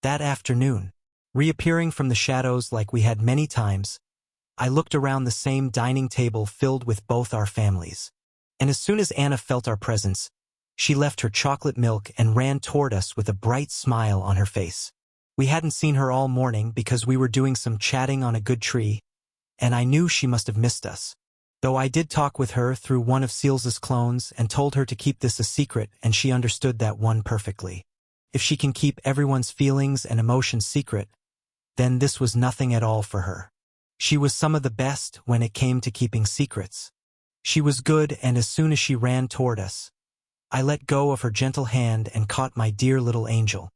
That afternoon, reappearing from the shadows like we had many times, I looked around the same dining table filled with both our families. And as soon as Anna felt our presence, she left her chocolate milk and ran toward us with a bright smile on her face. We hadn't seen her all morning because we were doing some chatting on a good tree, and I knew she must have missed us. Though I did talk with her through one of Seals's clones and told her to keep this a secret, and she understood that one perfectly. If she can keep everyone's feelings and emotions secret, then this was nothing at all for her. She was some of the best when it came to keeping secrets. She was good, and as soon as she ran toward us, I let go of her gentle hand and caught my dear little angel.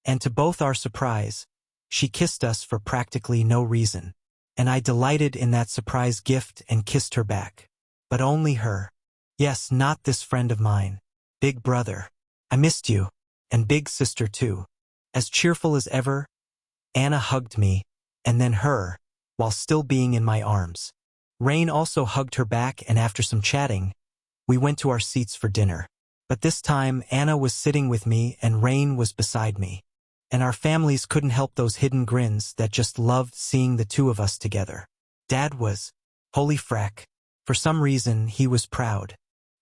And to both our surprise, she kissed us for practically no reason. And I delighted in that surprise gift and kissed her back. But only her. Yes, not this friend of mine. Big brother. I missed you. And big sister too. As cheerful as ever, Anna hugged me, and then her, while still being in my arms. Rain also hugged her back, and after some chatting, we went to our seats for dinner. But this time Anna was sitting with me and Rain was beside me. And our families couldn't help those hidden grins that just loved seeing the two of us together. Dad was, holy frack. For some reason, he was proud.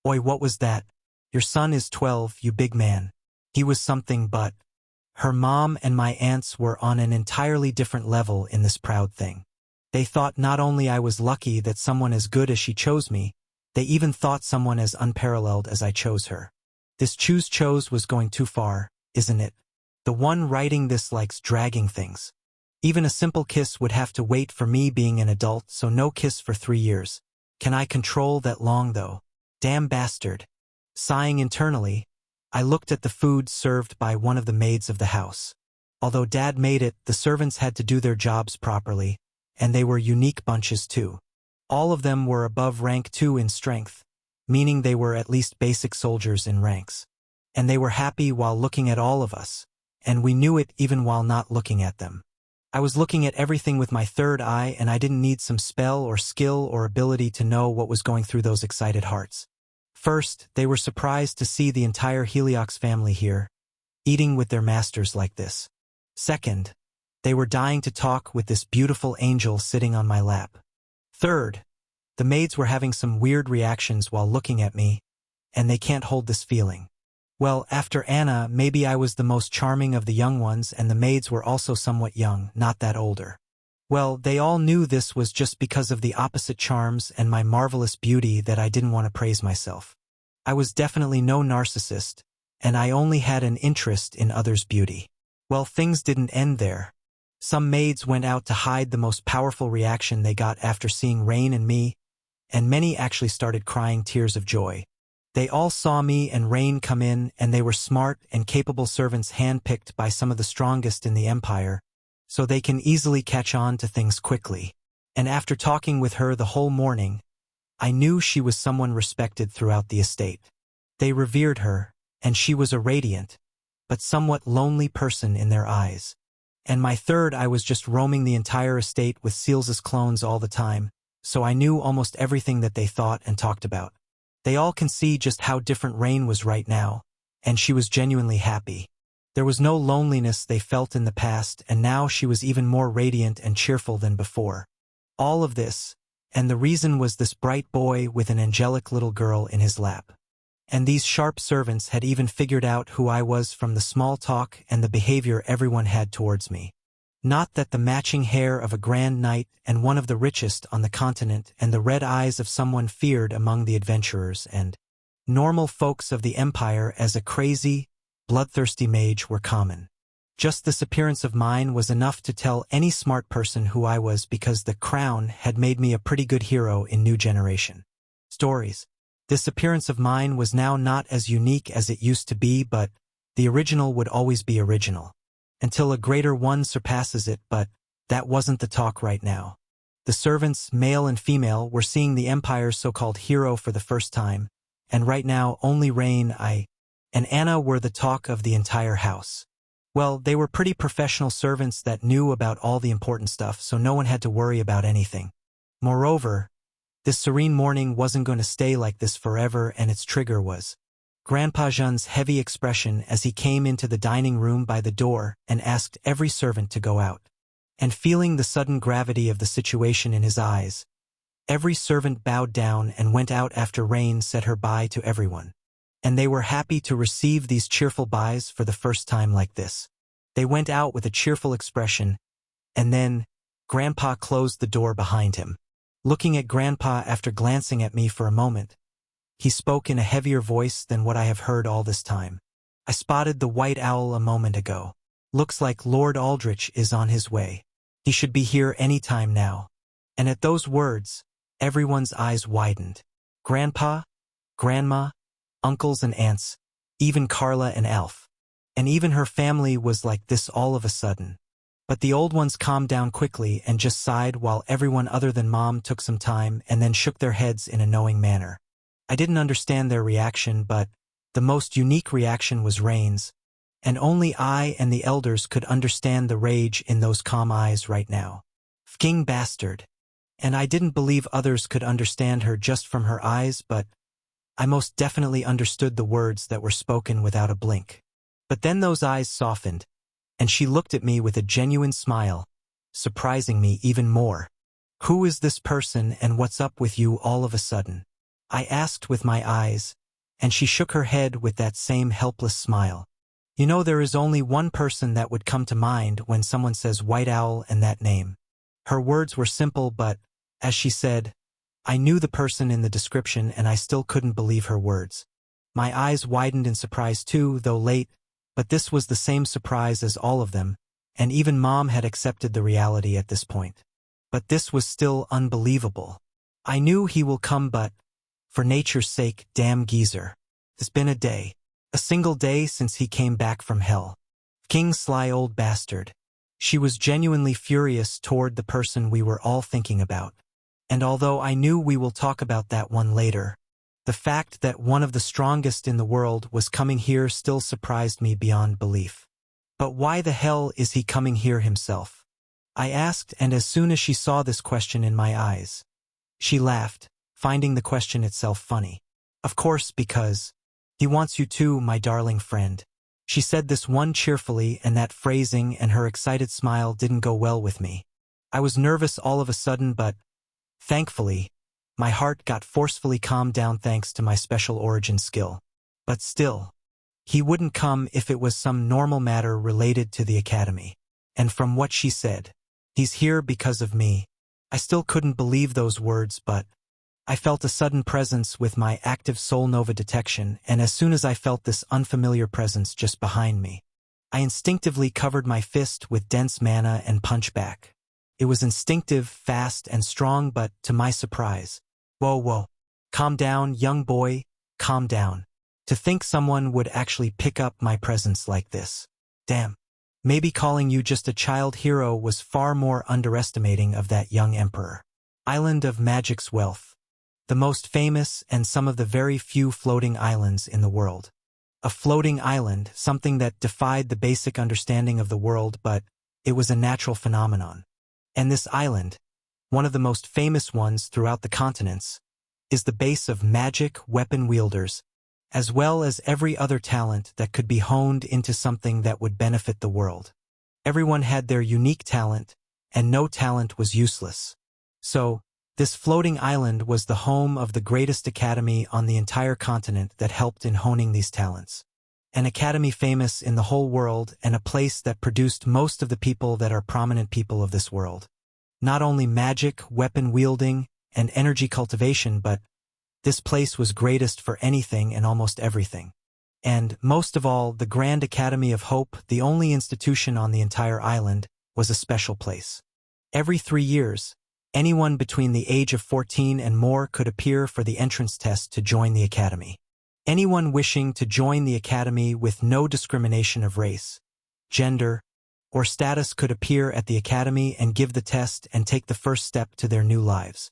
Oi, what was that? Your son is 12, you big man. He was something, but her mom and my aunts were on an entirely different level in this proud thing. They thought not only I was lucky that someone as good as she chose me, they even thought someone as unparalleled as I chose her. This chose was going too far, isn't it? The one writing this likes dragging things. Even a simple kiss would have to wait for me being an adult, so no kiss for 3 years. Can I control that long though? Damn bastard. Sighing internally, I looked at the food served by one of the maids of the house. Although Dad made it, the servants had to do their jobs properly, and they were unique bunches too. All of them were above rank 2 in strength, meaning they were at least basic soldiers in ranks. And they were happy while looking at all of us, and we knew it even while not looking at them. I was looking at everything with my third eye, and I didn't need some spell or skill or ability to know what was going through those excited hearts. First, they were surprised to see the entire Heliox family here, eating with their masters like this. Second, they were dying to talk with this beautiful angel sitting on my lap. Third, the maids were having some weird reactions while looking at me, and they can't hold this feeling. Well, after Anna, maybe I was the most charming of the young ones, and the maids were also somewhat young, not that older. Well, they all knew this was just because of the opposite charms and my marvelous beauty that I didn't want to praise myself. I was definitely no narcissist, and I only had an interest in others' beauty. Well, things didn't end there. Some maids went out to hide the most powerful reaction they got after seeing Rain and me, and many actually started crying tears of joy. They all saw me and Rain come in, and they were smart and capable servants handpicked by some of the strongest in the Empire, so they can easily catch on to things quickly. And after talking with her the whole morning, I knew she was someone respected throughout the estate. They revered her, and she was a radiant, but somewhat lonely person in their eyes. And my third eye was just roaming the entire estate with Seals's clones all the time, so I knew almost everything that they thought and talked about. They all can see just how different Rain was right now, and she was genuinely happy. There was no loneliness they felt in the past, and now she was even more radiant and cheerful than before. All of this, and the reason was this bright boy with an angelic little girl in his lap. And these sharp servants had even figured out who I was from the small talk and the behavior everyone had towards me. Not that the matching hair of a grand knight and one of the richest on the continent and the red eyes of someone feared among the adventurers and normal folks of the Empire as a crazy, bloodthirsty mage were common. Just this appearance of mine was enough to tell any smart person who I was, because the crown had made me a pretty good hero in New Generation stories. This appearance of mine was now not as unique as it used to be, but the original would always be original, until a greater one surpasses it, but that wasn't the talk right now. The servants, male and female, were seeing the Empire's so-called hero for the first time, and right now only Rain, and Anna were the talk of the entire house. Well, they were pretty professional servants that knew about all the important stuff, so no one had to worry about anything. Moreover, this serene morning wasn't going to stay like this forever, and its trigger was Grandpa Jean's heavy expression as he came into the dining room by the door and asked every servant to go out. And feeling the sudden gravity of the situation in his eyes, every servant bowed down and went out after Rain said her bye to everyone. And they were happy to receive these cheerful byes for the first time like this. They went out with a cheerful expression, and then Grandpa closed the door behind him. Looking at Grandpa after glancing at me for a moment, he spoke in a heavier voice than what I have heard all this time. I spotted the white owl a moment ago. Looks like Lord Aldrich is on his way. He should be here any time now. And at those words, everyone's eyes widened. Grandpa, Grandma, uncles and aunts, even Carla and Alf. And even her family was like this all of a sudden. But the old ones calmed down quickly and just sighed while everyone other than Mom took some time and then shook their heads in a knowing manner. I didn't understand their reaction, but the most unique reaction was Rain's, and only I and the elders could understand the rage in those calm eyes right now. Fking bastard. And I didn't believe others could understand her just from her eyes, but I most definitely understood the words that were spoken without a blink. But then those eyes softened, and she looked at me with a genuine smile, surprising me even more. Who is this person and what's up with you all of a sudden? I asked with my eyes, and she shook her head with that same helpless smile. You know, there is only one person that would come to mind when someone says White Owl and that name. Her words were simple, but, as she said, I knew the person in the description and I still couldn't believe her words. My eyes widened in surprise too, though late, but this was the same surprise as all of them, and even Mom had accepted the reality at this point. But this was still unbelievable. I knew he will come, but for nature's sake, damn geezer. It's been a day. A single day since he came back from hell. King sly old bastard. She was genuinely furious toward the person we were all thinking about. And although I knew we will talk about that one later, the fact that one of the strongest in the world was coming here still surprised me beyond belief. But why the hell is he coming here himself? I asked, and as soon as she saw this question in my eyes, she laughed, finding the question itself funny. Of course, because he wants you too, my darling friend. She said this one cheerfully, and that phrasing and her excited smile didn't go well with me. I was nervous all of a sudden, but thankfully, my heart got forcefully calmed down thanks to my special origin skill. But still, he wouldn't come if it was some normal matter related to the academy. And from what she said, he's here because of me. I still couldn't believe those words, but I felt a sudden presence with my active soul nova detection, and as soon as I felt this unfamiliar presence just behind me, I instinctively covered my fist with dense mana and punch back. It was instinctive, fast, and strong, but to my surprise. Whoa. Calm down, young boy, calm down. To think someone would actually pick up my presence like this. Damn. Maybe calling you just a child hero was far more underestimating of that young emperor. Island of Magic's Wealth. The most famous and some of the very few floating islands in the world. A floating island, something that defied the basic understanding of the world, but it was a natural phenomenon. And this island, one of the most famous ones throughout the continents, is the base of magic weapon wielders, as well as every other talent that could be honed into something that would benefit the world. Everyone had their unique talent, and no talent was useless. So, this floating island was the home of the greatest academy on the entire continent that helped in honing these talents. An academy famous in the whole world and a place that produced most of the people that are prominent people of this world. Not only magic, weapon wielding, and energy cultivation, but this place was greatest for anything and almost everything. And, most of all, the Grand Academy of Hope, the only institution on the entire island, was a special place. Every 3 years, anyone between the age of 14 and more could appear for the entrance test to join the academy. Anyone wishing to join the academy with no discrimination of race, gender, or status could appear at the academy and give the test and take the first step to their new lives.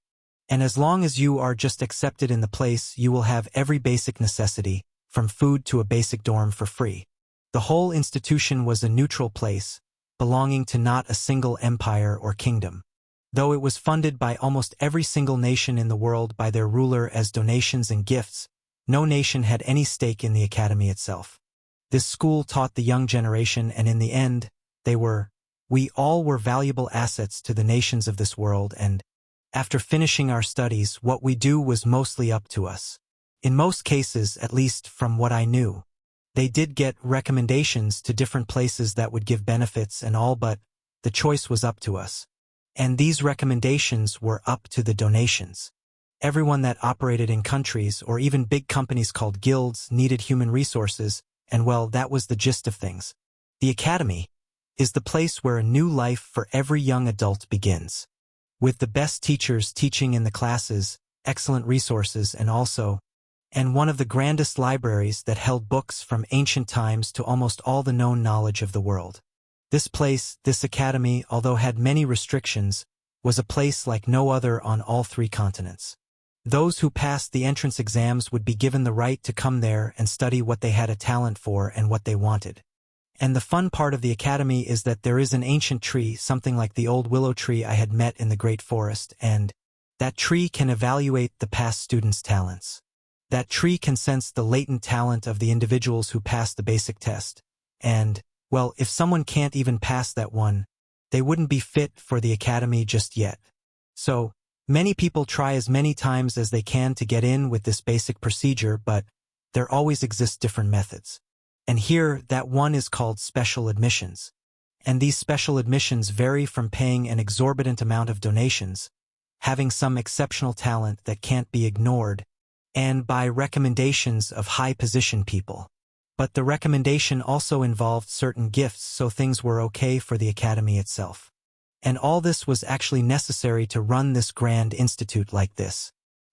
And as long as you are just accepted in the place, you will have every basic necessity, from food to a basic dorm for free. The whole institution was a neutral place, belonging to not a single empire or kingdom. Though it was funded by almost every single nation in the world by their ruler as donations and gifts, No nation had any stake in the academy itself. This school taught the young generation, and in the end, we all were valuable assets to the nations of this world, and after finishing our studies, what we do was mostly up to us. In most cases, at least from what I knew, they did get recommendations to different places that would give benefits and all, but the choice was up to us. And these recommendations were up to the donations. Everyone that operated in countries or even big companies called guilds needed human resources, and well, that was the gist of things. The academy is the place where a new life for every young adult begins. With the best teachers teaching in the classes, excellent resources, and one of the grandest libraries that held books from ancient times to almost all the known knowledge of the world. This place, this academy, although had many restrictions, was a place like no other on all 3 continents. Those who passed the entrance exams would be given the right to come there and study what they had a talent for and what they wanted. And the fun part of the academy is that there is an ancient tree, something like the old willow tree I had met in the great forest, and that tree can evaluate the past students' talents. That tree can sense the latent talent of the individuals who pass the basic test, and, well, if someone can't even pass that one, they wouldn't be fit for the academy just yet. So, many people try as many times as they can to get in with this basic procedure, but there always exist different methods. And here, that one is called special admissions. And these special admissions vary from paying an exorbitant amount of donations, having some exceptional talent that can't be ignored, and by recommendations of high-position people. But the recommendation also involved certain gifts, so things were okay for the academy itself. And all this was actually necessary to run this grand institute like this.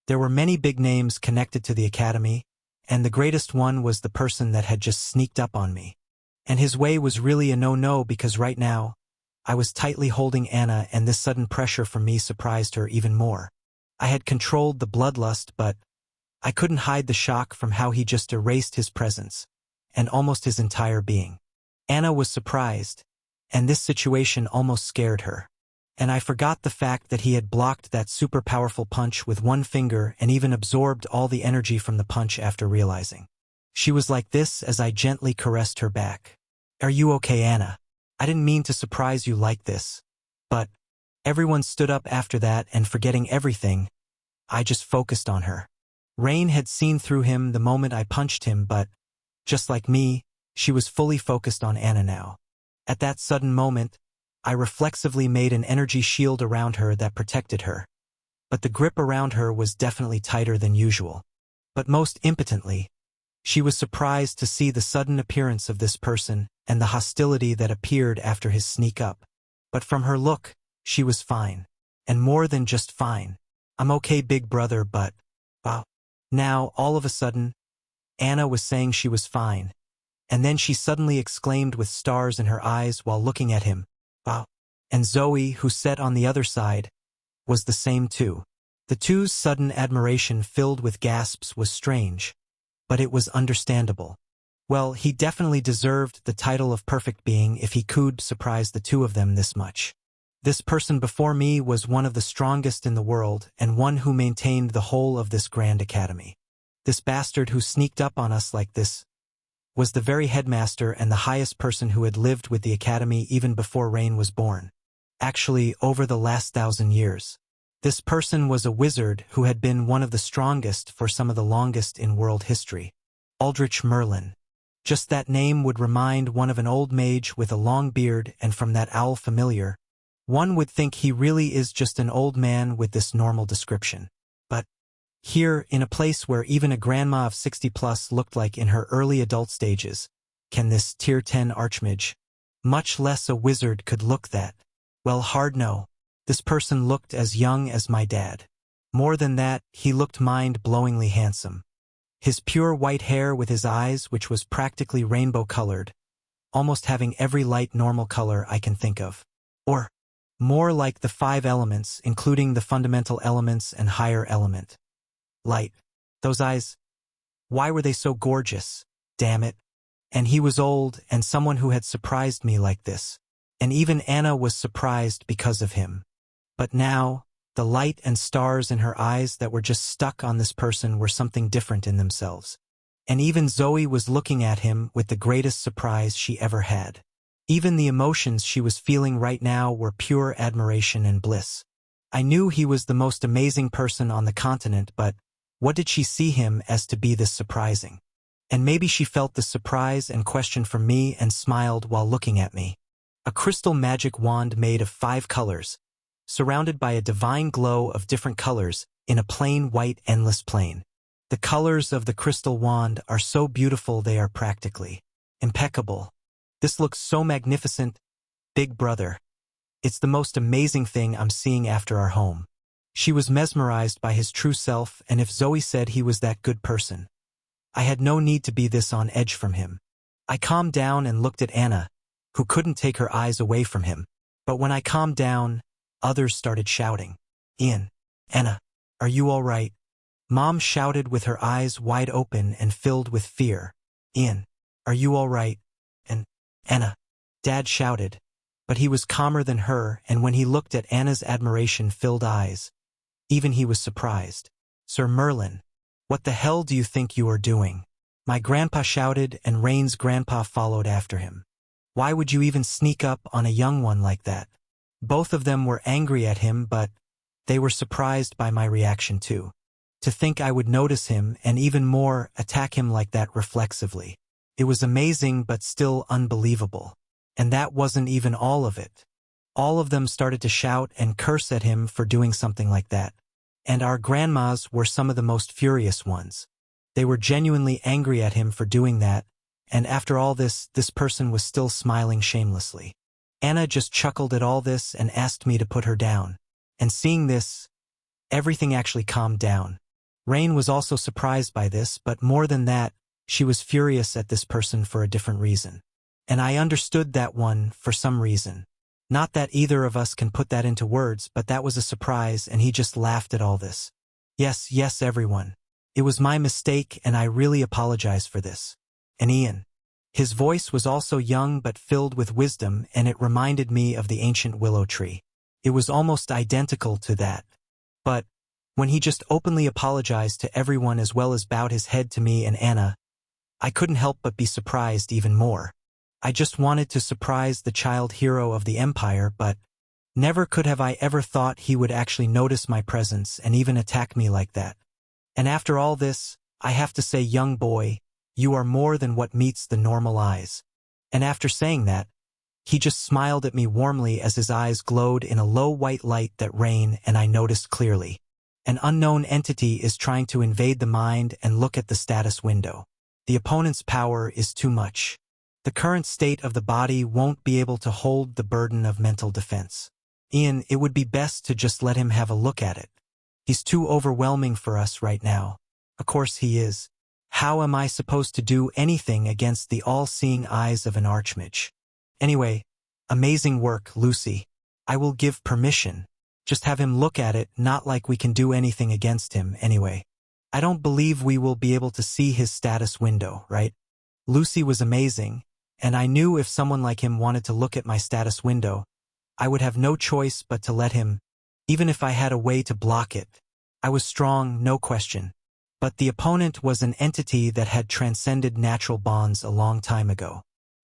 There were many big names connected to the academy, and the greatest one was the person that had just sneaked up on me. And his way was really a no-no, because right now, I was tightly holding Anna, and this sudden pressure from me surprised her even more. I had controlled the bloodlust, but I couldn't hide the shock from how he just erased his presence, and almost his entire being. Anna was surprised, and this situation almost scared her. And I forgot the fact that he had blocked that super powerful punch with one finger and even absorbed all the energy from the punch after realizing. She was like this as I gently caressed her back. "Are you okay, Anna? I didn't mean to surprise you like this." But everyone stood up after that, and forgetting everything, I just focused on her. Rain had seen through him the moment I punched him, but just like me, she was fully focused on Anna now. At that sudden moment, I reflexively made an energy shield around her that protected her. But the grip around her was definitely tighter than usual. But most impotently, she was surprised to see the sudden appearance of this person and the hostility that appeared after his sneak up. But from her look, she was fine. And more than just fine. "I'm okay, big brother, but..." Wow. Now, all of a sudden, Anna was saying she was fine. And then she suddenly exclaimed with stars in her eyes while looking at him, "Wow." And Zoe, who sat on the other side, was the same too. The two's sudden admiration filled with gasps was strange, but it was understandable. Well, he definitely deserved the title of perfect being if he could surprise the two of them this much. This person before me was one of the strongest in the world, and one who maintained the whole of this grand academy. This bastard who sneaked up on us like this was the very headmaster and the highest person who had lived with the academy even before Rain was born. Actually, over the last 1,000 years. This person was a wizard who had been one of the strongest for some of the longest in world history. Aldrich Merlin. Just that name would remind one of an old mage with a long beard, and from that owl familiar, one would think he really is just an old man with this normal description. But here, in a place where even a grandma of 60+ looked like in her early adult stages, can this Tier 10 archmage, much less a wizard, could look that? Well, hard no. This person looked as young as my dad. More than that, he looked mind-blowingly handsome. His pure white hair with his eyes, which was practically rainbow-colored, almost having every light normal color I can think of. Or more like the 5 elements, including the fundamental elements and higher element. Light. Those eyes. Why were they so gorgeous? Damn it. And he was old, and someone who had surprised me like this. And even Anna was surprised because of him. But now, The light and stars in her eyes that were just stuck on this person were something different in themselves. And even Zoe was looking at him with the greatest surprise she ever had. Even the emotions she was feeling right now were pure admiration and bliss. I knew he was the most amazing person on the continent, but what did she see him as to be this surprising? And maybe she felt the surprise and question from me and smiled while looking at me. A crystal magic wand made of 5 colors, surrounded by a divine glow of different colors in a plain white endless plane. The colors of the crystal wand are so beautiful they are practically impeccable. This looks so magnificent, big brother. It's the most amazing thing I'm seeing after our home. She was mesmerized by his true self, and if Zoe said he was that good person, I had no need to be this on edge from him. I calmed down and looked at Anna, who couldn't take her eyes away from him. But when I calmed down, others started shouting. Ian, Anna, are you all right? Mom shouted with her eyes wide open and filled with fear. Ian, are you all right? And Anna, Dad shouted. But he was calmer than her, and when he looked at Anna's admiration-filled eyes, even he was surprised. Sir Merlin, what the hell do you think you are doing? My grandpa shouted, and Rain's grandpa followed after him. Why would you even sneak up on a young one like that? Both of them were angry at him, but they were surprised by my reaction too. To think I would notice him and even more attack him like that reflexively. It was amazing but still unbelievable. And that wasn't even all of it. All of them started to shout and curse at him for doing something like that. And our grandmas were some of the most furious ones. They were genuinely angry at him for doing that, and after all this person was still smiling shamelessly. Anna just chuckled at all this and asked me to put her down. And seeing this, everything actually calmed down. Rain was also surprised by this, but more than that, she was furious at this person for a different reason. And I understood that one for some reason. Not that either of us can put that into words, but that was a surprise, and he just laughed at all this. Yes, everyone. It was my mistake, and I really apologize for this. And Ian. His voice was also young but filled with wisdom, and it reminded me of the ancient willow tree. It was almost identical to that. But when he just openly apologized to everyone as well as bowed his head to me and Anna, I couldn't help but be surprised even more. I just wanted to surprise the child hero of the Empire, but never could have I ever thought he would actually notice my presence and even attack me like that. And after all this, I have to say, young boy, you are more than what meets the normal eyes. And after saying that, he just smiled at me warmly as his eyes glowed in a low white light that Rain and I noticed clearly. An unknown entity is trying to invade the mind and look at the status window. The opponent's power is too much. The current state of the body won't be able to hold the burden of mental defense. Ian, it would be best to just let him have a look at it. He's too overwhelming for us right now. Of course he is. How am I supposed to do anything against the all-seeing eyes of an archmage? Anyway, amazing work, Lucy. I will give permission. Just have him look at it, not like we can do anything against him anyway. I don't believe we will be able to see his status window, right? Lucy was amazing, and I knew if someone like him wanted to look at my status window, I would have no choice but to let him, even if I had a way to block it. I was strong, no question. But the opponent was an entity that had transcended natural bonds a long time ago.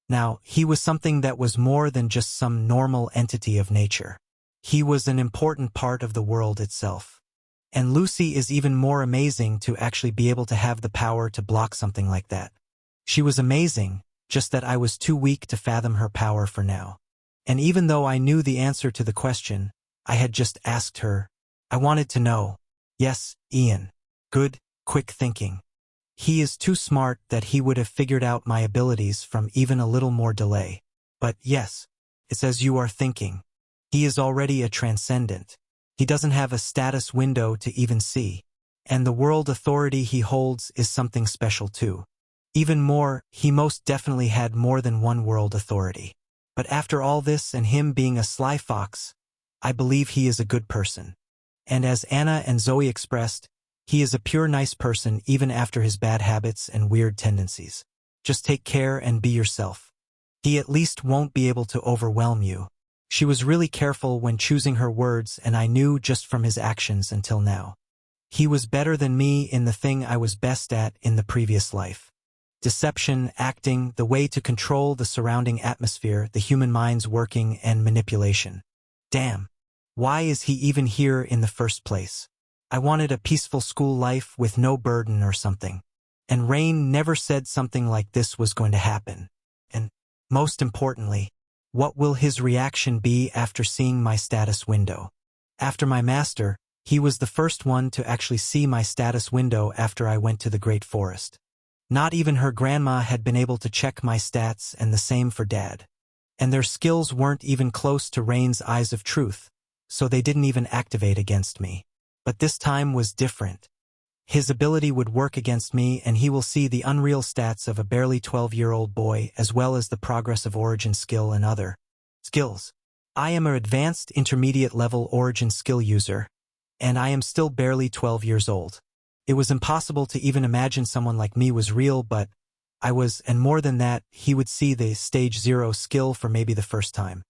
Now, he was something that was more than just some normal entity of nature. He was an important part of the world itself. And Lucy is even more amazing to actually be able to have the power to block something like that. She was amazing, just that I was too weak to fathom her power for now. And even though I knew the answer to the question, I had just asked her, I wanted to know. Yes, Ian. Good, quick thinking. He is too smart that he would have figured out my abilities from even a little more delay. But yes, it's as you are thinking. He is already a transcendent. He doesn't have a status window to even see. And the world authority he holds is something special too. Even more, he most definitely had more than one world authority. But after all this and him being a sly fox, I believe he is a good person. And as Anna and Zoe expressed, he is a pure nice person even after his bad habits and weird tendencies. Just take care and be yourself. He at least won't be able to overwhelm you. She was really careful when choosing her words, and I knew just from his actions until now. He was better than me in the thing I was best at in the previous life. Deception, acting, the way to control the surrounding atmosphere, the human mind's working, and manipulation. Damn. Why is he even here in the first place? I wanted a peaceful school life with no burden or something. And Rain never said something like this was going to happen. And, most importantly, what will his reaction be after seeing my status window? After my master, he was the first one to actually see my status window after I went to the Great Forest. Not even her grandma had been able to check my stats, and the same for Dad. And their skills weren't even close to Rain's Eyes of Truth, so they didn't even activate against me. But this time was different. His ability would work against me, and he will see the unreal stats of a barely 12-year-old boy, as well as the progress of origin skill and other skills. I am an advanced intermediate level origin skill user, and I am still barely 12 years old. It was impossible to even imagine someone like me was real, but I was, and more than that, he would see the stage 0 skill for maybe the first time.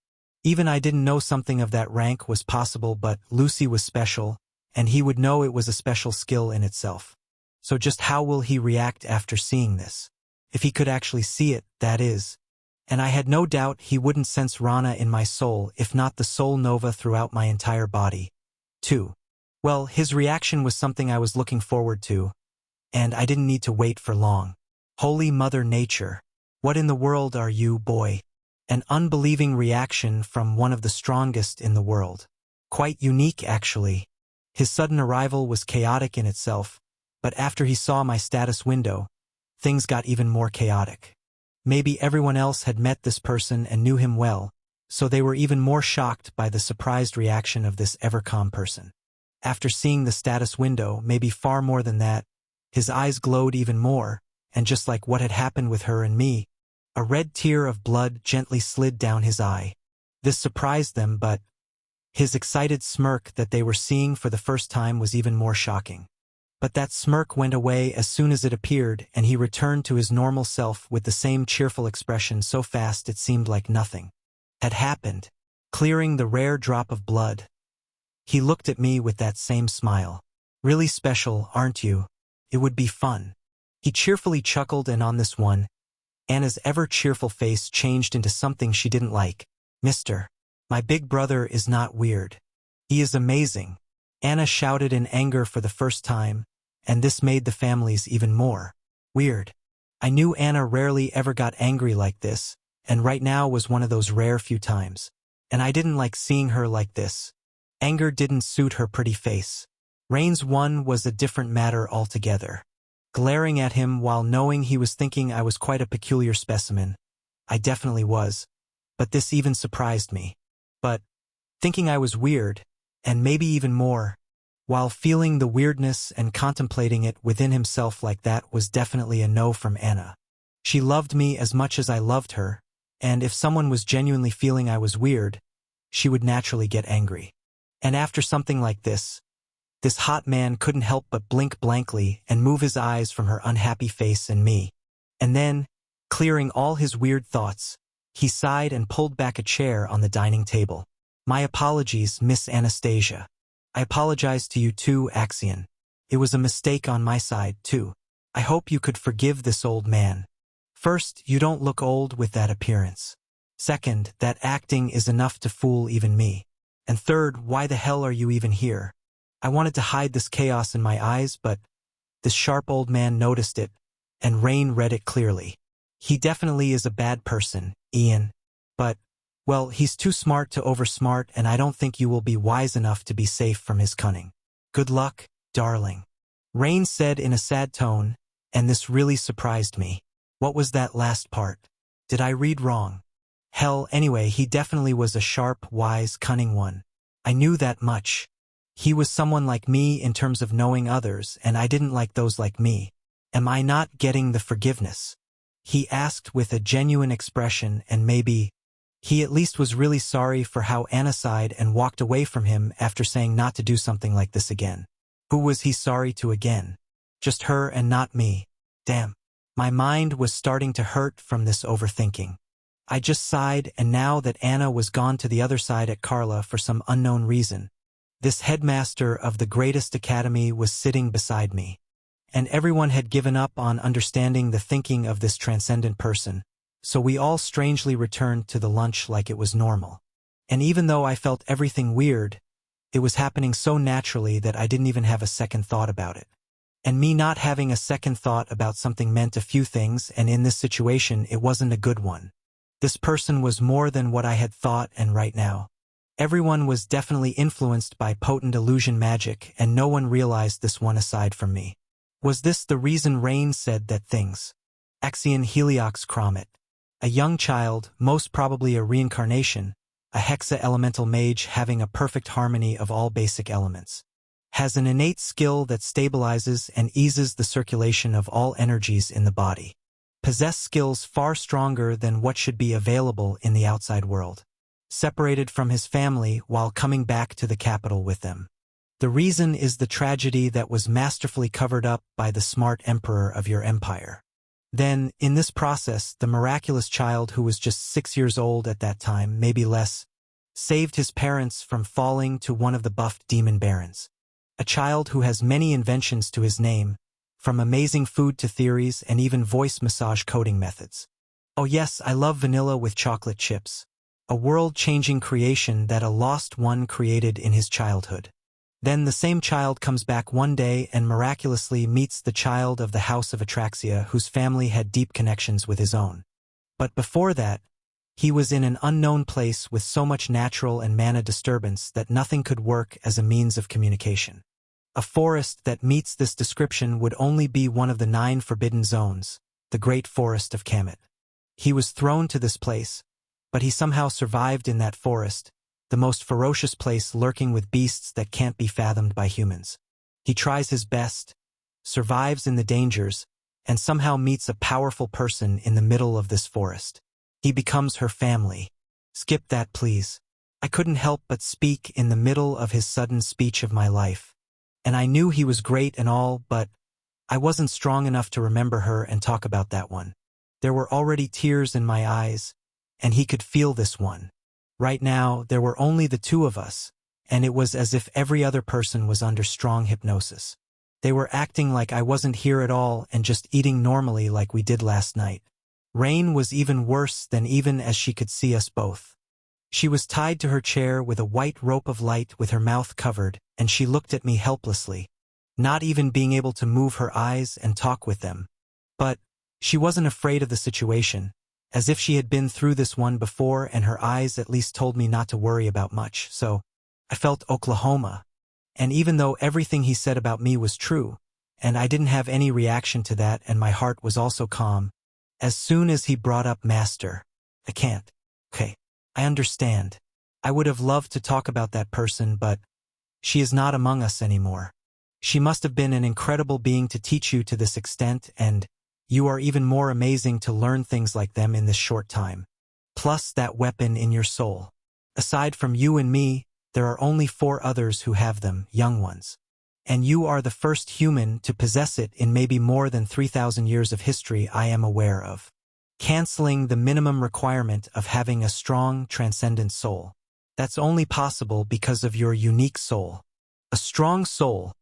Even I didn't know something of that rank was possible, but Lucy was special, and he would know it was a special skill in itself. So just how will he react after seeing this? If he could actually see it, that is. And I had no doubt he wouldn't sense Rana in my soul, if not the soul nova throughout my entire body. 2. Well, his reaction was something I was looking forward to, and I didn't need to wait for long. Holy Mother Nature. What in the world are you, boy? An unbelieving reaction from one of the strongest in the world. Quite unique, actually. His sudden arrival was chaotic in itself, but after he saw my status window, things got even more chaotic. Maybe everyone else had met this person and knew him well, so they were even more shocked by the surprised reaction of this ever-calm person. After seeing the status window, maybe far more than that, his eyes glowed even more, and just like what had happened with her and me, a red tear of blood gently slid down his eye. This surprised them, but his excited smirk that they were seeing for the first time was even more shocking. But that smirk went away as soon as it appeared, and he returned to his normal self with the same cheerful expression so fast it seemed like nothing had happened, clearing the rare drop of blood. He looked at me with that same smile. Really special, aren't you? It would be fun. He cheerfully chuckled, and on this one, Anna's ever-cheerful face changed into something she didn't like. Mister, my big brother is not weird. He is amazing. Anna shouted in anger for the first time, and this made the families even more weird. I knew Anna rarely ever got angry like this, and right now was one of those rare few times. And I didn't like seeing her like this. Anger didn't suit her pretty face. Rain's one was a different matter altogether. Glaring at him while knowing he was thinking I was quite a peculiar specimen. I definitely was, but this even surprised me. But thinking I was weird, and maybe even more, while feeling the weirdness and contemplating it within himself like that was definitely a no from Anna. She loved me as much as I loved her, and if someone was genuinely feeling I was weird, she would naturally get angry. And after something like this hot man couldn't help but blink blankly and move his eyes from her unhappy face and me. And then, clearing all his weird thoughts, he sighed and pulled back a chair on the dining table. My apologies, Miss Anastasia. I apologize to you too, Axion. It was a mistake on my side, too. I hope you could forgive this old man. First, you don't look old with that appearance. Second, that acting is enough to fool even me. And third, why the hell are you even here? I wanted to hide this chaos in my eyes, but this sharp old man noticed it, and Rain read it clearly. He definitely is a bad person, Ian. But, well, he's too smart to oversmart, and I don't think you will be wise enough to be safe from his cunning. Good luck, darling. Rain said in a sad tone, and this really surprised me. What was that last part? Did I read wrong? Hell, anyway, he definitely was a sharp, wise, cunning one. I knew that much. He was someone like me in terms of knowing others, and I didn't like those like me. Am I not getting the forgiveness? He asked with a genuine expression, and maybe he at least was really sorry for how Anna sighed and walked away from him after saying not to do something like this again. Who was he sorry to again? Just her and not me. Damn. My mind was starting to hurt from this overthinking. I just sighed, and now that Anna was gone to the other side at Carla for some unknown reason, this headmaster of the greatest academy was sitting beside me. And everyone had given up on understanding the thinking of this transcendent person, so we all strangely returned to the lunch like it was normal. And even though I felt everything weird, it was happening so naturally that I didn't even have a second thought about it. And me not having a second thought about something meant a few things, and in this situation it wasn't a good one. This person was more than what I had thought, and right now, everyone was definitely influenced by potent illusion magic, and no one realized this one aside from me. Was this the reason Rain said that things? Axion Heliox Cromit, a young child, most probably a reincarnation, a hexa-elemental mage having a perfect harmony of all basic elements, has an innate skill that stabilizes and eases the circulation of all energies in the body, possess skills far stronger than what should be available in the outside world, separated from his family while coming back to the capital with them. The reason is the tragedy that was masterfully covered up by the smart emperor of your empire. Then, in this process, the miraculous child who was just 6 years old at that time, maybe less, saved his parents from falling to one of the buffed demon barons. A child who has many inventions to his name, from amazing food to theories and even voice massage coding methods. Oh yes, I love vanilla with chocolate chips. A world-changing creation that a lost one created in his childhood. Then the same child comes back one day and miraculously meets the child of the House of Atraxia whose family had deep connections with his own. But before that, he was in an unknown place with so much natural and mana disturbance that nothing could work as a means of communication. A forest that meets this description would only be one of the 9 forbidden zones, the Great Forest of Kamet. He was thrown to this place, but he somehow survived in that forest, the most ferocious place lurking with beasts that can't be fathomed by humans. He tries his best, survives in the dangers, and somehow meets a powerful person in the middle of this forest. He becomes her family. Skip that, please. I couldn't help but speak in the middle of his sudden speech of my life. And I knew he was great and all, but I wasn't strong enough to remember her and talk about that one. There were already tears in my eyes, and he could feel this one. Right now, there were only the 2 of us, and it was as if every other person was under strong hypnosis. They were acting like I wasn't here at all and just eating normally like we did last night. Rain was even worse than even as she could see us both. She was tied to her chair with a white rope of light with her mouth covered, and she looked at me helplessly, not even being able to move her eyes and talk with them. But she wasn't afraid of the situation, as if she had been through this one before, and her eyes at least told me not to worry about much, so I felt Oklahoma. And even though everything he said about me was true, and I didn't have any reaction to that, and my heart was also calm, as soon as he brought up Master, I can't. Okay, I understand. I would have loved to talk about that person, but she is not among us anymore. She must have been an incredible being to teach you to this extent, and you are even more amazing to learn things like them in this short time. Plus that weapon in your soul. Aside from you and me, there are only 4 others who have them, young ones. And you are the first human to possess it in maybe more than 3,000 years of history I am aware of. Canceling the minimum requirement of having a strong, transcendent soul. That's only possible because of your unique soul. A strong soul,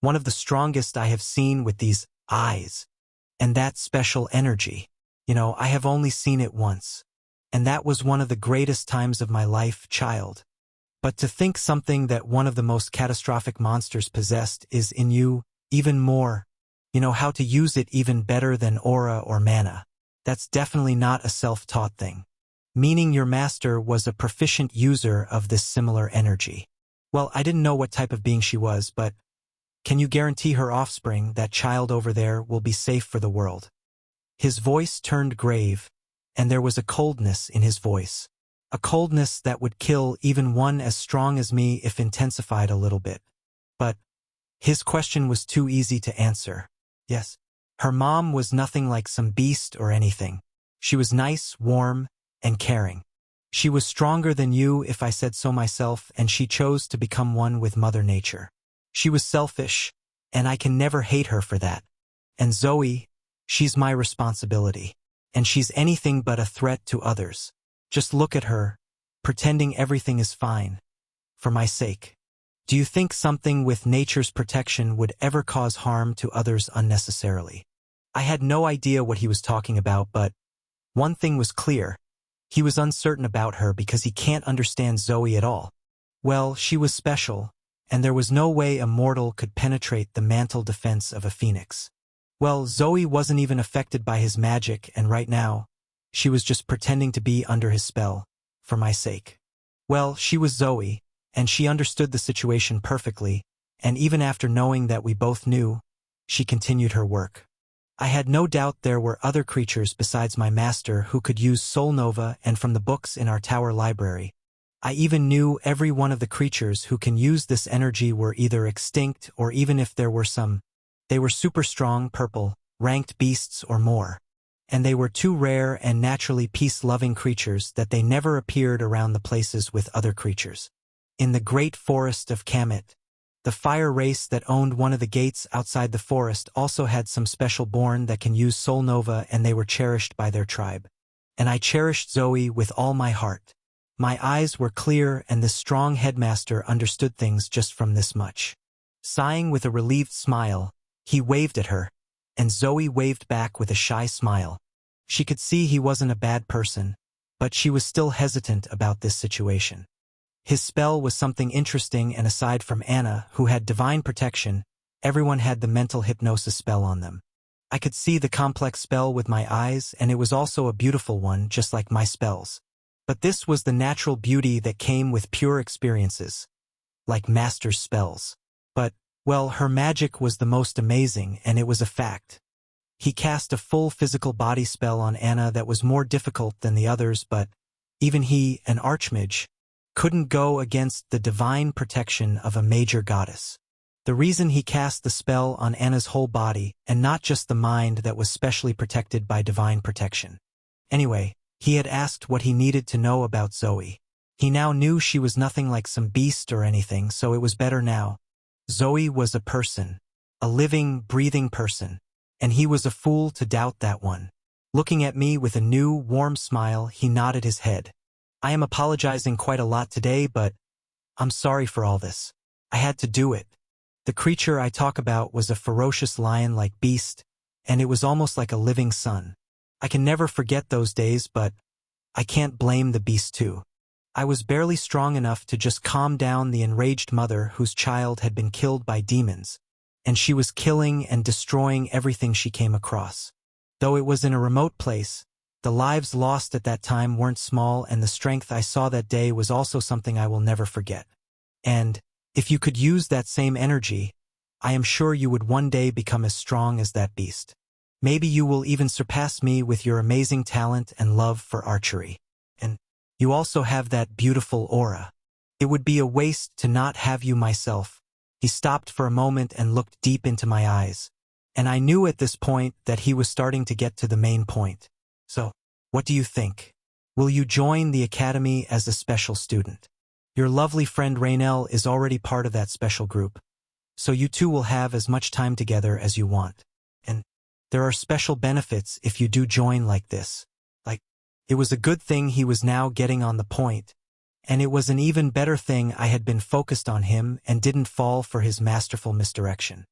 one of the strongest I have seen with these eyes. And that special energy. I have only seen it once. And that was one of the greatest times of my life, child. But to think something that one of the most catastrophic monsters possessed is in you, even more. How to use it even better than aura or mana. That's definitely not a self-taught thing. Meaning your master was a proficient user of this similar energy. Well, I didn't know what type of being she was, but can you guarantee her offspring, that child over there, will be safe for the world? His voice turned grave, and there was a coldness in his voice. A coldness that would kill even one as strong as me if intensified a little bit. But his question was too easy to answer. Yes, her mom was nothing like some beast or anything. She was nice, warm, and caring. She was stronger than you, if I said so myself, and she chose to become one with Mother Nature. She was selfish, and I can never hate her for that. And Zoe, she's my responsibility. and she's anything but a threat to others. Just look at her, pretending everything is fine. For my sake. Do you think something with nature's protection would ever cause harm to others unnecessarily? I had no idea what he was talking about, but one thing was clear. He was uncertain about her because he can't understand Zoe at all. Well, she was special, and there was no way a mortal could penetrate the mantle defense of a phoenix. Well, Zoe wasn't even affected by his magic, and right now, she was just pretending to be under his spell, for my sake. Well, she was Zoe, and she understood the situation perfectly, and even after knowing that we both knew, she continued her work. I had no doubt there were other creatures besides my master who could use Soul Nova, and from the books in our tower library, I even knew every one of the creatures who can use this energy were either extinct or even if there were some, they were super strong, purple, ranked beasts or more. And they were too rare and naturally peace-loving creatures that they never appeared around the places with other creatures. In the great forest of Kamet, the fire race that owned one of the gates outside the forest also had some special born that can use Soul Nova, and they were cherished by their tribe. And I cherished Zoe with all my heart. My eyes were clear, and this strong headmaster understood things just from this much. Sighing with a relieved smile, he waved at her, and Zoe waved back with a shy smile. She could see he wasn't a bad person, but she was still hesitant about this situation. His spell was something interesting, and aside from Anna, who had divine protection, everyone had the mental hypnosis spell on them. I could see the complex spell with my eyes, and it was also a beautiful one, just like my spells. But this was the natural beauty that came with pure experiences, like master's spells. But, well, her magic was the most amazing, and it was a fact. He cast a full physical body spell on Anna that was more difficult than the others, but even he, an archmage, couldn't go against the divine protection of a major goddess. The reason he cast the spell on Anna's whole body, and not just the mind that was specially protected by divine protection. Anyway, he had asked what he needed to know about Zoe. He now knew she was nothing like some beast or anything, so it was better now. Zoe was a person, a living, breathing person, and he was a fool to doubt that one. Looking at me with a new, warm smile, he nodded his head. I am apologizing quite a lot today, but I'm sorry for all this. I had to do it. The creature I talk about was a ferocious lion-like beast, and it was almost like a living son. I can never forget those days, but I can't blame the beast too. I was barely strong enough to just calm down the enraged mother whose child had been killed by demons, and she was killing and destroying everything she came across. Though it was in a remote place, the lives lost at that time weren't small, and the strength I saw that day was also something I will never forget. And, if you could use that same energy, I am sure you would one day become as strong as that beast. Maybe you will even surpass me with your amazing talent and love for archery. And you also have that beautiful aura. It would be a waste to not have you myself. He stopped for a moment and looked deep into my eyes. And I knew at this point that he was starting to get to the main point. So, what do you think? Will you join the academy as a special student? Your lovely friend Raynell is already part of that special group, so you two will have as much time together as you want. And there are special benefits if you do join like this. It was a good thing he was now getting on the point, and it was an even better thing I had been focused on him and didn't fall for his masterful misdirection.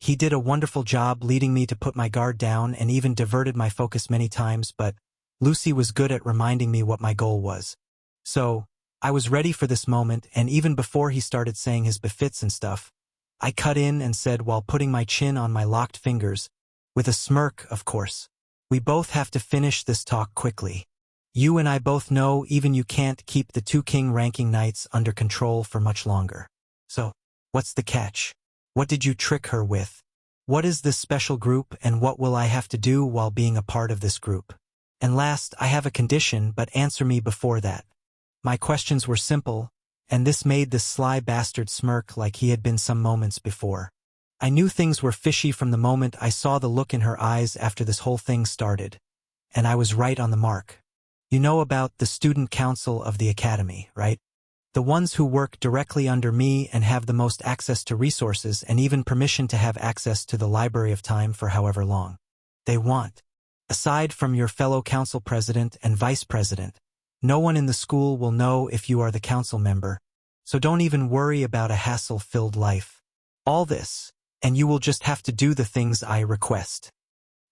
He did a wonderful job leading me to put my guard down and even diverted my focus many times, but Lucy was good at reminding me what my goal was. So, I was ready for this moment, and even before he started saying his befits and stuff, I cut in and said while putting my chin on my locked fingers, with a smirk, of course, "We both have to finish this talk quickly. You and I both know even you can't keep the two king-ranking knights under control for much longer. So, what's the catch? What did you trick her with? What is this special group, and what will I have to do while being a part of this group? And last, I have a condition, but answer me before that." My questions were simple, and this made this sly bastard smirk like he had been some moments before. I knew things were fishy from the moment I saw the look in her eyes after this whole thing started, and I was right on the mark. You know about the student council of the academy, right? The ones who work directly under me and have the most access to resources and even permission to have access to the Library of Time for however long they want. Aside from your fellow council president and vice president, no one in the school will know if you are the council member, so don't even worry about a hassle-filled life. All this, and you will just have to do the things I request.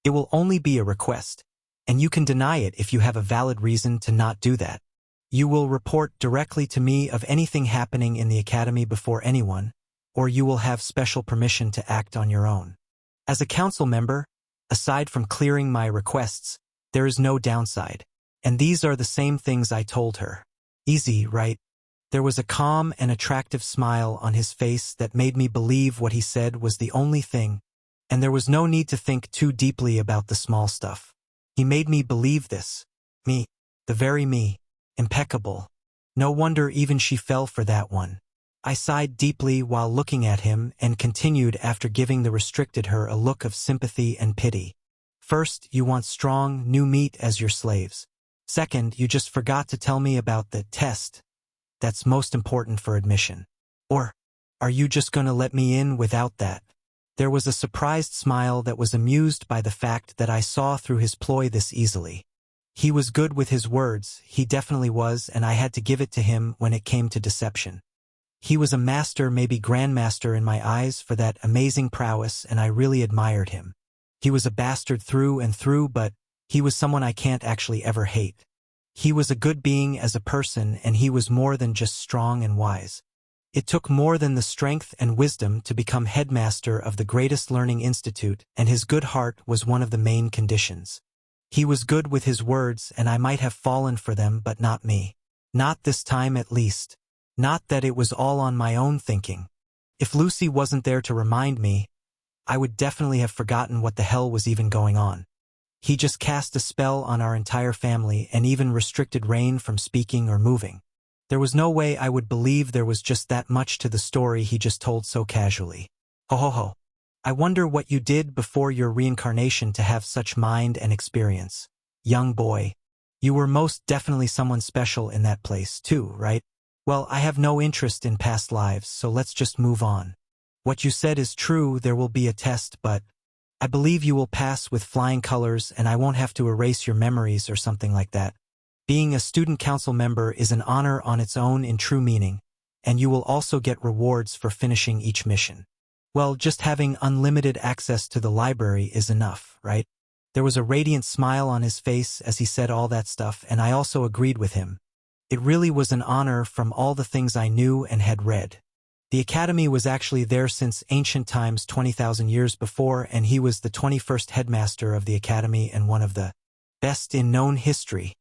It will only be a request, and you can deny it if you have a valid reason to not do that. You will report directly to me of anything happening in the academy before anyone, or you will have special permission to act on your own. As a council member, aside from clearing my requests, there is no downside, and these are the same things I told her. Easy, right? There was a calm and attractive smile on his face that made me believe what he said was the only thing, and there was no need to think too deeply about the small stuff. He made me believe this. Me, the very me, impeccable. No wonder even she fell for that one. I sighed deeply while looking at him and continued after giving the restricted her a look of sympathy and pity. First, you want strong, new meat as your slaves. Second, you just forgot to tell me about the test that's most important for admission. Or, are you just gonna let me in without that? There was a surprised smile that was amused by the fact that I saw through his ploy this easily. He was good with his words, he definitely was, and I had to give it to him when it came to deception. He was a master, maybe grandmaster in my eyes for that amazing prowess, and I really admired him. He was a bastard through and through, but he was someone I can't actually ever hate. He was a good being as a person, and he was more than just strong and wise. It took more than the strength and wisdom to become headmaster of the greatest learning institute, and his good heart was one of the main conditions. He was good with his words, and I might have fallen for them, but not me. Not this time at least. Not that it was all on my own thinking. If Lucy wasn't there to remind me, I would definitely have forgotten what the hell was even going on. He just cast a spell on our entire family and even restricted Rain from speaking or moving. There was no way I would believe there was just that much to the story he just told so casually. Ho ho ho. I wonder what you did before your reincarnation to have such mind and experience. Young boy. You were most definitely someone special in that place too, right? Well, I have no interest in past lives, so let's just move on. What you said is true, there will be a test, but I believe you will pass with flying colors and I won't have to erase your memories or something like that. Being a student council member is an honor on its own in true meaning, and you will also get rewards for finishing each mission. Well, just having unlimited access to the library is enough, right? There was a radiant smile on his face as he said all that stuff, and I also agreed with him. It really was an honor from all the things I knew and had read. The academy was actually there since ancient times 20,000 years before, and he was the 21st headmaster of the academy and one of the best in known history.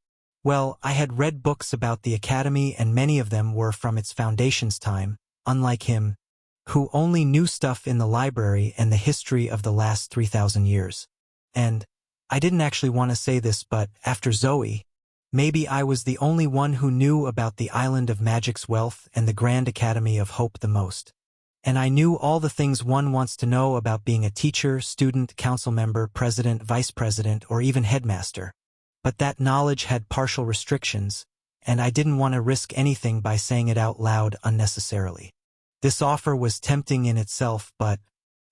Well, I had read books about the academy and many of them were from its foundation's time, unlike him, who only knew stuff in the library and the history of the last 3,000 years. And I didn't actually want to say this, but after Zoe, maybe I was the only one who knew about the Island of Magic's wealth and the Grand Academy of Hope the most. And I knew all the things one wants to know about being a teacher, student, council member, president, vice president, or even headmaster. But that knowledge had partial restrictions, and I didn't want to risk anything by saying it out loud unnecessarily. This offer was tempting in itself, but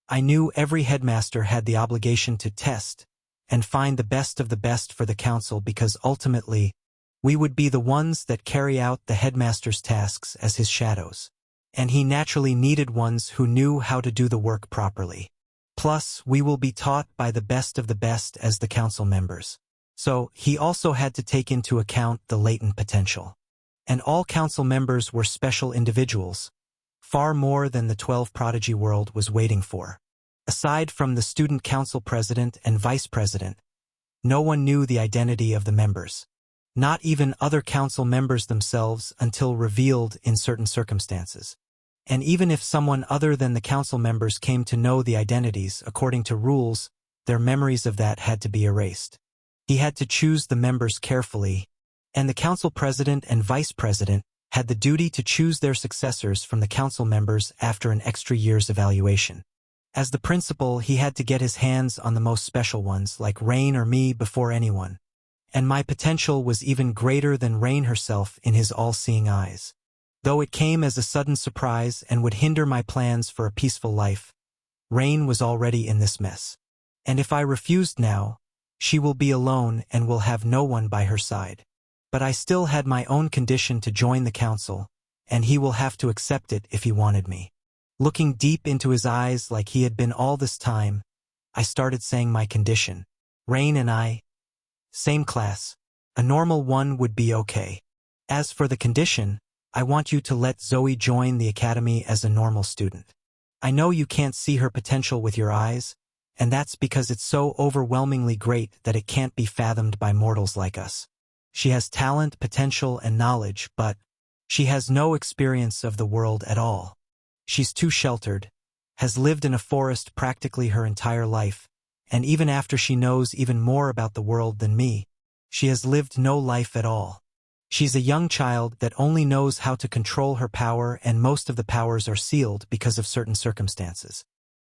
I knew every headmaster had the obligation to test and find the best of the best for the council because ultimately, we would be the ones that carry out the headmaster's tasks as his shadows. And he naturally needed ones who knew how to do the work properly. Plus, we will be taught by the best of the best as the council members. So, he also had to take into account the latent potential. And all council members were special individuals, far more than the 12 Prodigy world was waiting for. Aside from the student council president and vice president, no one knew the identity of the members. Not even other council members themselves until revealed in certain circumstances. And even if someone other than the council members came to know the identities, according to rules, their memories of that had to be erased. He had to choose the members carefully, and the council president and vice president had the duty to choose their successors from the council members after an extra year's evaluation. As the principal, he had to get his hands on the most special ones, like Rain or me, before anyone. And my potential was even greater than Rain herself in his all-seeing eyes. Though it came as a sudden surprise and would hinder my plans for a peaceful life, Rain was already in this mess. And if I refused now, She will be alone and will have no one by her side. But I still had my own condition to join the council, and he will have to accept it if he wanted me. Looking deep into his eyes like he had been all this time, I started saying my condition. Rain and I, same class. A normal one would be okay. As for the condition, I want you to let Zoe join the academy as a normal student. I know you can't see her potential with your eyes, and that's because it's so overwhelmingly great that it can't be fathomed by mortals like us. She has talent, potential, and knowledge, but she has no experience of the world at all. She's too sheltered, has lived in a forest practically her entire life, and even after she knows even more about the world than me, she has lived no life at all. She's a young child that only knows how to control her power, and most of the powers are sealed because of certain circumstances.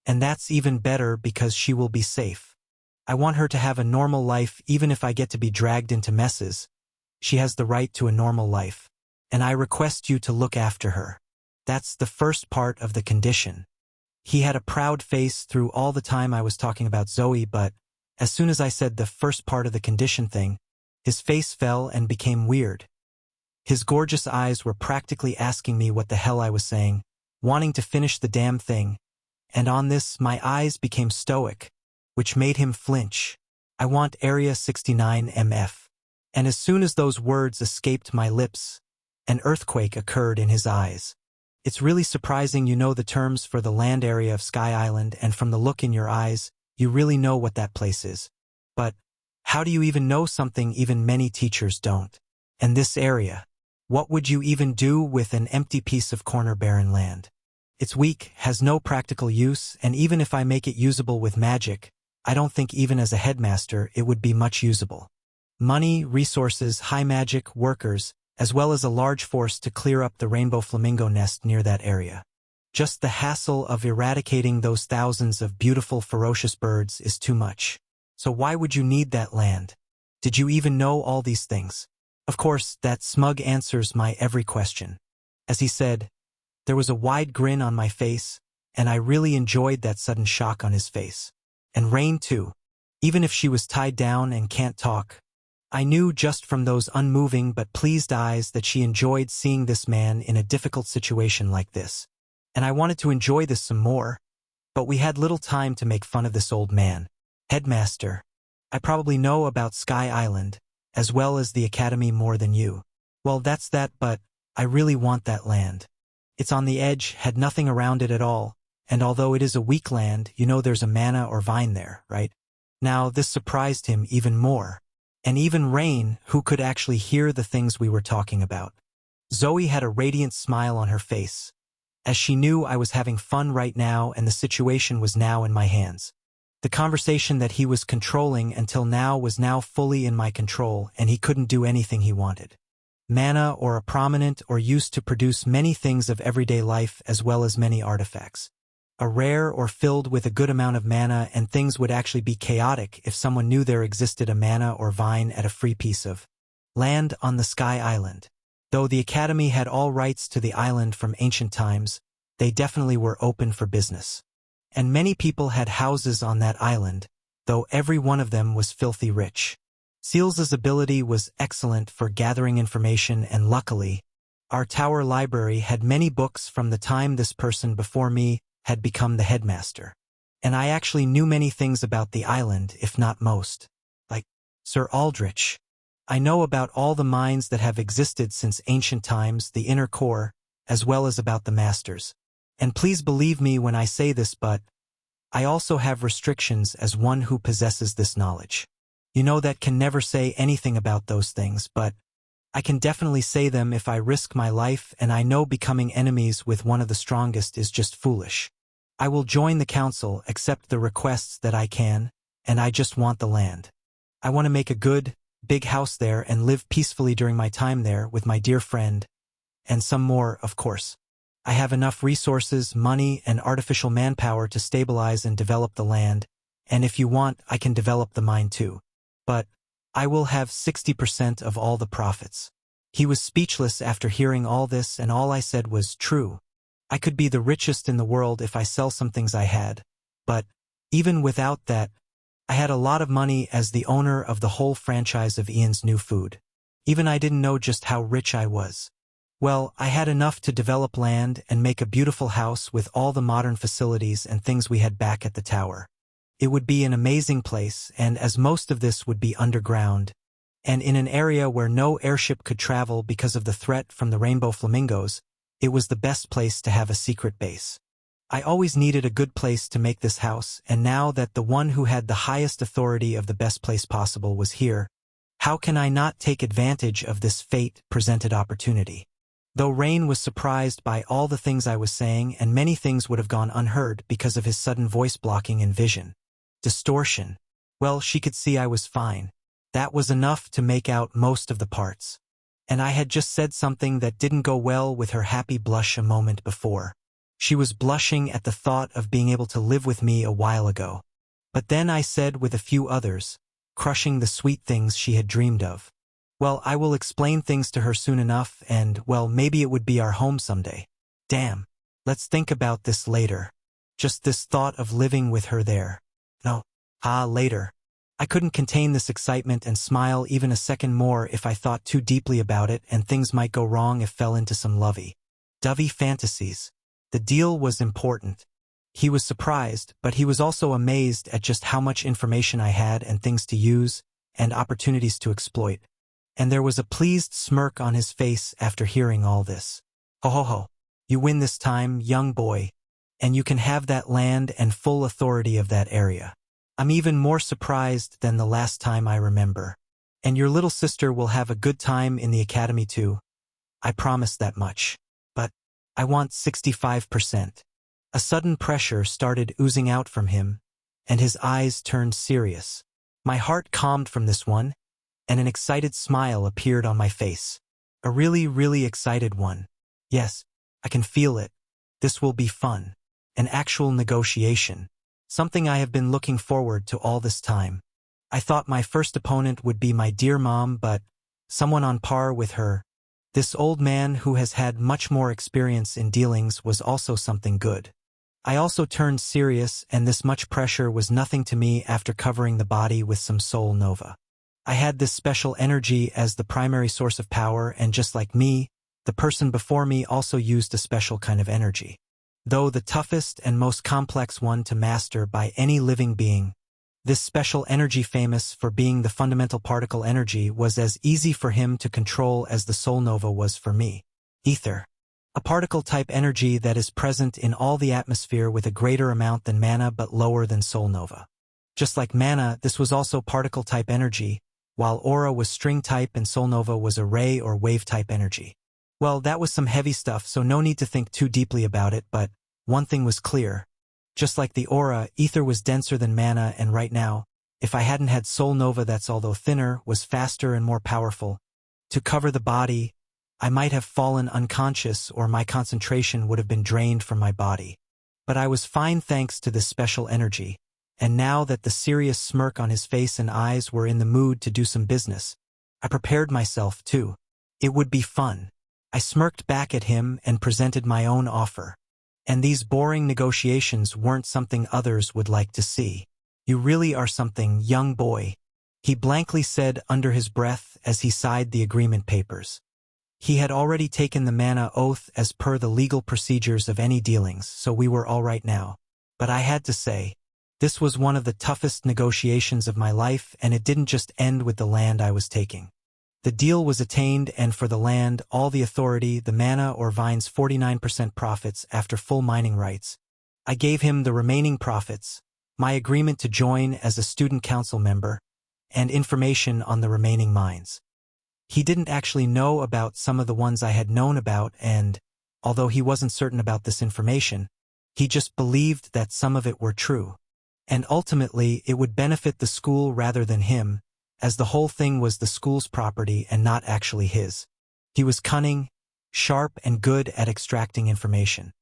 And that's even better because she will be safe. I want her to have a normal life even if I get to be dragged into messes. She has the right to a normal life. And I request you to look after her. That's the first part of the condition. He had a proud face through all the time I was talking about Zoe, but as soon as I said the first part of the condition thing, his face fell and became weird. His gorgeous eyes were practically asking me what the hell I was saying, wanting to finish the damn thing, and on this my eyes became stoic, which made him flinch. I want Area 69 MF. And as soon as those words escaped my lips, an earthquake occurred in his eyes. It's really surprising you know the terms for the land area of Sky Island, and from the look in your eyes, you really know what that place is. But how do you even know something even many teachers don't? And this area, what would you even do with an empty piece of corner barren land? It's weak, has no practical use, and even if I make it usable with magic, I don't think even as a headmaster it would be much usable. Money, resources, high magic, workers, as well as a large force to clear up the rainbow flamingo nest near that area. Just the hassle of eradicating those thousands of beautiful ferocious birds is too much. So why would you need that land? Did you even know all these things? Of course, that smug answers my every question. As he said, there was a wide grin on my face, and I really enjoyed that sudden shock on his face. And Rain too. Even if she was tied down and can't talk, I knew just from those unmoving but pleased eyes that she enjoyed seeing this man in a difficult situation like this. And I wanted to enjoy this some more, but we had little time to make fun of this old man. Headmaster, I probably know about Sky Island, as well as the academy more than you. Well, that's that, but I really want that land. It's on the edge, had nothing around it at all, and although it is a weak land, you know there's a mana or vine there, right? Now, this surprised him even more. And even Rain, who could actually hear the things we were talking about. Zoe had a radiant smile on her face, as she knew I was having fun right now and the situation was now in my hands. The conversation that he was controlling until now was now fully in my control, and he couldn't do anything he wanted. Mana or a prominent or used to produce many things of everyday life as well as many artifacts. A rare or filled with a good amount of mana, and things would actually be chaotic if someone knew there existed a mana or vine at a free piece of land on the Sky Island. Though the Academy had all rights to the island from ancient times, they definitely were open for business. And many people had houses on that island, though every one of them was filthy rich. Seals's ability was excellent for gathering information, and luckily, our tower library had many books from the time this person before me had become the headmaster. And I actually knew many things about the island, if not most. Like Sir Aldrich. I know about all the mines that have existed since ancient times, the inner core, as well as about the masters. And please believe me when I say this, but I also have restrictions as one who possesses this knowledge. You know that can never say anything about those things, but I can definitely say them if I risk my life, and I know becoming enemies with one of the strongest is just foolish. I will join the council, accept the requests that I can, and I just want the land. I want to make a good, big house there and live peacefully during my time there with my dear friend, and some more, of course. I have enough resources, money, and artificial manpower to stabilize and develop the land, and if you want, I can develop the mine too. But I will have 60% of all the profits. He was speechless after hearing all this, and all I said was true. I could be the richest in the world if I sell some things I had, but even without that, I had a lot of money as the owner of the whole franchise of Ian's New Food. Even I didn't know just how rich I was. Well, I had enough to develop land and make a beautiful house with all the modern facilities and things we had back at the tower. It would be an amazing place, and as most of this would be underground, and in an area where no airship could travel because of the threat from the rainbow flamingos, it was the best place to have a secret base. I always needed a good place to make this house, and now that the one who had the highest authority of the best place possible was here, how can I not take advantage of this fate-presented opportunity? Though Rain was surprised by all the things I was saying, and many things would have gone unheard because of his sudden voice blocking and vision distortion. Well, she could see I was fine. That was enough to make out most of the parts. And I had just said something that didn't go well with her happy blush a moment before. She was blushing at the thought of being able to live with me a while ago. But then I said with a few others, crushing the sweet things she had dreamed of. Well, I will explain things to her soon enough, and, well, maybe it would be our home someday. Damn. Let's think about this later. Just this thought of living with her there. No. Later. I couldn't contain this excitement and smile even a second more if I thought too deeply about it, and things might go wrong if fell into some lovey-dovey fantasies. The deal was important. He was surprised, but he was also amazed at just how much information I had and things to use, and opportunities to exploit. And there was a pleased smirk on his face after hearing all this. Ho ho ho. You win this time, young boy. And you can have that land and full authority of that area. I'm even more surprised than the last time I remember. And your little sister will have a good time in the academy too. I promise that much. But I want 65%. A sudden pressure started oozing out from him, and his eyes turned serious. My heart calmed from this one, and an excited smile appeared on my face. A really, really excited one. Yes, I can feel it. This will be fun. An actual negotiation. Something I have been looking forward to all this time. I thought my first opponent would be my dear mom, but someone on par with her. This old man who has had much more experience in dealings was also something good. I also turned serious, and this much pressure was nothing to me after covering the body with some soul nova. I had this special energy as the primary source of power, and just like me, the person before me also used a special kind of energy. Though the toughest and most complex one to master by any living being, this special energy famous for being the fundamental particle energy was as easy for him to control as the soul nova was for me. Ether. A particle-type energy that is present in all the atmosphere with a greater amount than mana but lower than soul nova. Just like mana, this was also particle-type energy, while aura was string-type and soul nova was a ray or wave-type energy. Well, that was some heavy stuff, so no need to think too deeply about it, but one thing was clear. Just like the aura, ether was denser than mana, and right now, if I hadn't had soul nova that's although thinner, was faster and more powerful, to cover the body, I might have fallen unconscious or my concentration would have been drained from my body. But I was fine thanks to this special energy, and now that the serious smirk on his face and eyes were in the mood to do some business, I prepared myself too. It would be fun. I smirked back at him and presented my own offer. And these boring negotiations weren't something others would like to see. You really are something, young boy, he blankly said under his breath as he signed the agreement papers. He had already taken the mana oath as per the legal procedures of any dealings, so we were all right now. But I had to say, this was one of the toughest negotiations of my life, and it didn't just end with the land I was taking. The deal was attained, and for the land, all the authority, the mana or Vine's 49% profits after full mining rights. I gave him the remaining profits, my agreement to join as a student council member, and information on the remaining mines. He didn't actually know about some of the ones I had known about, and, although he wasn't certain about this information, he just believed that some of it were true. And ultimately, it would benefit the school rather than him, as the whole thing was the school's property and not actually his. He was cunning, sharp, and good at extracting information.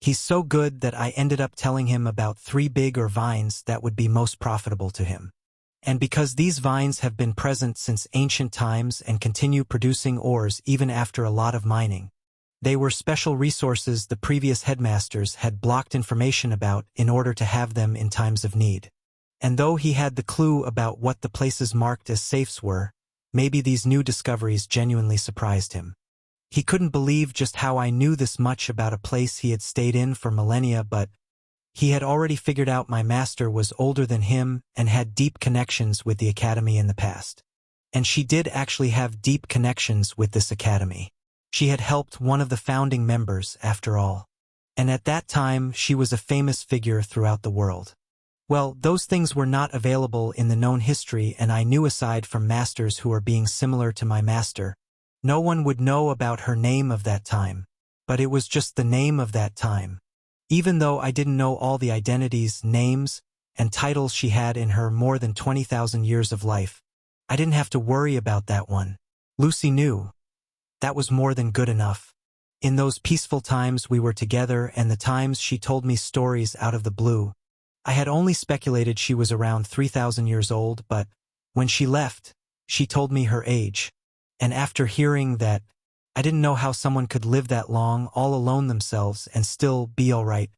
He's so good that I ended up telling him about 3 big or vines that would be most profitable to him. And because these vines have been present since ancient times and continue producing ores even after a lot of mining, they were special resources the previous headmasters had blocked information about in order to have them in times of need. And though he had the clue about what the places marked as safes were, maybe these new discoveries genuinely surprised him. He couldn't believe just how I knew this much about a place he had stayed in for millennia, but he had already figured out my master was older than him and had deep connections with the academy in the past. And she did actually have deep connections with this academy. She had helped one of the founding members, after all. And at that time, she was a famous figure throughout the world. Well, those things were not available in the known history, and I knew aside from masters who were being similar to my master, no one would know about her name of that time. But it was just the name of that time. Even though I didn't know all the identities, names, and titles she had in her more than 20,000 years of life, I didn't have to worry about that one. Lucy knew. That was more than good enough. In those peaceful times we were together and the times she told me stories out of the blue, I had only speculated she was around 3,000 years old, but when she left, she told me her age. And after hearing that, I didn't know how someone could live that long all alone themselves and still be all right.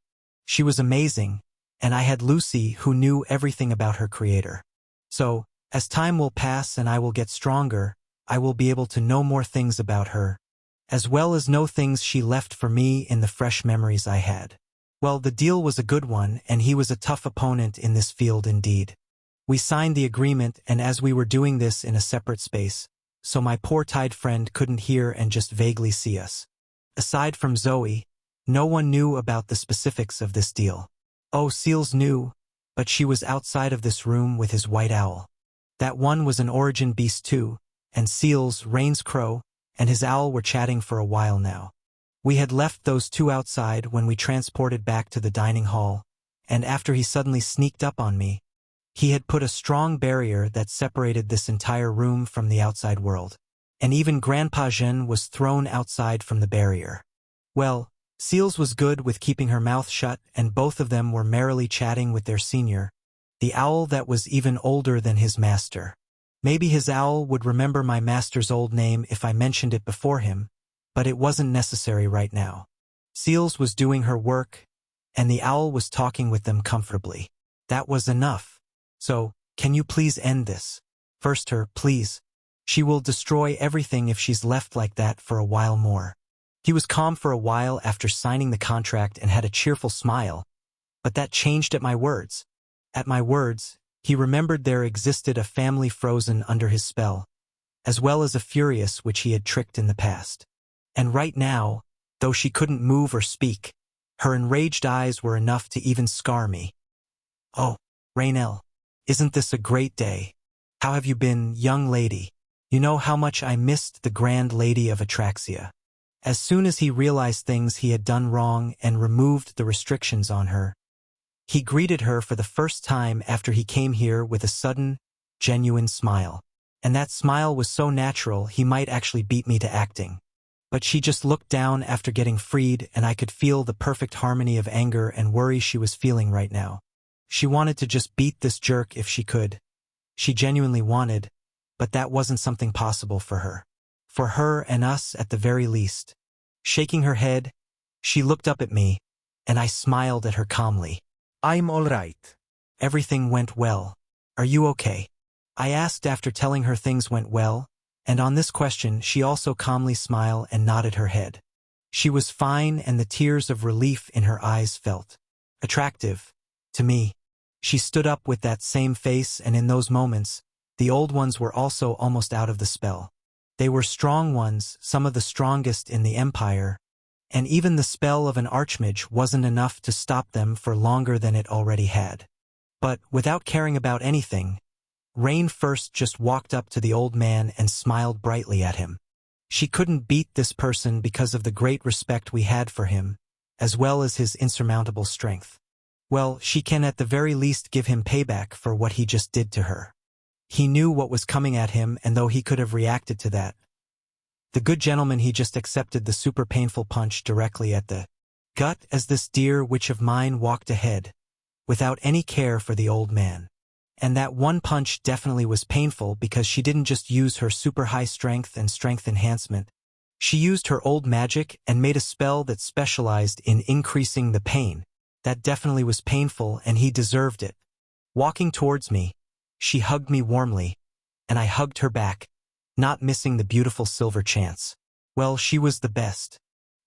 She was amazing, and I had Lucy who knew everything about her creator. So, as time will pass and I will get stronger, I will be able to know more things about her, as well as know things she left for me in the fresh memories I had. Well, the deal was a good one, and he was a tough opponent in this field indeed. We signed the agreement, and as we were doing this in a separate space, so my poor tied friend couldn't hear and just vaguely see us. Aside from Zoe, no one knew about the specifics of this deal. Oh, Seals knew, but she was outside of this room with his white owl. That one was an origin beast too, and Seals, Rain's crow, and his owl were chatting for a while now. We had left those two outside when we transported back to the dining hall, and after he suddenly sneaked up on me, he had put a strong barrier that separated this entire room from the outside world. And even Grandpa Jean was thrown outside from the barrier. Well, Seals was good with keeping her mouth shut, and both of them were merrily chatting with their senior, the owl that was even older than his master. Maybe his owl would remember my master's old name if I mentioned it before him, but it wasn't necessary right now. Seals was doing her work, and the owl was talking with them comfortably. That was enough. So, can you please end this? First her, please. She will destroy everything if she's left like that for a while more. He was calm for a while after signing the contract and had a cheerful smile, but that changed at my words. At my words, he remembered there existed a family frozen under his spell, as well as a furious which he had tricked in the past. And right now, though she couldn't move or speak, her enraged eyes were enough to even scar me. Oh, Rainelle. Isn't this a great day? How have you been, young lady? You know how much I missed the grand lady of Atraxia. As soon as he realized things he had done wrong and removed the restrictions on her, he greeted her for the first time after he came here with a sudden, genuine smile. And that smile was so natural he might actually beat me to acting. But she just looked down after getting freed, and I could feel the perfect harmony of anger and worry she was feeling right now. She wanted to just beat this jerk if she could. She genuinely wanted, but that wasn't something possible for her. For her and us at the very least. Shaking her head, she looked up at me, and I smiled at her calmly. I'm all right. Everything went well. Are you okay? I asked after telling her things went well, and on this question she also calmly smiled and nodded her head. She was fine, and the tears of relief in her eyes felt attractive to me. She stood up with that same face, and in those moments, the old ones were also almost out of the spell. They were strong ones, some of the strongest in the Empire, and even the spell of an archmage wasn't enough to stop them for longer than it already had. But, without caring about anything, Rain first just walked up to the old man and smiled brightly at him. She couldn't beat this person because of the great respect we had for him, as well as his insurmountable strength. Well, she can at the very least give him payback for what he just did to her. He knew what was coming at him, and though he could have reacted to that, the good gentleman, he just accepted the super painful punch directly at the gut as this dear witch of mine walked ahead, without any care for the old man. And that one punch definitely was painful because she didn't just use her super high strength and strength enhancement. She used her old magic and made a spell that specialized in increasing the pain. That definitely was painful, and he deserved it. Walking towards me, she hugged me warmly, and I hugged her back, not missing the beautiful silver chance. Well, she was the best.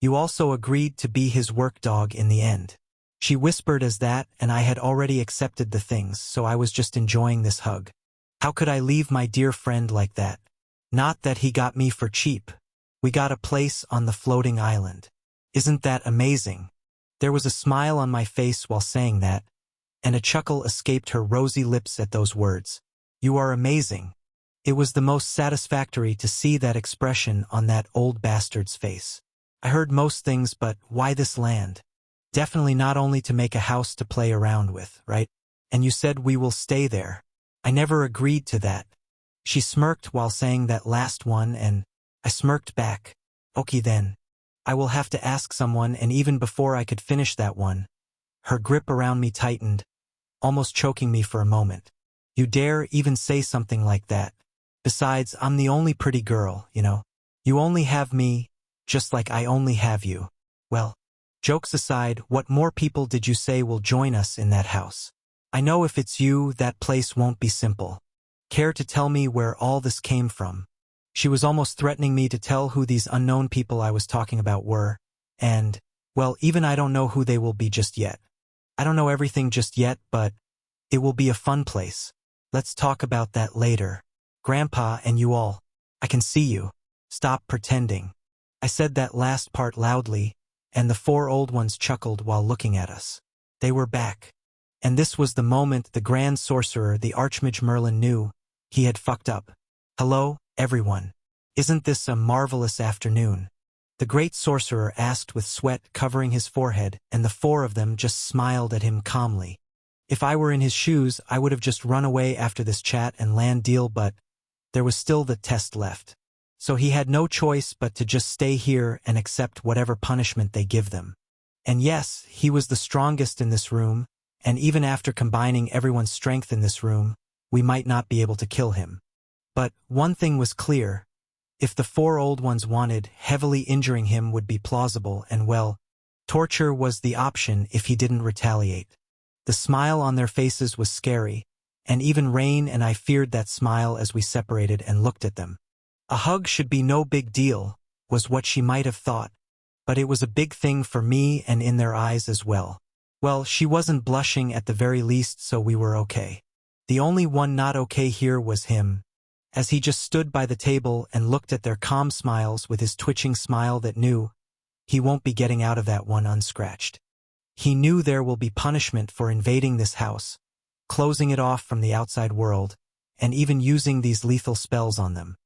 You also agreed to be his work dog in the end. She whispered as that, and I had already accepted the things, so I was just enjoying this hug. How could I leave my dear friend like that? Not that he got me for cheap. We got a place on the floating island. Isn't that amazing? There was a smile on my face while saying that, and a chuckle escaped her rosy lips at those words. You are amazing. It was the most satisfactory to see that expression on that old bastard's face. I heard most things, but why this land? Definitely not only to make a house to play around with, right? And you said we will stay there. I never agreed to that. She smirked while saying that last one, and I smirked back. Okay then. I will have to ask someone, and even before I could finish that one, her grip around me tightened, almost choking me for a moment. You dare even say something like that? Besides, I'm the only pretty girl, you know. You only have me, just like I only have you. Well, jokes aside, what more people did you say will join us in that house? I know if it's you, that place won't be simple. Care to tell me where all this came from? She was almost threatening me to tell who these unknown people I was talking about were, and, well, even I don't know who they will be just yet. I don't know everything just yet, but it will be a fun place. Let's talk about that later. Grandpa and you all. I can see you. Stop pretending. I said that last part loudly, and the four old ones chuckled while looking at us. They were back. And this was the moment the grand sorcerer, the archmage Merlin, knew he had fucked up. Hello, everyone. Isn't this a marvelous afternoon? The great sorcerer asked with sweat covering his forehead, and the four of them just smiled at him calmly. If I were in his shoes, I would have just run away after this chat and land deal, but there was still the test left. So he had no choice but to just stay here and accept whatever punishment they give them. And yes, he was the strongest in this room, and even after combining everyone's strength in this room, we might not be able to kill him. But one thing was clear. If the four old ones wanted, heavily injuring him would be plausible, and well, torture was the option if he didn't retaliate. The smile on their faces was scary, and even Rain and I feared that smile as we separated and looked at them. A hug should be no big deal, was what she might have thought, but it was a big thing for me and in their eyes as well. Well, she wasn't blushing at the very least, so we were okay. The only one not okay here was him, as he just stood by the table and looked at their calm smiles with his twitching smile that knew he won't be getting out of that one unscratched. He knew there will be punishment for invading this house, closing it off from the outside world, and even using these lethal spells on them.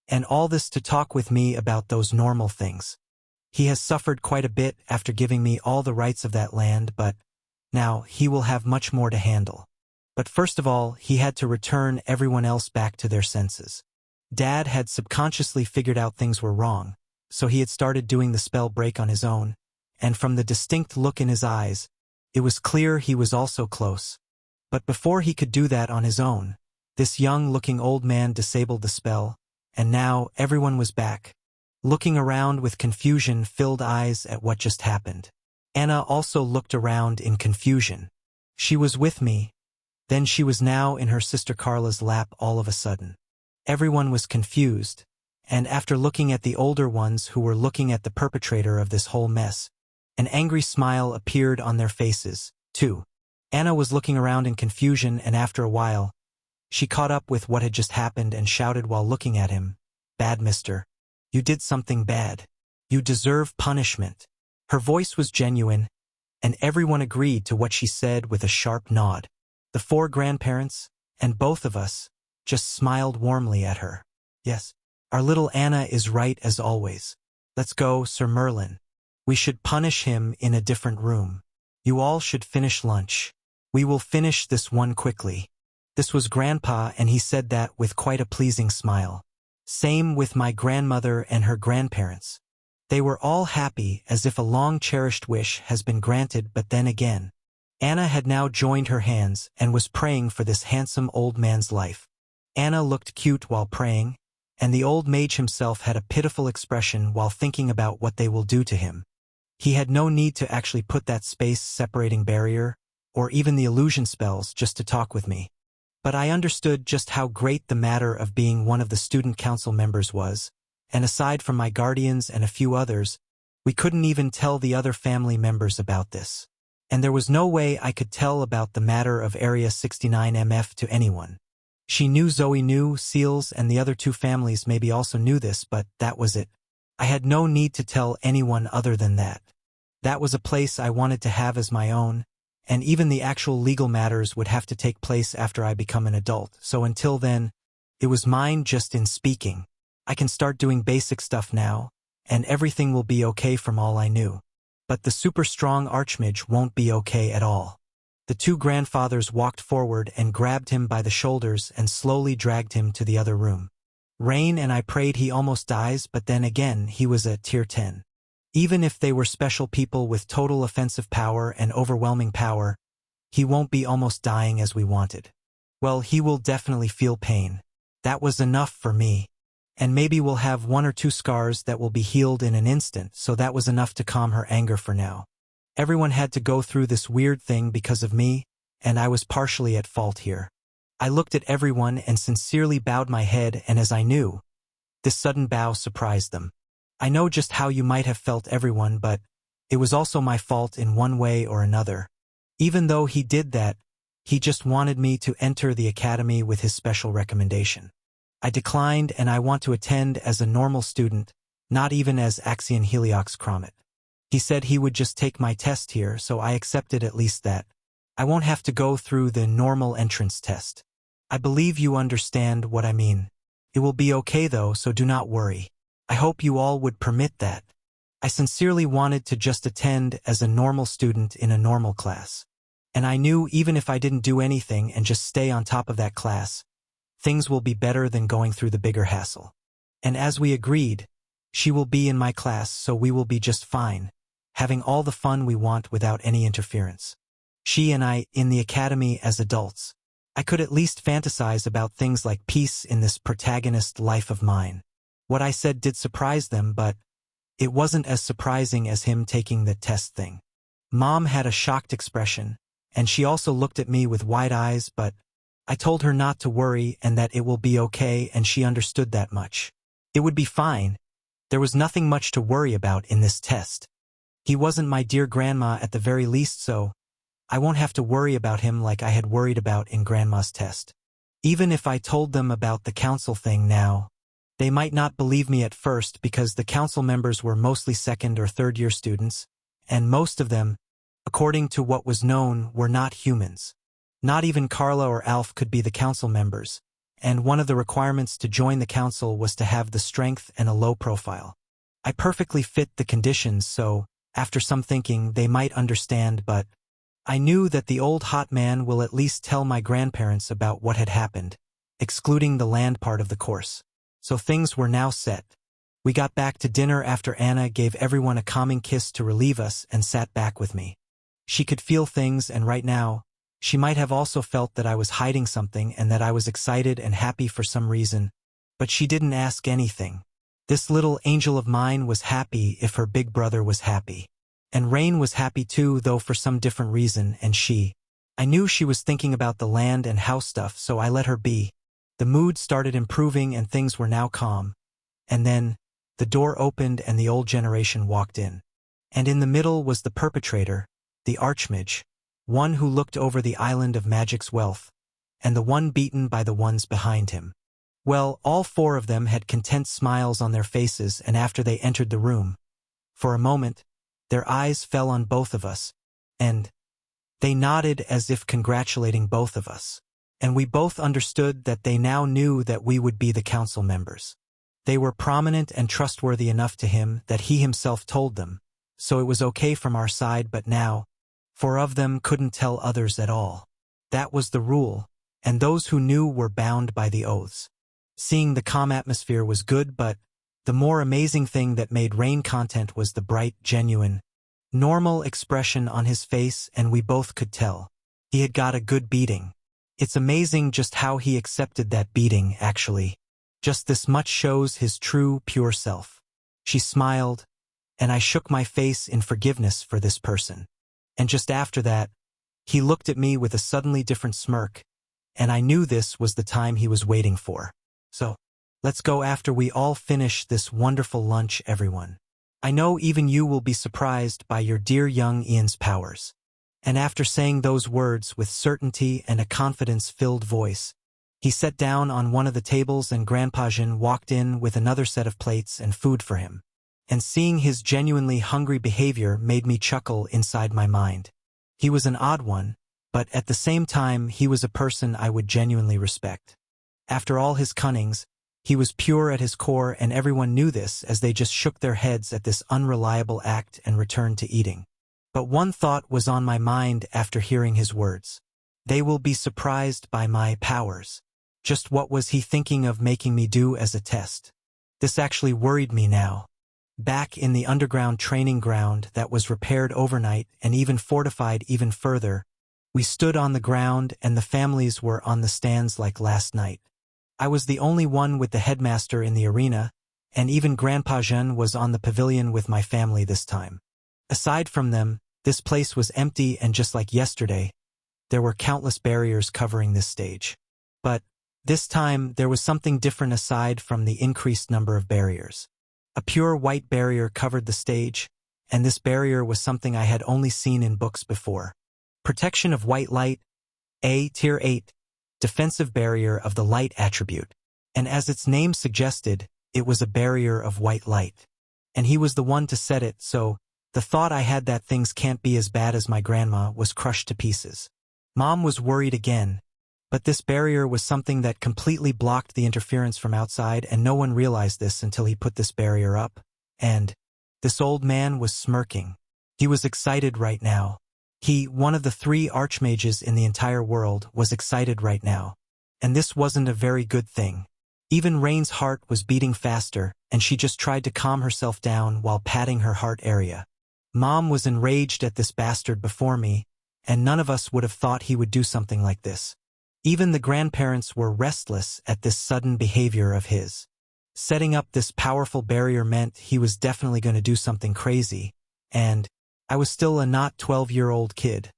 And all this to talk with me about those normal things. He has suffered quite a bit after giving me all the rights of that land, but now he will have much more to handle. But first of all, he had to return everyone else back to their senses. Dad had subconsciously figured out things were wrong, so he had started doing the spell break on his own, and from the distinct look in his eyes, it was clear he was also close. But before he could do that on his own, this young-looking old man disabled the spell, and now everyone was back, looking around with confusion-filled eyes at what just happened. Anna also looked around in confusion. She was with me. Then she was now in her sister Carla's lap all of a sudden. Everyone was confused, and after looking at the older ones who were looking at the perpetrator of this whole mess, an angry smile appeared on their faces, too. Anna was looking around in confusion, and after a while, she caught up with what had just happened and shouted while looking at him, "Bad mister. You did something bad. You deserve punishment." Her voice was genuine, and everyone agreed to what she said with a sharp nod. The four grandparents, and both of us, just smiled warmly at her. Yes, our little Anna is right as always. Let's go, Sir Merlin. We should punish him in a different room. You all should finish lunch. We will finish this one quickly. This was Grandpa, and he said that with quite a pleasing smile. Same with my grandmother and her grandparents. They were all happy as if a long-cherished wish has been granted, but then again, Anna had now joined her hands and was praying for this handsome old man's life. Anna looked cute while praying, and the old mage himself had a pitiful expression while thinking about what they will do to him. He had no need to actually put that space-separating barrier, or even the illusion spells just to talk with me. But I understood just how great the matter of being one of the student council members was, and aside from my guardians and a few others, we couldn't even tell the other family members about this. And there was no way I could tell about the matter of Area 69MF to anyone. She knew Zoe knew, Seals and the other two families maybe also knew this, but that was it. I had no need to tell anyone other than that. That was a place I wanted to have as my own, and even the actual legal matters would have to take place after I become an adult, so until then, it was mine just in speaking. I can start doing basic stuff now, and everything will be okay from all I knew. But the super strong archmage won't be okay at all. The two grandfathers walked forward and grabbed him by the shoulders and slowly dragged him to the other room. Rain and I prayed he almost dies, but then again he was a tier 10. Even if they were special people with total offensive power and overwhelming power, he won't be almost dying as we wanted. Well, he will definitely feel pain. That was enough for me. And maybe we'll have 1 or 2 scars that will be healed in an instant, so that was enough to calm her anger for now. Everyone had to go through this weird thing because of me, and I was partially at fault here. I looked at everyone and sincerely bowed my head, and as I knew, this sudden bow surprised them. I know just how you might have felt, everyone, but it was also my fault in one way or another. Even though he did that, he just wanted me to enter the academy with his special recommendation. I declined, and I want to attend as a normal student, not even as Axion Heliox Cromet. He said he would just take my test here, so I accepted at least that. I won't have to go through the normal entrance test. I believe you understand what I mean. It will be okay though, so do not worry. I hope you all would permit that. I sincerely wanted to just attend as a normal student in a normal class. And I knew even if I didn't do anything and just stay on top of that class, things will be better than going through the bigger hassle. And as we agreed, she will be in my class, so we will be just fine, having all the fun we want without any interference. She and I in the academy as adults. I could at least fantasize about things like peace in this protagonist life of mine. What I said did surprise them, but it wasn't as surprising as him taking the test thing. Mom had a shocked expression, and she also looked at me with wide eyes, but I told her not to worry and that it will be okay, and she understood that much. It would be fine. There was nothing much to worry about in this test. He wasn't my dear grandma at the very least, so I won't have to worry about him like I had worried about in grandma's test. Even if I told them about the council thing now, they might not believe me at first because the council members were mostly 2nd or 3rd year students, and most of them, according to what was known, were not humans. Not even Carla or Alf could be the council members, and one of the requirements to join the council was to have the strength and a low profile. I perfectly fit the conditions, so, after some thinking, they might understand, but I knew that the old hot man will at least tell my grandparents about what had happened, excluding the land part of the course. So things were now set. We got back to dinner after Anna gave everyone a calming kiss to relieve us and sat back with me. She could feel things, and right now, she might have also felt that I was hiding something and that I was excited and happy for some reason, but she didn't ask anything. This little angel of mine was happy if her big brother was happy. And Rain was happy too, though for some different reason, and I knew she was thinking about the land and house stuff, so I let her be. The mood started improving and things were now calm. And then, the door opened and the old generation walked in. And in the middle was the perpetrator, the archmage, one who looked over the island of magic's wealth, and the one beaten by the ones behind him. Well, all 4 of them had content smiles on their faces, and after they entered the room, for a moment, their eyes fell on both of us, and they nodded as if congratulating both of us. And we both understood that they now knew that we would be the council members. They were prominent and trustworthy enough to him that he himself told them, so it was okay from our side, but now, 4 of them couldn't tell others at all. That was the rule, and those who knew were bound by the oaths. Seeing the calm atmosphere was good, but the more amazing thing that made Rain content was the bright, genuine, normal expression on his face, and we both could tell he had got a good beating. It's amazing just how he accepted that beating, actually. Just this much shows his true, pure self. She smiled, and I shook my face in forgiveness for this person. And just after that, He looked at me with a suddenly different smirk, and I knew this was the time he was waiting for. So, let's go after we all finish this wonderful lunch, everyone. I know even you will be surprised by your dear young Ian's powers. And after saying those words with certainty and a confidence-filled voice, he sat down on one of the tables and Grandpa Jean walked in with another set of plates and food for him. And seeing his genuinely hungry behavior made me chuckle inside my mind. He was an odd one, but at the same time he was a person I would genuinely respect. After all his cunnings, he was pure at his core, and everyone knew this as they just shook their heads at this unreliable act and returned to eating. But one thought was on my mind after hearing his words. They will be surprised by my powers. Just what was he thinking of making me do as a test? This actually worried me now. Back in the underground training ground that was repaired overnight and even fortified even further, we stood on the ground and the families were on the stands like last night. I was the only one with the headmaster in the arena, and even Grandpa Jean was on the pavilion with my family this time. Aside from them, this place was empty, and just like yesterday, there were countless barriers covering this stage. But this time there was something different aside from the increased number of barriers. A pure white barrier covered the stage, and this barrier was something I had only seen in books before. Protection of white light, A Tier 8, defensive barrier of the light attribute. And as its name suggested, it was a barrier of white light. And he was the one to set it, so the thought I had that things can't be as bad as my grandma was crushed to pieces. Mom was worried again, but this barrier was something that completely blocked the interference from outside, and no one realized this until he put this barrier up. And this old man was smirking. He was excited right now. He, one of the 3 archmages in the entire world, was excited right now. And this wasn't a very good thing. Even Rain's heart was beating faster, and she just tried to calm herself down while patting her heart area. Mom was enraged at this bastard before me, and none of us would have thought he would do something like this. Even the grandparents were restless at this sudden behavior of his. Setting up this powerful barrier meant he was definitely going to do something crazy, and I was still a not 12-year-old kid.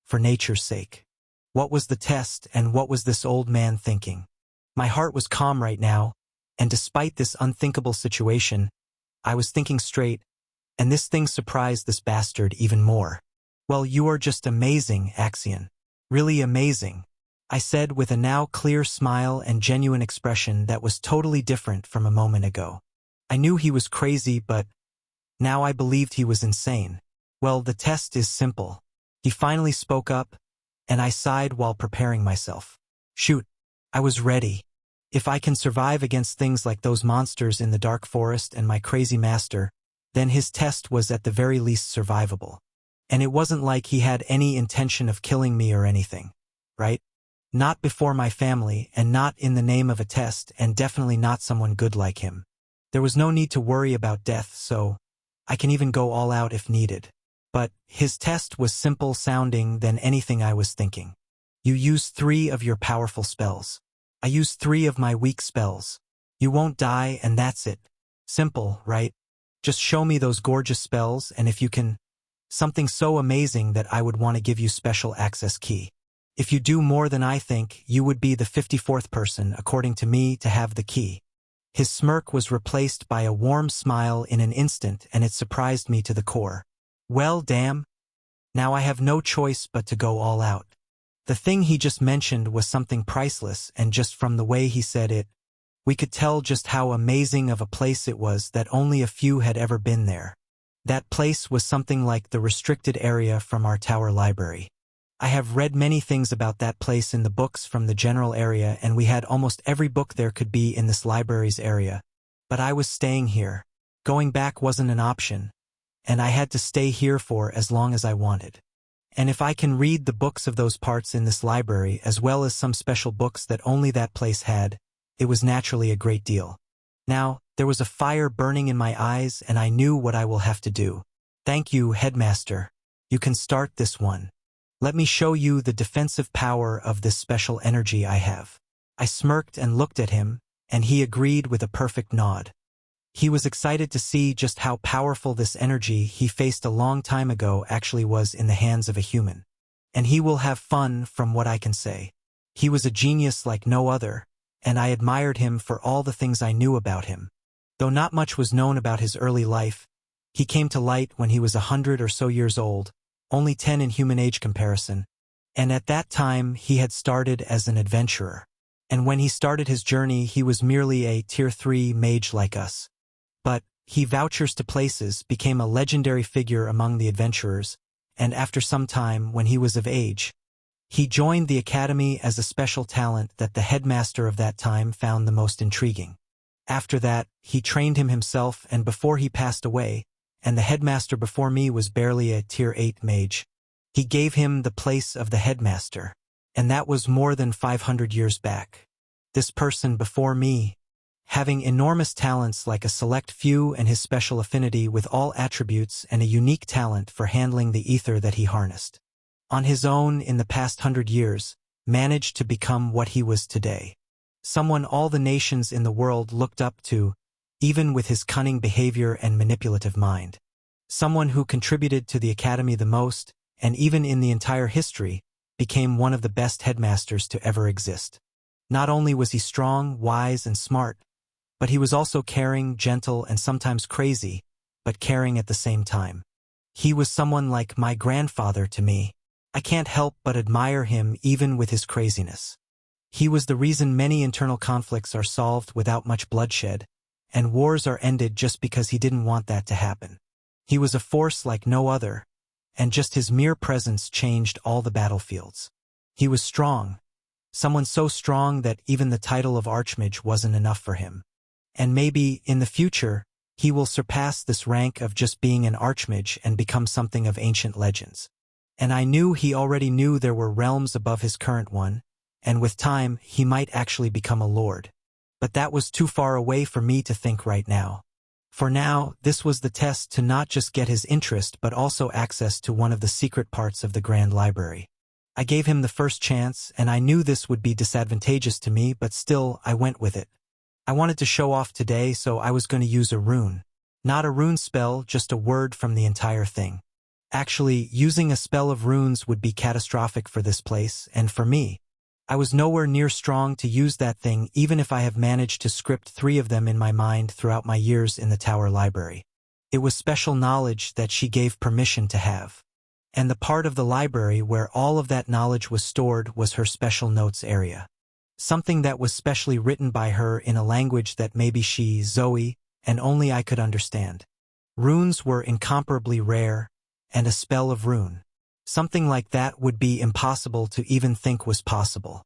For nature's sake. What was the test, and what was this old man thinking? My heart was calm right now, and despite this unthinkable situation, I was thinking straight, and this thing surprised this bastard even more. Well, you are just amazing, Axion. Really amazing, I said with a now clear smile and genuine expression that was totally different from a moment ago. I knew he was crazy, but now I believed he was insane. Well, the test is simple. He finally spoke up, and I sighed while preparing myself. Shoot, I was ready. If I can survive against things like those monsters in the dark forest and my crazy master, then his test was at the very least survivable. And it wasn't like he had any intention of killing me or anything, right? Not before my family, and not in the name of a test, and definitely not someone good like him. There was no need to worry about death, so I can even go all out if needed. But his test was simple sounding than anything I was thinking. You use 3 of your powerful spells. I use 3 of my weak spells. You won't die, and that's it. Simple, right? Just show me those gorgeous spells, and if you can, something so amazing that I would want to give you special access key. If you do more than I think, you would be the 54th person, according to me, to have the key. His smirk was replaced by a warm smile in an instant, and it surprised me to the core. Well, damn. Now I have no choice but to go all out. The thing he just mentioned was something priceless, and just from the way he said it, we could tell just how amazing of a place it was that only a few had ever been there. That place was something like the restricted area from our tower library. I have read many things about that place in the books from the general area, and we had almost every book there could be in this library's area. But I was staying here. Going back wasn't an option, and I had to stay here for as long as I wanted. And if I can read the books of those parts in this library as well as some special books that only that place had, it was naturally a great deal. Now, there was a fire burning in my eyes, and I knew what I will have to do. Thank you, Headmaster. You can start this one. Let me show you the defensive power of this special energy I have. I smirked and looked at him, and he agreed with a perfect nod. He was excited to see just how powerful this energy he faced a long time ago actually was in the hands of a human. and he will have fun from what I can say. He was a genius like no other, and I admired him for all the things I knew about him. Though not much was known about his early life, he came to light when he was 100 or so years old, only 10 in human age comparison, and at that time he had started as an adventurer. And when he started his journey he was merely a Tier 3 mage like us. But he vouchers to places, became a legendary figure among the adventurers, and after some time, when he was of age, he joined the academy as a special talent that the headmaster of that time found the most intriguing. After that, he trained him himself, and before he passed away, and the headmaster before me was barely a Tier 8 mage, he gave him the place of the headmaster, and that was more than 500 years back. This person before me, having enormous talents like a select few and his special affinity with all attributes and a unique talent for handling the ether that he harnessed, on his own in the past 100 years, managed to become what he was today. Someone all the nations in the world looked up to, even with his cunning behavior and manipulative mind. Someone who contributed to the academy the most, and even in the entire history, became one of the best headmasters to ever exist. Not only was he strong, wise, and smart, but he was also caring, gentle, and sometimes crazy, but caring at the same time. He was someone like my grandfather to me. I can't help but admire him even with his craziness. He was the reason many internal conflicts are solved without much bloodshed, and wars are ended just because he didn't want that to happen. He was a force like no other, and just his mere presence changed all the battlefields. He was strong, someone so strong that even the title of archmage wasn't enough for him. And maybe, in the future, he will surpass this rank of just being an archmage and become something of ancient legends. And I knew he already knew there were realms above his current one, and with time he might actually become a lord. But that was too far away for me to think right now. For now, this was the test to not just get his interest but also access to one of the secret parts of the Grand Library. I gave him the first chance, and I knew this would be disadvantageous to me, but still, I went with it. I wanted to show off today, so I was going to use a rune. Not a rune spell, just a word from the entire thing. Actually, using a spell of runes would be catastrophic for this place, and for me. I was nowhere near strong to use that thing, even if I have managed to script 3 of them in my mind throughout my years in the Tower Library. It was special knowledge that she gave permission to have. And the part of the library where all of that knowledge was stored was her special notes area. Something that was specially written by her in a language that maybe she, Zoe, and only I could understand. Runes were incomparably rare, and a spell of rune. Something like that would be impossible to even think was possible.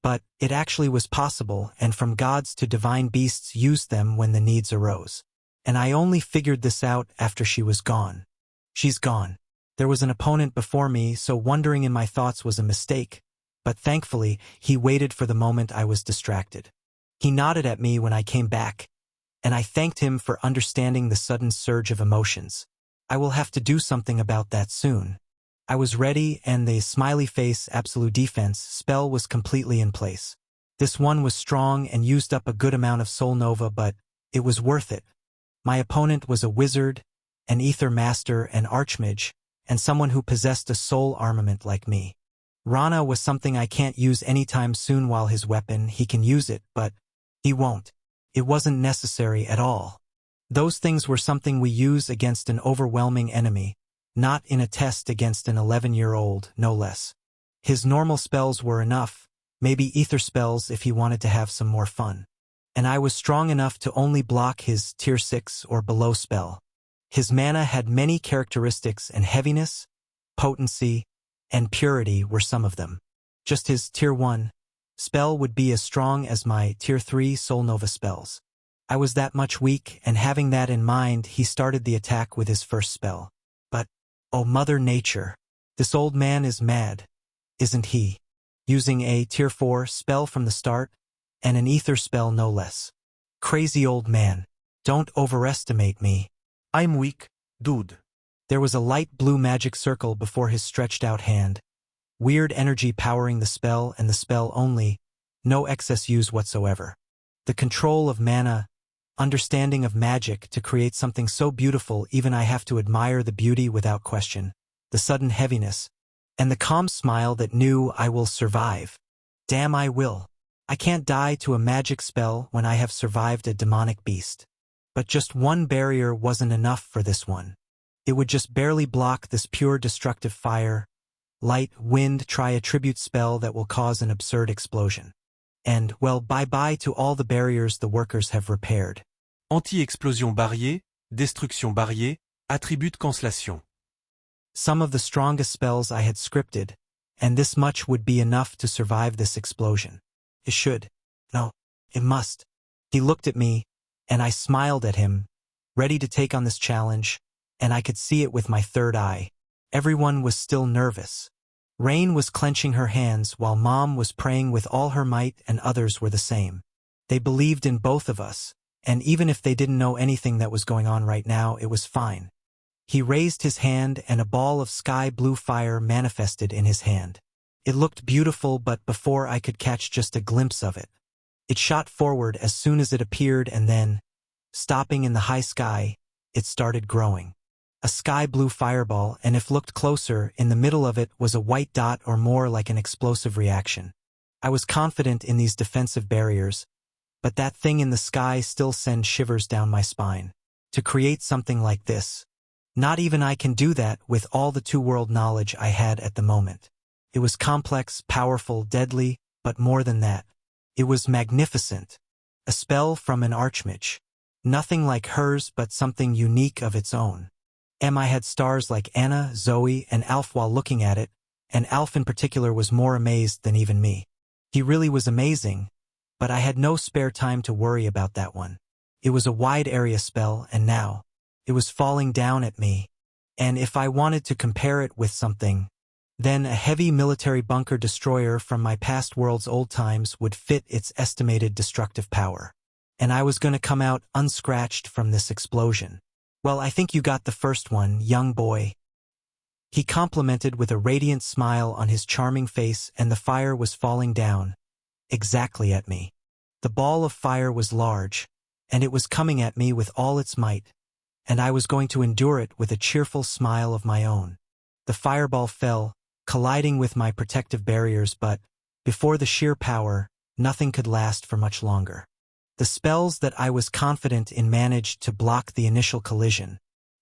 But it actually was possible, and from gods to divine beasts used them when the needs arose. And I only figured this out after she was gone. She's gone. There was an opponent before me, so wondering in my thoughts was a mistake. But thankfully, he waited for the moment I was distracted. He nodded at me when I came back, and I thanked him for understanding the sudden surge of emotions. I will have to do something about that soon. I was ready, and the smiley face absolute defense spell was completely in place. This one was strong and used up a good amount of soul nova, but it was worth it. My opponent was a wizard, an ether master, an archmage, and someone who possessed a soul armament like me. Rana was something I can't use anytime soon. While his weapon, he can use it, but he won't. It wasn't necessary at all. Those things were something we use against an overwhelming enemy, not in a test against an 11-year-old, no less. His normal spells were enough, maybe ether spells if he wanted to have some more fun. And I was strong enough to only block his Tier 6 or below spell. His mana had many characteristics, and heaviness, potency, and purity were some of them. Just his Tier 1 spell would be as strong as my Tier 3 Soul Nova spells. I was that much weak, and having that in mind, he started the attack with his first spell. But, oh Mother Nature, this old man is mad, isn't he? Using a Tier 4 spell from the start, and an ether spell no less. Crazy old man, don't overestimate me. I'm weak, dude. There was a light blue magic circle before his stretched out hand. Weird energy powering the spell, and the spell only, no excess use whatsoever. The control of mana, understanding of magic to create something so beautiful even I have to admire the beauty without question. The sudden heaviness, and the calm smile that knew I will survive. Damn, I will. I can't die to a magic spell when I have survived a demonic beast. But just one barrier wasn't enough for this one. It would just barely block this pure destructive fire, light, wind, try a tribute spell that will cause an absurd explosion. And, well, bye-bye to all the barriers the workers have repaired. Anti-explosion barrier, destruction barrier, attribut cancellation. Some of the strongest spells I had scripted, and this much would be enough to survive this explosion. It should. No, it must. He looked at me, and I smiled at him, ready to take on this challenge, and I could see it with my third eye. Everyone was still nervous. Rain was clenching her hands while Mom was praying with all her might, and others were the same. They believed in both of us, and even if they didn't know anything that was going on right now, it was fine. He raised his hand and a ball of sky blue fire manifested in his hand. It looked beautiful, but before I could catch just a glimpse of it, it shot forward as soon as it appeared, and then, stopping in the high sky, it started growing. A sky blue fireball, and if looked closer, in the middle of it was a white dot or more, like an explosive reaction. I was confident in these defensive barriers, but that thing in the sky still sent shivers down my spine. To create something like this, not even I can do that with all the two-world knowledge I had at the moment. It was complex, powerful, deadly, but more than that, it was magnificent. A spell from an archmage. Nothing like hers, but something unique of its own. I had stars like Anna, Zoe, and Alf while looking at it, and Alf in particular was more amazed than even me. He really was amazing, but I had no spare time to worry about that one. It was a wide area spell, and now, it was falling down at me. And if I wanted to compare it with something, then a heavy military bunker destroyer from my past world's old times would fit its estimated destructive power. And I was going to come out unscratched from this explosion. Well, I think you got the first one, young boy. He complimented with a radiant smile on his charming face, and the fire was falling down, exactly at me. The ball of fire was large, and it was coming at me with all its might, and I was going to endure it with a cheerful smile of my own. The fireball fell, colliding with my protective barriers, but, before the sheer power, nothing could last for much longer. The spells that I was confident in managed to block the initial collision,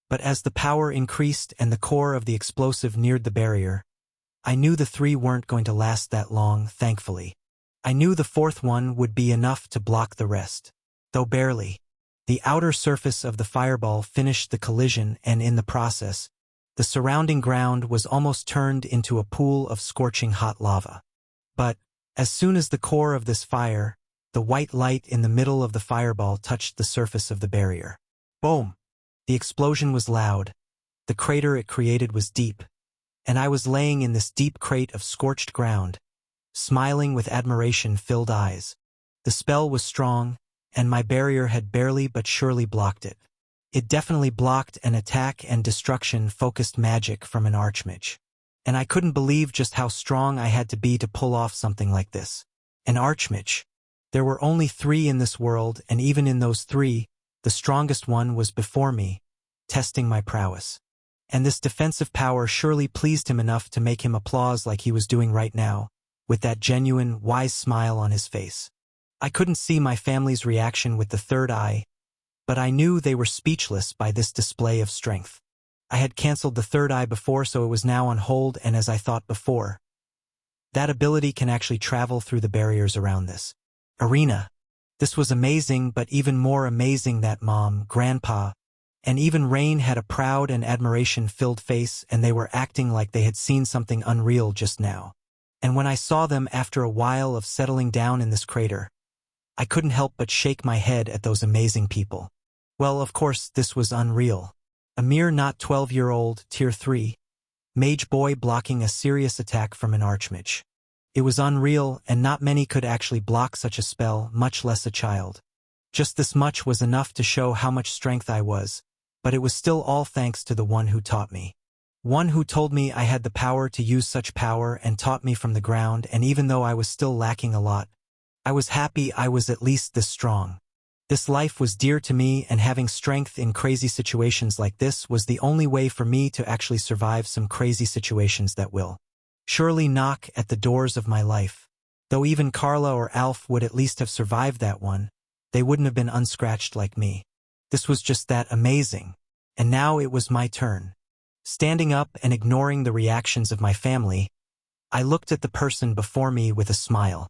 but as the power increased and the core of the explosive neared the barrier, I knew the three weren't going to last that long, thankfully. I knew the fourth one would be enough to block the rest, though barely. The outer surface of the fireball finished the collision, and in the process, the surrounding ground was almost turned into a pool of scorching hot lava. But, as soon as the core of this fire, the white light in the middle of the fireball touched the surface of the barrier. Boom! The explosion was loud. The crater it created was deep, and I was laying in this deep crate of scorched ground, smiling with admiration-filled eyes. The spell was strong, and my barrier had barely but surely blocked it. It definitely blocked an attack and destruction-focused magic from an archmage. And I couldn't believe just how strong I had to be to pull off something like this. An archmage. There were only 3 in this world, and even in those 3, the strongest one was before me, testing my prowess. And this defensive power surely pleased him enough to make him applause like he was doing right now, with that genuine, wise smile on his face. I couldn't see my family's reaction with the third eye, but I knew they were speechless by this display of strength. I had cancelled the third eye before, so it was now on hold, and as I thought before, that ability can actually travel through the barriers around this arena. This was amazing, but even more amazing that Mom, Grandpa, and even Rain had a proud and admiration-filled face, and they were acting like they had seen something unreal just now. And when I saw them after a while of settling down in this crater, I couldn't help but shake my head at those amazing people. Well, of course, this was unreal. A mere not 12-year-old, Tier 3, mage boy blocking a serious attack from an archmage. It was unreal, and not many could actually block such a spell, much less a child. Just this much was enough to show how much strength I was, but it was still all thanks to the one who taught me. One who told me I had the power to use such power and taught me from the ground, and even though I was still lacking a lot, I was happy I was at least this strong. This life was dear to me, and having strength in crazy situations like this was the only way for me to actually survive some crazy situations that will. surely knock at the doors of my life. Though even Carla or Alf would at least have survived that one, they wouldn't have been unscratched like me. This was just that amazing. And now it was my turn. Standing up and ignoring the reactions of my family, I looked at the person before me with a smile.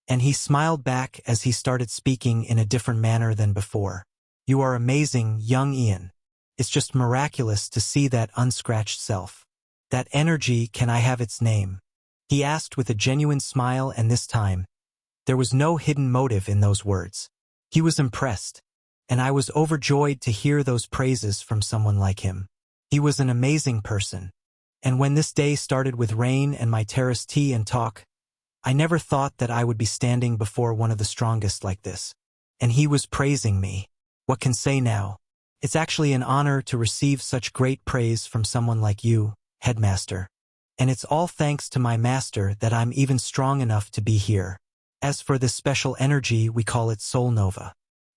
And he smiled back as he started speaking in a different manner than before. You are amazing, young Ian. It's just miraculous to see that unscratched self. That energy, can I have its name? He asked with a genuine smile, and this time, there was no hidden motive in those words. He was impressed, and I was overjoyed to hear those praises from someone like him. He was an amazing person. And when this day started with rain and my terrace tea and talk, I never thought that I would be standing before one of the strongest like this. And he was praising me. What can say now? It's actually an honor to receive such great praise from someone like you, headmaster. And it's all thanks to my master that I'm even strong enough to be here. As for this special energy, we call it soul nova.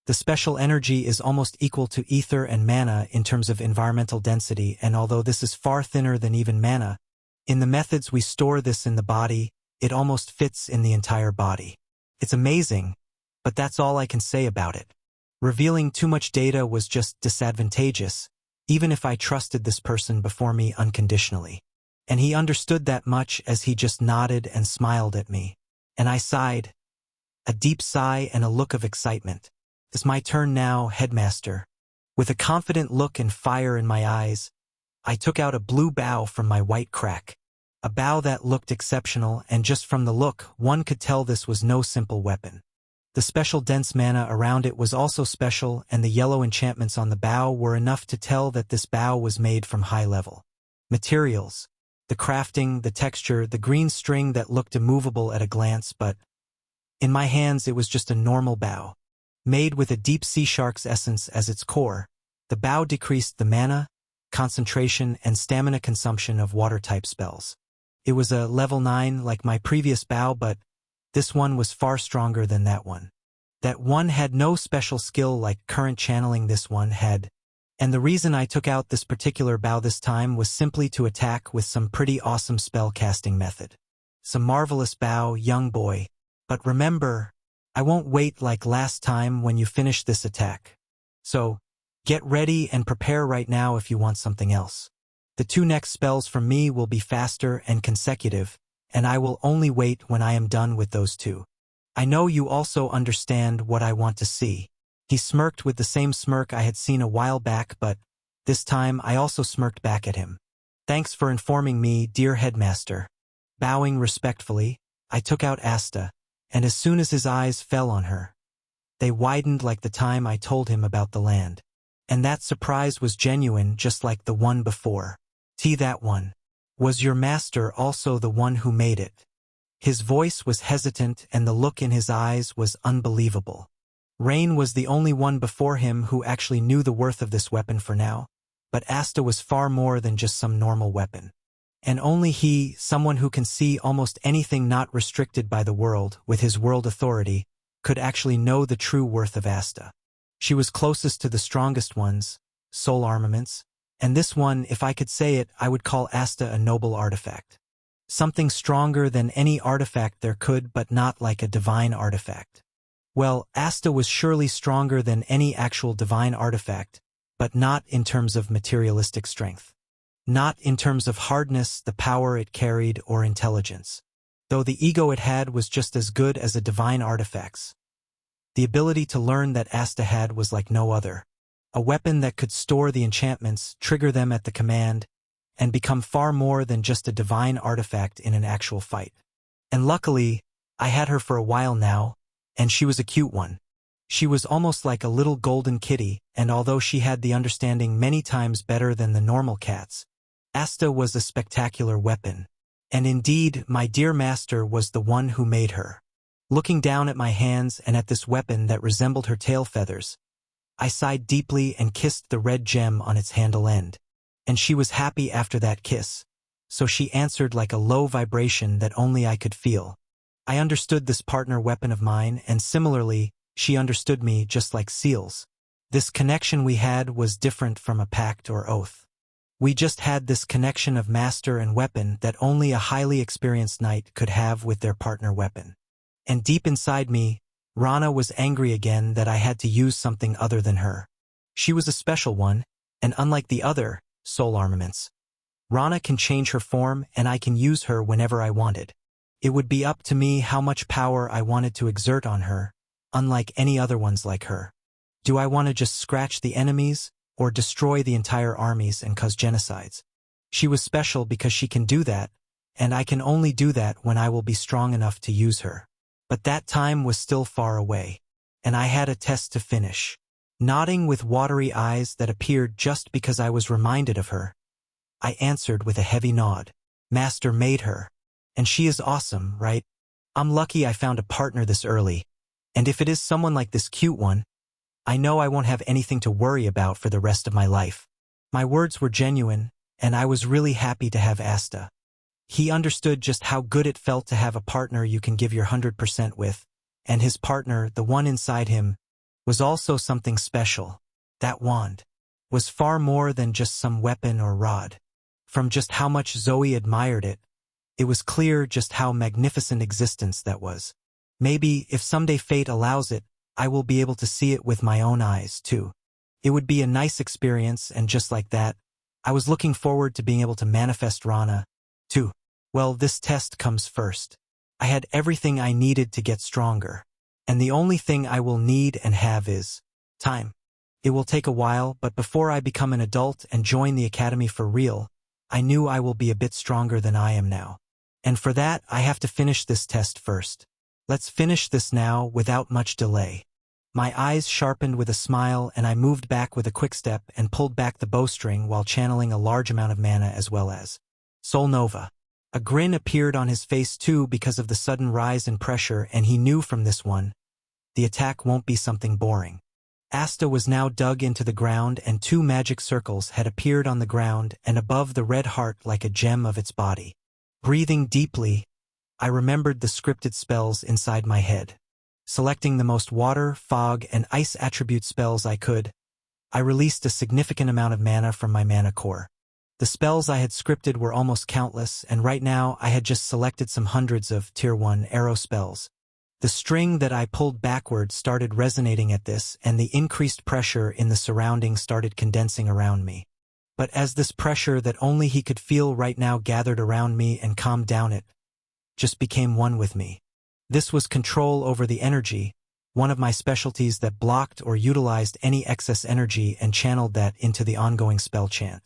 The special energy is almost equal to ether and mana in terms of environmental density, and although this is far thinner than even mana, in the methods we store this in the body, it almost fits in the entire body. It's amazing, but that's all I can say about it. Revealing too much data was just disadvantageous, even if I trusted this person before me unconditionally. And he understood that much as he just nodded and smiled at me. And I sighed, a deep sigh and a look of excitement. It's my turn now, headmaster. With a confident look and fire in my eyes, I took out a blue bow from my white crack. A bow that looked exceptional, and just from the look, one could tell this was no simple weapon. The special dense mana around it was also special, and the yellow enchantments on the bow were enough to tell that this bow was made from high-level materials. The crafting, the texture, the green string that looked immovable at a glance, but in my hands it was just a normal bow. Made with a deep sea shark's essence as its core, the bow decreased the mana, concentration, and stamina consumption of water-type spells. It was a level 9 like my previous bow, but this one was far stronger than that one. That one had no special skill like current channeling this one had, and the reason I took out this particular bow this time was simply to attack with some pretty awesome spell casting method. Some marvelous bow, young boy. But remember, I won't wait like last time when you finish this attack. So, get ready and prepare right now if you want something else. The two next spells from me will be faster and consecutive, and I will only wait when I am done with those two. I know you also understand what I want to see. He smirked with the same smirk I had seen a while back, but this time I also smirked back at him. Thanks for informing me, dear headmaster. Bowing respectfully, I took out Asta, and as soon as his eyes fell on her, they widened like the time I told him about the land. And that surprise was genuine, just like the one before. That one. Was your master also the one who made it? His voice was hesitant and the look in his eyes was unbelievable. Rain was the only one before him who actually knew the worth of this weapon for now, but Asta was far more than just some normal weapon. And only he, someone who can see almost anything not restricted by the world with his world authority, could actually know the true worth of Asta. She was closest to the strongest ones, soul armaments, and this one, if I could say it, I would call Asta a noble artifact. Something stronger than any artifact there could, but not like a divine artifact. Well, Asta was surely stronger than any actual divine artifact, but not in terms of materialistic strength. Not in terms of hardness, the power it carried, or intelligence. Though the ego it had was just as good as a divine artifact's. The ability to learn that Asta had was like no other. A weapon that could store the enchantments, trigger them at the command, and become far more than just a divine artifact in an actual fight. And luckily, I had her for a while now, and she was a cute one. She was almost like a little golden kitty, and although she had the understanding many times better than the normal cats, Asta was a spectacular weapon. And indeed, my dear master was the one who made her. Looking down at my hands and at this weapon that resembled her tail feathers, I sighed deeply and kissed the red gem on its handle end. And she was happy after that kiss, so she answered like a low vibration that only I could feel. I understood this partner weapon of mine, and similarly, she understood me just like seals. This connection we had was different from a pact or oath. We just had this connection of master and weapon that only a highly experienced knight could have with their partner weapon. And deep inside me, Rana was angry again that I had to use something other than her. She was a special one, and unlike the other soul armaments, Rana can change her form and I can use her whenever I wanted. It would be up to me how much power I wanted to exert on her, unlike any other ones like her. Do I want to just scratch the enemies, or destroy the entire armies and cause genocides? She was special because she can do that, and I can only do that when I will be strong enough to use her. But that time was still far away, and I had a test to finish. Nodding with watery eyes that appeared just because I was reminded of her, I answered with a heavy nod. Master made her. And she is awesome, right? I'm lucky I found a partner this early. And if it is someone like this cute one, I know I won't have anything to worry about for the rest of my life. My words were genuine, and I was really happy to have Asta. He understood just how good it felt to have a partner you can give your 100% with, and his partner, the one inside him, was also something special. That wand was far more than just some weapon or rod. From just how much Zoe admired it, it was clear just how magnificent existence that was. Maybe, if someday fate allows it, I will be able to see it with my own eyes, too. It would be a nice experience, and just like that, I was looking forward to being able to manifest Rana, too. Well, this test comes first. I had everything I needed to get stronger, and the only thing I will need and have is time. It will take a while, but before I become an adult and join the academy for real, I knew I will be a bit stronger than I am now. And for that, I have to finish this test first. Let's finish this now without much delay. My eyes sharpened with a smile, and I moved back with a quick step and pulled back the bowstring while channeling a large amount of mana as well as Soul Nova. A grin appeared on his face too because of the sudden rise in pressure, and he knew from this one, the attack won't be something boring. Asta was now dug into the ground, and 2 magic circles had appeared on the ground and above the red heart like a gem of its body. Breathing deeply, I remembered the scripted spells inside my head. Selecting the most water, fog, and ice attribute spells I could, I released a significant amount of mana from my mana core. The spells I had scripted were almost countless, and right now I had just selected some hundreds of Tier 1 arrow spells. The string that I pulled backward started resonating at this, and the increased pressure in the surroundings started condensing around me. But as this pressure that only he could feel right now gathered around me and calmed down, it just became one with me. This was control over the energy, one of my specialties that blocked or utilized any excess energy and channeled that into the ongoing spell chant.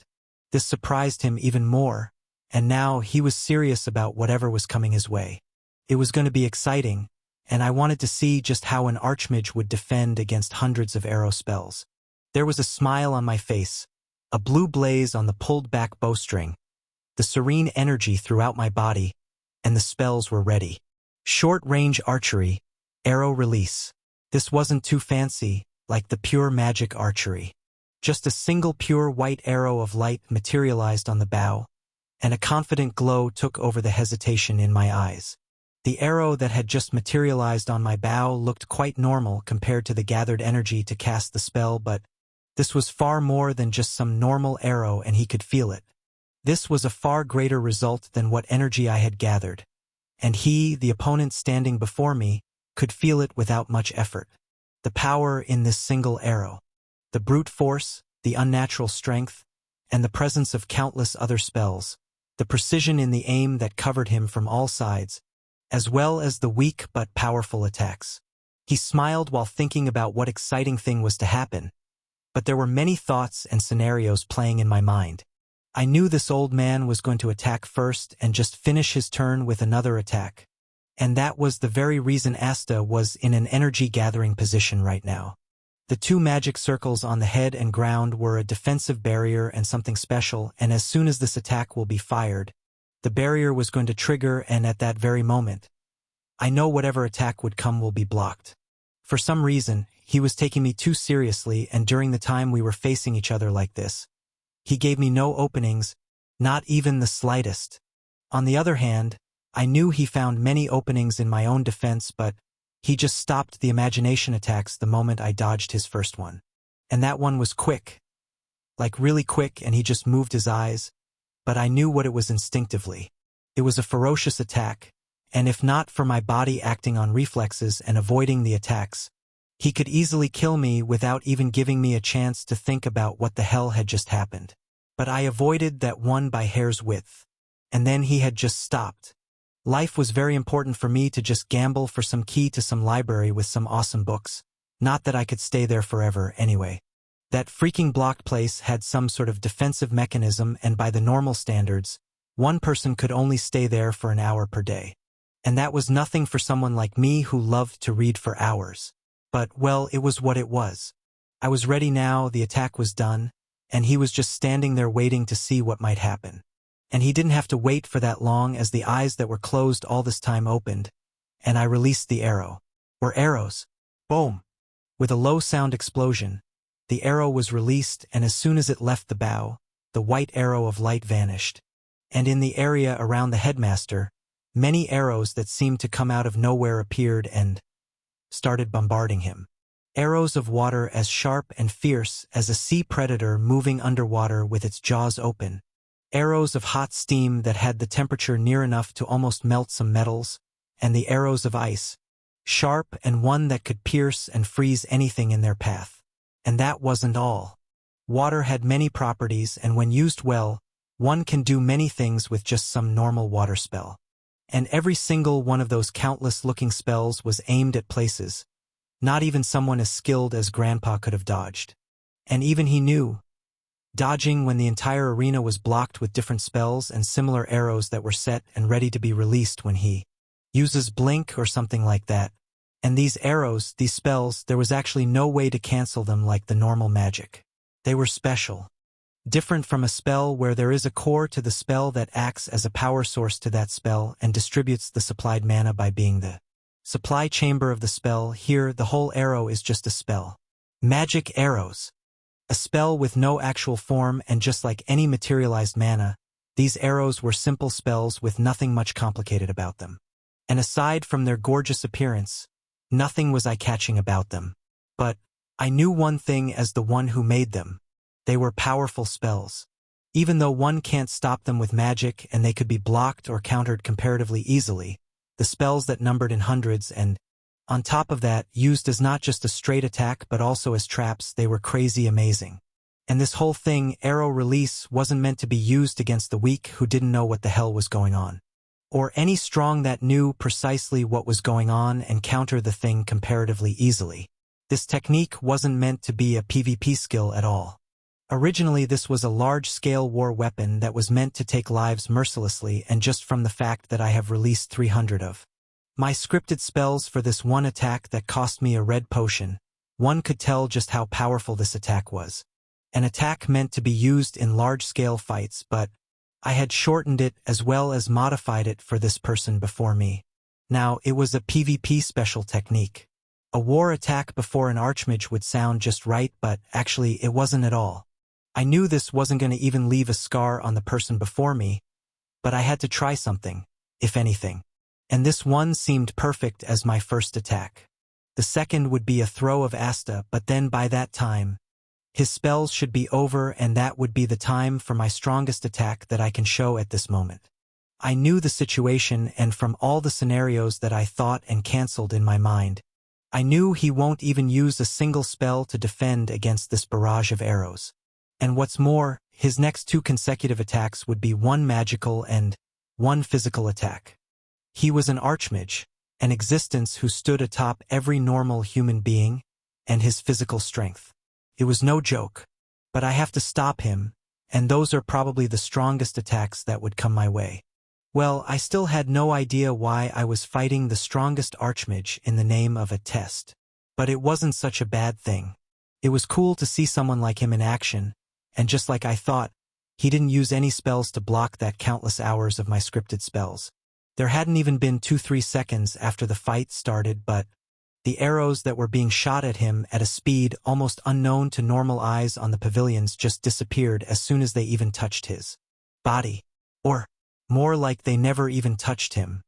This surprised him even more, and now he was serious about whatever was coming his way. It was going to be exciting, and I wanted to see just how an archmage would defend against hundreds of arrow spells. There was a smile on my face, a blue blaze on the pulled-back bowstring, the serene energy throughout my body, and the spells were ready. Short-range archery, arrow release. This wasn't too fancy, like the pure magic archery. Just a single pure white arrow of light materialized on the bow, and a confident glow took over the hesitation in my eyes. The arrow that had just materialized on my bow looked quite normal compared to the gathered energy to cast the spell, but this was far more than just some normal arrow, and he could feel it. This was a far greater result than what energy I had gathered, and he, the opponent standing before me, could feel it without much effort. The power in this single arrow. The brute force, the unnatural strength, and the presence of countless other spells, the precision in the aim that covered him from all sides, as well as the weak but powerful attacks. He smiled while thinking about what exciting thing was to happen, but there were many thoughts and scenarios playing in my mind. I knew this old man was going to attack first and just finish his turn with another attack, and that was the very reason Asta was in an energy-gathering position right now. The 2 magic circles on the head and ground were a defensive barrier and something special, and as soon as this attack will be fired, the barrier was going to trigger, and at that very moment, I know whatever attack would come will be blocked. For some reason, he was taking me too seriously, and during the time we were facing each other like this, he gave me no openings, not even the slightest. On the other hand, I knew he found many openings in my own defense, but he just stopped the imagination attacks the moment I dodged his first one. And that one was quick. like really quick, and he just moved his eyes, but I knew what it was instinctively. It was a ferocious attack, and if not for my body acting on reflexes and avoiding the attacks, he could easily kill me without even giving me a chance to think about what the hell had just happened. But I avoided that one by hair's width. And then he had just stopped. Life was very important for me to just gamble for some key to some library with some awesome books. Not that I could stay there forever anyway. That freaking blocked place had some sort of defensive mechanism, and by the normal standards, one person could only stay there for an hour per day. And that was nothing for someone like me who loved to read for hours. But, well, it was what it was. I was ready now, the attack was done, and he was just standing there waiting to see what might happen. And he didn't have to wait for that long, as the eyes that were closed all this time opened, and I released the arrow. Or arrows. Boom! With a low sound explosion, the arrow was released, and as soon as it left the bow, the white arrow of light vanished. And in the area around the headmaster, many arrows that seemed to come out of nowhere appeared and started bombarding him. Arrows of water as sharp and fierce as a sea predator moving underwater with its jaws open. Arrows of hot steam that had the temperature near enough to almost melt some metals, and the arrows of ice, sharp and one that could pierce and freeze anything in their path. And that wasn't all. Water had many properties, and when used well, one can do many things with just some normal water spell. And every single one of those countless-looking spells was aimed at places not even someone as skilled as Grandpa could have dodged. And even he knew. Dodging when the entire arena was blocked with different spells and similar arrows that were set and ready to be released when he uses blink or something like that. And these arrows, these spells, there was actually no way to cancel them like the normal magic. They were special. Different from a spell where there is a core to the spell that acts as a power source to that spell and distributes the supplied mana by being the supply chamber of the spell. Here, the whole arrow is just a spell. Magic arrows. A spell with no actual form, and just like any materialized mana, these arrows were simple spells with nothing much complicated about them. And aside from their gorgeous appearance, nothing was eye-catching about them. But I knew one thing as the one who made them. They were powerful spells. Even though one can't stop them with magic and they could be blocked or countered comparatively easily, the spells that numbered in hundreds and, on top of that, used as not just a straight attack but also as traps, they were crazy amazing. And this whole thing, arrow release, wasn't meant to be used against the weak who didn't know what the hell was going on. Or any strong that knew precisely what was going on and counter the thing comparatively easily. This technique wasn't meant to be a PvP skill at all. Originally, this was a large-scale war weapon that was meant to take lives mercilessly, and just from the fact that I have released 300 of my scripted spells for this one attack that cost me a red potion, one could tell just how powerful this attack was. An attack meant to be used in large-scale fights, but I had shortened it as well as modified it for this person before me. Now, it was a PvP special technique. A war attack before an archmage would sound just right, but actually it wasn't at all. I knew this wasn't going to even leave a scar on the person before me, but I had to try something, if anything. And this one seemed perfect as my first attack. The second would be a throw of Asta, but then by that time, his spells should be over, and that would be the time for my strongest attack that I can show at this moment. I knew the situation, and from all the scenarios that I thought and cancelled in my mind, I knew he won't even use a single spell to defend against this barrage of arrows. And what's more, his next 2 consecutive attacks would be one magical and one physical attack. He was an archmage, an existence who stood atop every normal human being, and his physical strength. It was no joke, but I have to stop him, and those are probably the strongest attacks that would come my way. Well, I still had no idea why I was fighting the strongest archmage in the name of a test. But it wasn't such a bad thing. It was cool to see someone like him in action, and just like I thought, he didn't use any spells to block that countless hours of my scripted spells. There hadn't even been 2-3 seconds after the fight started, but the arrows that were being shot at him at a speed almost unknown to normal eyes on the pavilions just disappeared as soon as they even touched his body. Or, more like they never even touched him.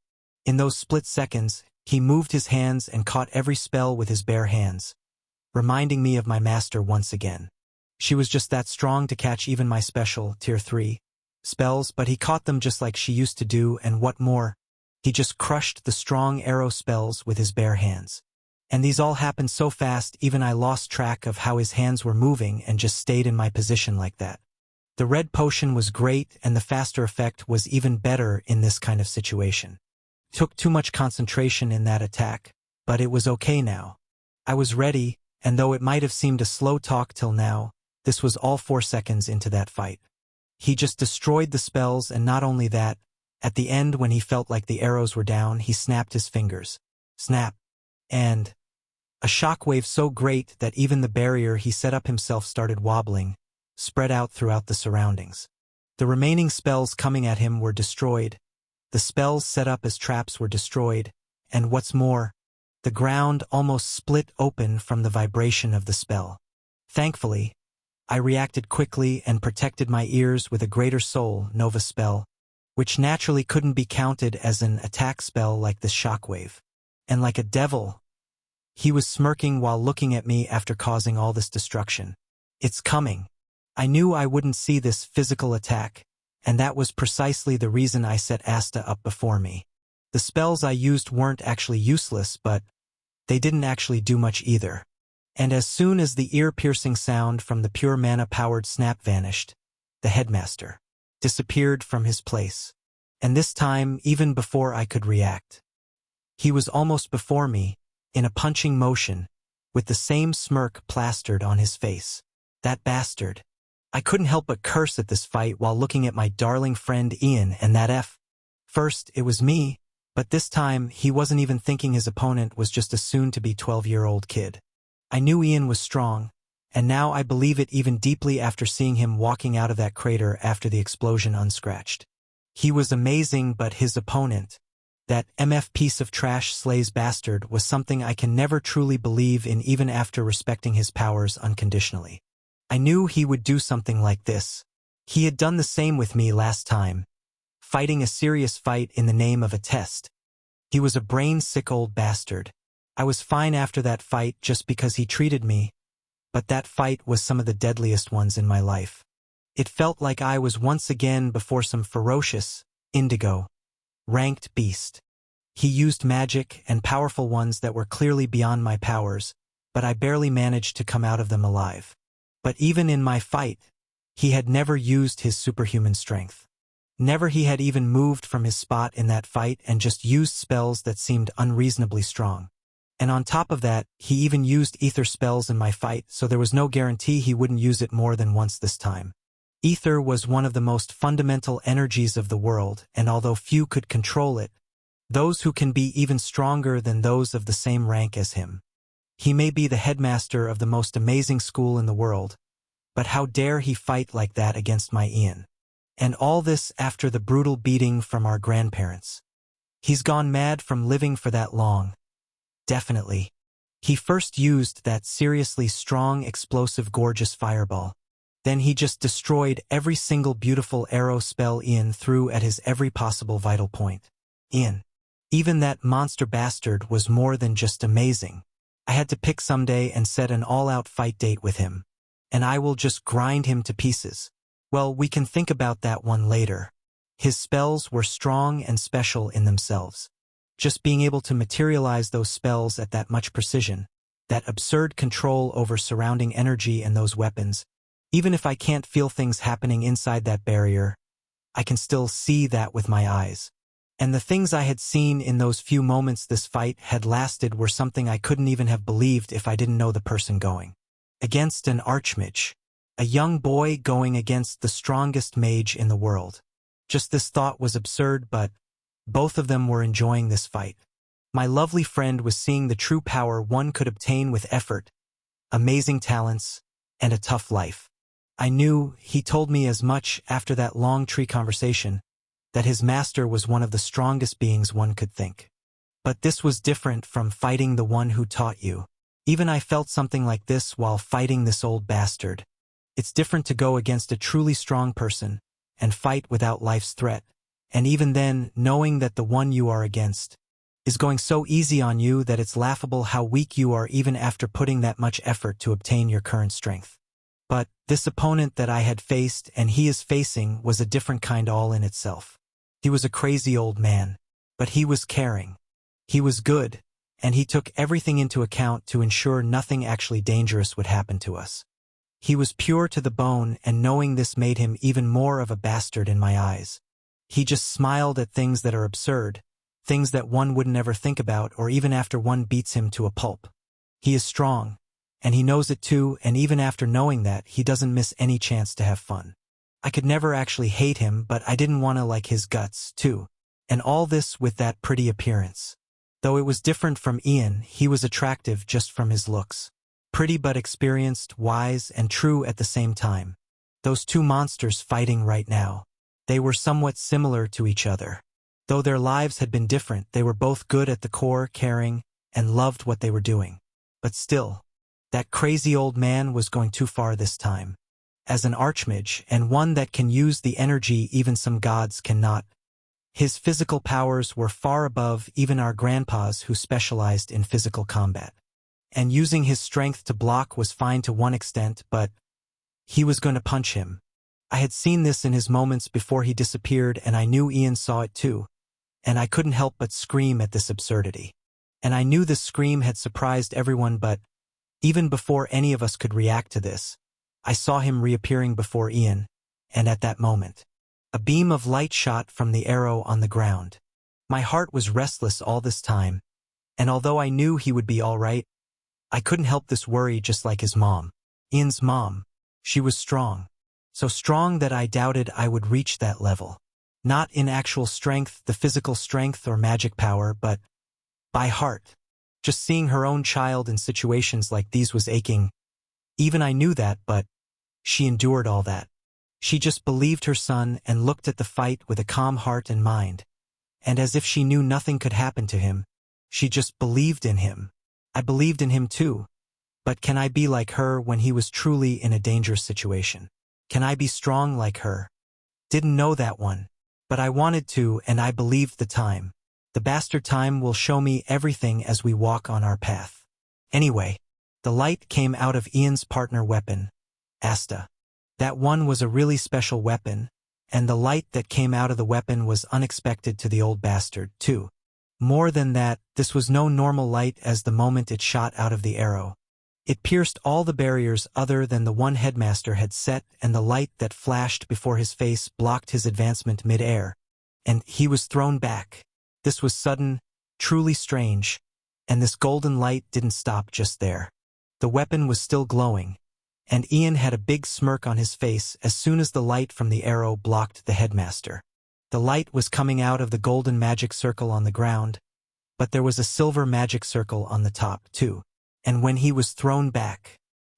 In those split seconds, he moved his hands and caught every spell with his bare hands, reminding me of my master once again. She was just that strong to catch even my special, tier 3 spells, but he caught them just like she used to do, and what more, he just crushed the strong arrow spells with his bare hands. And these all happened so fast even I lost track of how his hands were moving and just stayed in my position like that. The red potion was great, and the faster effect was even better in this kind of situation. Took too much concentration in that attack, but it was okay now. I was ready, and though it might have seemed a slow talk till now, this was all 4 seconds into that fight. He just destroyed the spells, and not only that, at the end when he felt like the arrows were down, he snapped his fingers. Snap. And a shockwave so great that even the barrier he set up himself started wobbling, spread out throughout the surroundings. The remaining spells coming at him were destroyed, the spells set up as traps were destroyed, and what's more, the ground almost split open from the vibration of the spell. Thankfully, I reacted quickly and protected my ears with a Greater Soul Nova spell, which naturally couldn't be counted as an attack spell like this shockwave. And like a devil, he was smirking while looking at me after causing all this destruction. It's coming. I knew I wouldn't see this physical attack, and that was precisely the reason I set Asta up before me. The spells I used weren't actually useless, but they didn't actually do much either. And as soon as the ear-piercing sound from the pure mana-powered snap vanished, the headmaster disappeared from his place. And this time, even before I could react. He was almost before me, in a punching motion, with the same smirk plastered on his face. That bastard. I couldn't help but curse at this fight while looking at my darling friend Ian and that F. First, it was me, but this time he wasn't even thinking his opponent was just a soon-to-be 12-year-old kid. I knew Ian was strong, and now I believe it even deeply after seeing him walking out of that crater after the explosion unscratched. He was amazing, but his opponent, that MF piece of trash slays bastard, was something I can never truly believe in even after respecting his powers unconditionally. I knew he would do something like this. He had done the same with me last time, fighting a serious fight in the name of a test. He was a brain-sick old bastard. I was fine after that fight just because he treated me, but that fight was some of the deadliest ones in my life. It felt like I was once again before some ferocious, indigo, ranked beast. He used magic and powerful ones that were clearly beyond my powers, but I barely managed to come out of them alive. But even in my fight, he had never used his superhuman strength. Never he had even moved from his spot in that fight and just used spells that seemed unreasonably strong. And on top of that, he even used ether spells in my fight, so there was no guarantee he wouldn't use it more than once this time. Ether was one of the most fundamental energies of the world, and although few could control it, those who can be even stronger than those of the same rank as him. He may be the headmaster of the most amazing school in the world, but how dare he fight like that against my Ian? And all this after the brutal beating from our grandparents. He's gone mad from living for that long. Definitely. He first used that seriously strong, explosive, gorgeous fireball. Then he just destroyed every single beautiful arrow spell Ian threw at his every possible vital point. Ian. Even that monster bastard was more than just amazing. I had to pick someday and set an all-out fight date with him. And I will just grind him to pieces. Well, we can think about that one later. His spells were strong and special in themselves. Just being able to materialize those spells at that much precision, that absurd control over surrounding energy and those weapons, even if I can't feel things happening inside that barrier, I can still see that with my eyes. And the things I had seen in those few moments this fight had lasted were something I couldn't even have believed if I didn't know the person going. Against an archmage. A young boy going against the strongest mage in the world. Just this thought was absurd, but both of them were enjoying this fight. My lovely friend was seeing the true power one could obtain with effort, amazing talents, and a tough life. I knew, he told me as much after that long tree conversation, that his master was one of the strongest beings one could think. But this was different from fighting the one who taught you. Even I felt something like this while fighting this old bastard. It's different to go against a truly strong person and fight without life's threat. And even then, knowing that the one you are against is going so easy on you that it's laughable how weak you are even after putting that much effort to obtain your current strength. But this opponent that I had faced and he is facing was a different kind all in itself. He was a crazy old man, but he was caring. He was good, and he took everything into account to ensure nothing actually dangerous would happen to us. He was pure to the bone, and knowing this made him even more of a bastard in my eyes. He just smiled at things that are absurd, things that one would never think about or even after one beats him to a pulp. He is strong, and he knows it too, and even after knowing that, he doesn't miss any chance to have fun. I could never actually hate him, but I didn't want to like his guts, too. And all this with that pretty appearance. Though it was different from Ian, he was attractive just from his looks. Pretty but experienced, wise, and true at the same time. Those two monsters fighting right now. They were somewhat similar to each other. Though their lives had been different, they were both good at the core, caring, and loved what they were doing. But still, that crazy old man was going too far this time. As an archmage, and one that can use the energy even some gods cannot, his physical powers were far above even our grandpas who specialized in physical combat. And using his strength to block was fine to one extent, but he was going to punch him. I had seen this in his moments before he disappeared, and I knew Ian saw it too, and I couldn't help but scream at this absurdity. And I knew this scream had surprised everyone, but even before any of us could react to this, I saw him reappearing before Ian, and at that moment, a beam of light shot from the arrow on the ground. My heart was restless all this time, and although I knew he would be all right, I couldn't help this worry just like his mom. Ian's mom. She was strong. So strong that I doubted I would reach that level. Not in actual strength, the physical strength or magic power, but by heart. Just seeing her own child in situations like these was aching. Even I knew that, but she endured all that. She just believed her son and looked at the fight with a calm heart and mind. And as if she knew nothing could happen to him, she just believed in him. I believed in him too. But can I be like her when he was truly in a dangerous situation? Can I be strong like her? Didn't know that one. But I wanted to, and I believed the time. The bastard time will show me everything as we walk on our path. Anyway, the light came out of Ian's partner weapon, Asta. That one was a really special weapon, and the light that came out of the weapon was unexpected to the old bastard, too. More than that, this was no normal light as the moment it shot out of the arrow. It pierced all the barriers other than the one headmaster had set, and the light that flashed before his face blocked his advancement mid-air, and he was thrown back. This was sudden, truly strange, and this golden light didn't stop just there. The weapon was still glowing, and Ian had a big smirk on his face as soon as the light from the arrow blocked the headmaster. The light was coming out of the golden magic circle on the ground, but there was a silver magic circle on the top, too. And when he was thrown back,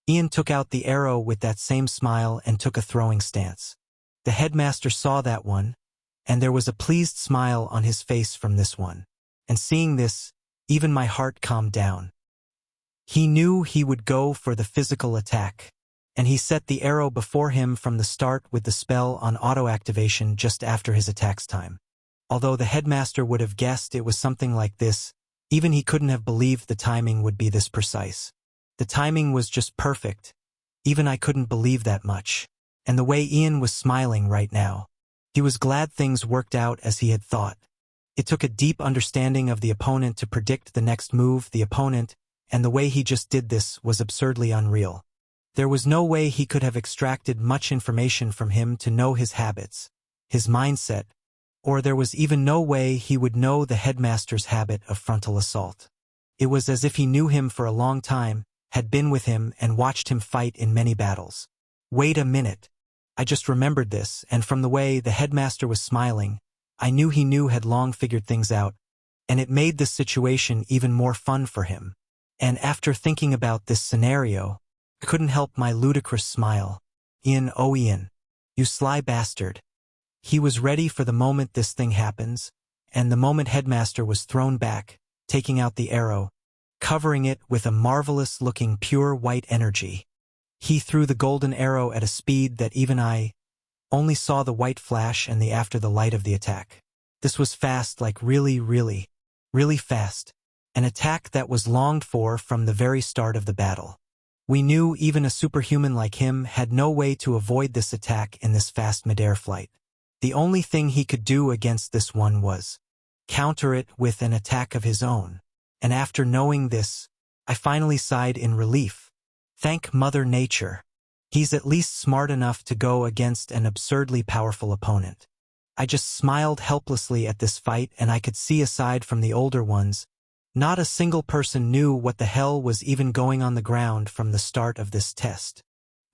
Ian took out the arrow with that same smile and took a throwing stance. The headmaster saw that one, and there was a pleased smile on his face from this one. And seeing this, even my heart calmed down. He knew he would go for the physical attack, and he set the arrow before him from the start with the spell on auto-activation just after his attack's time. Although the headmaster would have guessed it was something like this, even he couldn't have believed the timing would be this precise. The timing was just perfect. Even I couldn't believe that much. And the way Ian was smiling right now. He was glad things worked out as he had thought. It took a deep understanding of the opponent to predict the next move, the opponent, and the way he just did this was absurdly unreal. There was no way he could have extracted much information from him to know his habits, his mindset, or there was even no way he would know the headmaster's habit of frontal assault. It was as if he knew him for a long time, had been with him and watched him fight in many battles. Wait a minute. I just remembered this, and from the way the headmaster was smiling, I knew he had long figured things out, and it made this situation even more fun for him. And after thinking about this scenario, I couldn't help my ludicrous smile. Ian, oh Ian, you sly bastard. He was ready for the moment this thing happens, and the moment headmaster was thrown back, taking out the arrow, covering it with a marvelous-looking pure white energy. He threw the golden arrow at a speed that even I only saw the white flash and the after the light of the attack. This was fast, like really, really, really fast. An attack that was longed for from the very start of the battle. We knew even a superhuman like him had no way to avoid this attack in this fast midair flight. The only thing he could do against this one was counter it with an attack of his own. And after knowing this, I finally sighed in relief. Thank Mother Nature. He's at least smart enough to go against an absurdly powerful opponent. I just smiled helplessly at this fight, and I could see aside from the older ones, not a single person knew what the hell was even going on the ground from the start of this test.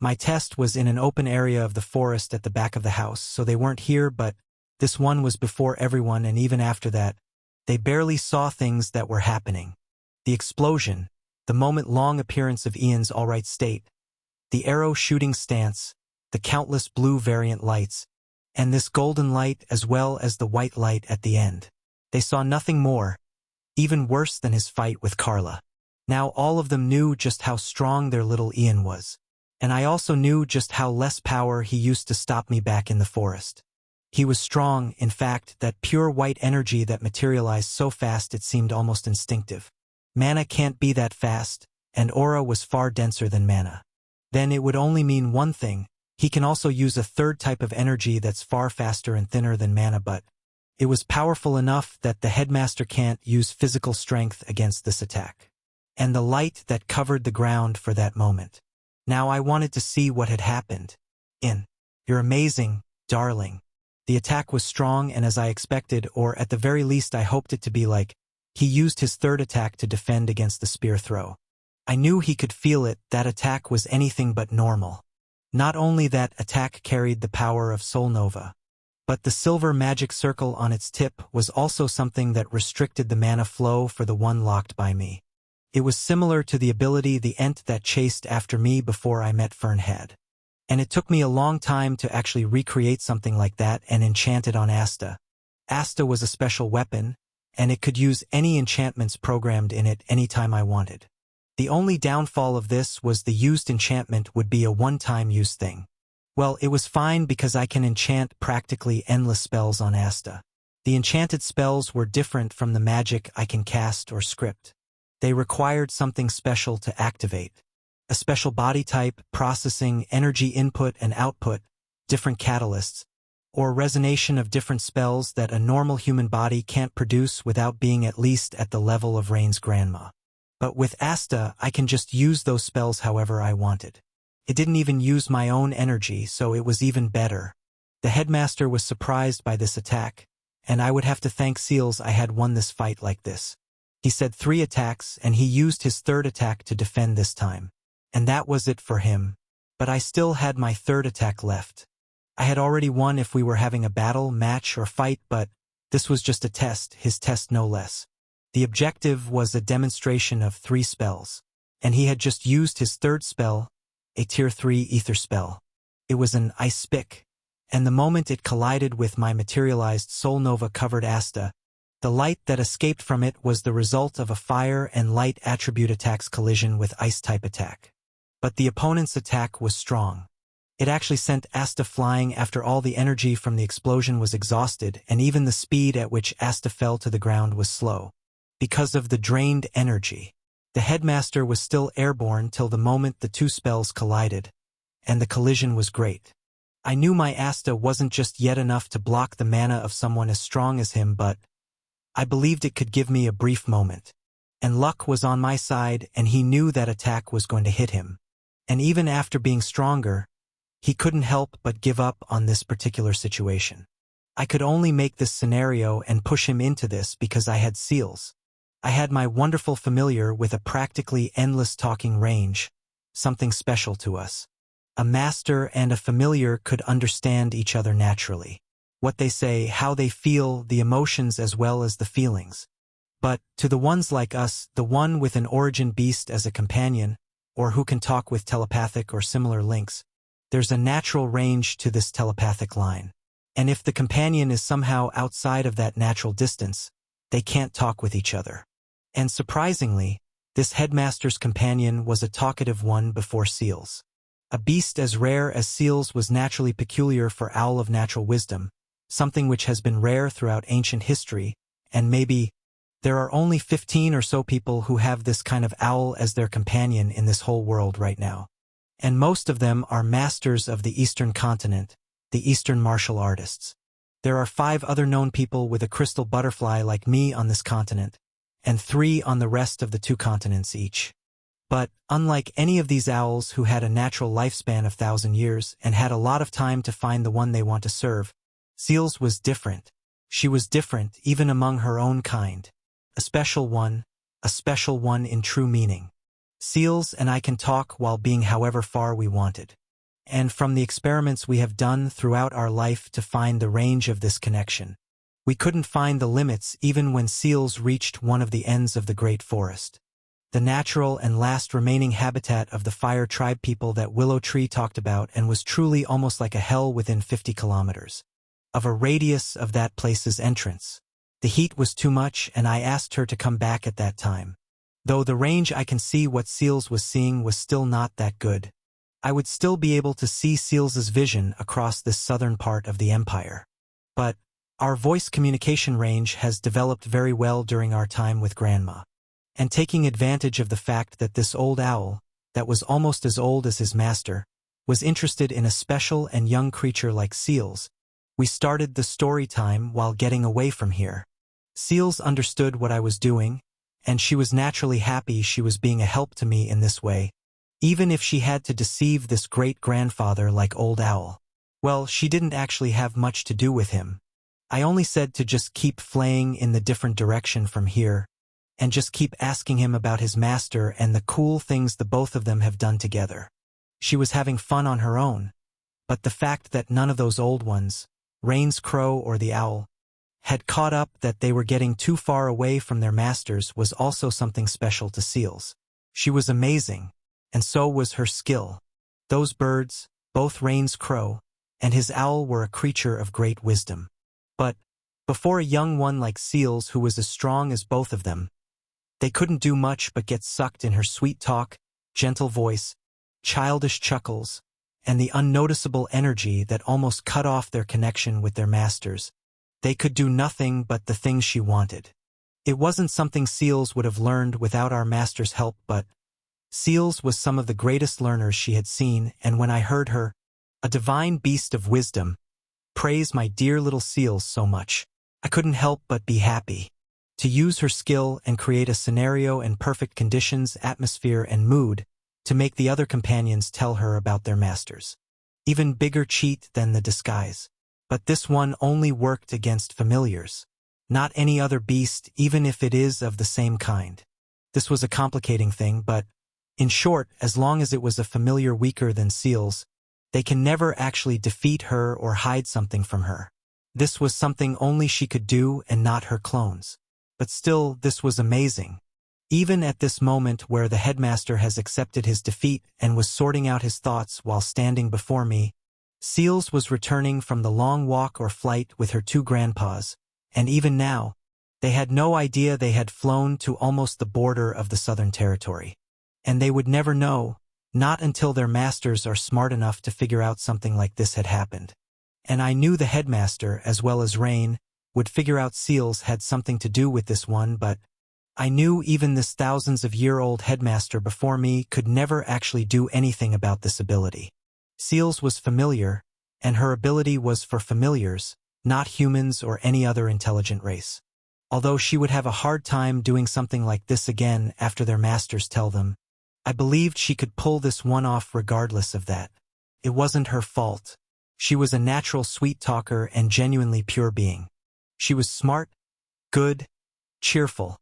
My test was in an open area of the forest at the back of the house, so they weren't here, but this one was before everyone, and even after that, they barely saw things that were happening. The explosion, the moment-long appearance of Ian's alright state, the arrow-shooting stance, the countless blue variant lights, and this golden light as well as the white light at the end. They saw nothing more, even worse than his fight with Carla. Now all of them knew just how strong their little Ian was. And I also knew just how less power he used to stop me back in the forest. He was strong, in fact, that pure white energy that materialized so fast it seemed almost instinctive. Mana can't be that fast, and aura was far denser than mana. Then it would only mean one thing: he can also use a third type of energy that's far faster and thinner than mana, but it was powerful enough that the headmaster can't use physical strength against this attack. And the light that covered the ground for that moment. Now I wanted to see what had happened. You're amazing, darling. The attack was strong, and as I expected, or at the very least I hoped it to be, like, he used his third attack to defend against the spear throw. I knew he could feel it. That attack was anything but normal. Not only that attack carried the power of Soul Nova, but the silver magic circle on its tip was also something that restricted the mana flow for the one locked by me. It was similar to the ability the Ent that chased after me before I met Fern had. And it took me a long time to actually recreate something like that and enchant it on Asta. Asta was a special weapon, and it could use any enchantments programmed in it anytime I wanted. The only downfall of this was the used enchantment would be a one-time use thing. Well, it was fine because I can enchant practically endless spells on Asta. The enchanted spells were different from the magic I can cast or script. They required something special to activate. A special body type, processing, energy input and output, different catalysts, or resonation of different spells that a normal human body can't produce without being at least at the level of Rain's grandma. But with Asta, I can just use those spells however I wanted. It didn't even use my own energy, so it was even better. The headmaster was surprised by this attack, and I would have to thank Seals I had won this fight like this. He said 3 attacks, and he used his third attack to defend this time. And that was it for him. But I still had my third attack left. I had already won if we were having a battle, match, or fight, but this was just a test, his test no less. The objective was a demonstration of 3 spells, and he had just used his third spell, a Tier 3 ether spell. It was an ice spick, and the moment it collided with my materialized Soul Nova covered Asta, the light that escaped from it was the result of a fire and light attribute attack's collision with ice type attack. But the opponent's attack was strong. It actually sent Asta flying after all the energy from the explosion was exhausted, and even the speed at which Asta fell to the ground was slow. Because of the drained energy, the headmaster was still airborne till the moment the 2 spells collided, and the collision was great. I knew my Asta wasn't just yet enough to block the mana of someone as strong as him, but I believed it could give me a brief moment. And luck was on my side, and he knew that attack was going to hit him. And even after being stronger, he couldn't help but give up on this particular situation. I could only make this scenario and push him into this because I had Seals. I had my wonderful familiar with a practically endless talking range, something special to us. A master and a familiar could understand each other naturally. What they say, how they feel, the emotions as well as the feelings. But, to the ones like us, the one with an origin beast as a companion, or who can talk with telepathic or similar links, there's a natural range to this telepathic line. And if the companion is somehow outside of that natural distance, they can't talk with each other. And surprisingly, this headmaster's companion was a talkative one before Seals. A beast as rare as Seals was naturally peculiar for Owl of Natural Wisdom, something which has been rare throughout ancient history, and maybe There are only 15 or so people who have this kind of owl as their companion in this whole world right now. And most of them are masters of the Eastern continent, the Eastern martial artists. There are 5 other known people with a crystal butterfly like me on this continent, and 3 on the rest of the 2 continents each. But, unlike any of these owls who had a natural lifespan of 1,000 years and had a lot of time to find the one they want to serve, Seals was different. She was different even among her own kind. A special one in true meaning. Seals and I can talk while being however far we wanted. And from the experiments we have done throughout our life to find the range of this connection, we couldn't find the limits even when Seals reached one of the ends of the great forest. The natural and last remaining habitat of the fire tribe people that Willow Tree talked about, and was truly almost like a hell within 50 kilometers of a radius of that place's entrance. The heat was too much, and I asked her to come back at that time. Though the range I can see what Seals was seeing was still not that good. I would still be able to see Seals's vision across this southern part of the empire. But our voice communication range has developed very well during our time with Grandma. And taking advantage of the fact that this old owl, that was almost as old as his master, was interested in a special and young creature like Seals, we started the story time while getting away from here. Seals understood what I was doing, and she was naturally happy she was being a help to me in this way, even if she had to deceive this great-grandfather like Old Owl. Well, she didn't actually have much to do with him. I only said to just keep flaying in the different direction from here, and just keep asking him about his master and the cool things the both of them have done together. She was having fun on her own, but the fact that none of those old ones, Rain's crow or the owl, had caught up that they were getting too far away from their masters was also something special to Seals. She was amazing, and so was her skill. Those birds, both Rain's crow and his owl, were a creature of great wisdom. But before a young one like Seals, who was as strong as both of them, they couldn't do much but get sucked in her sweet talk, gentle voice, childish chuckles, and the unnoticeable energy that almost cut off their connection with their masters. They could do nothing but the things she wanted. It wasn't something Seals would have learned without our master's help, but Seals was some of the greatest learners she had seen, and when I heard her, a divine beast of wisdom, praise my dear little Seals so much, I couldn't help but be happy. To use her skill and create a scenario and perfect conditions, atmosphere, and mood to make the other companions tell her about their masters. Even bigger cheat than the disguise. But this one only worked against familiars, not any other beast, even if it is of the same kind. This was a complicating thing, but, in short, as long as it was a familiar weaker than Seals, they can never actually defeat her or hide something from her. This was something only she could do and not her clones. But still, this was amazing. Even at this moment where the headmaster has accepted his defeat and was sorting out his thoughts while standing before me, Seals was returning from the long walk or flight with her 2 grandpas, and even now, they had no idea they had flown to almost the border of the Southern Territory. And they would never know, not until their masters are smart enough to figure out something like this had happened. And I knew the headmaster, as well as Rain, would figure out Seals had something to do with this one, but I knew even this thousands-of-year-old headmaster before me could never actually do anything about this ability. Seals was familiar, and her ability was for familiars, not humans or any other intelligent race. Although she would have a hard time doing something like this again after their masters tell them, I believed she could pull this one off regardless of that. It wasn't her fault. She was a natural sweet talker and genuinely pure being. She was smart, good, cheerful,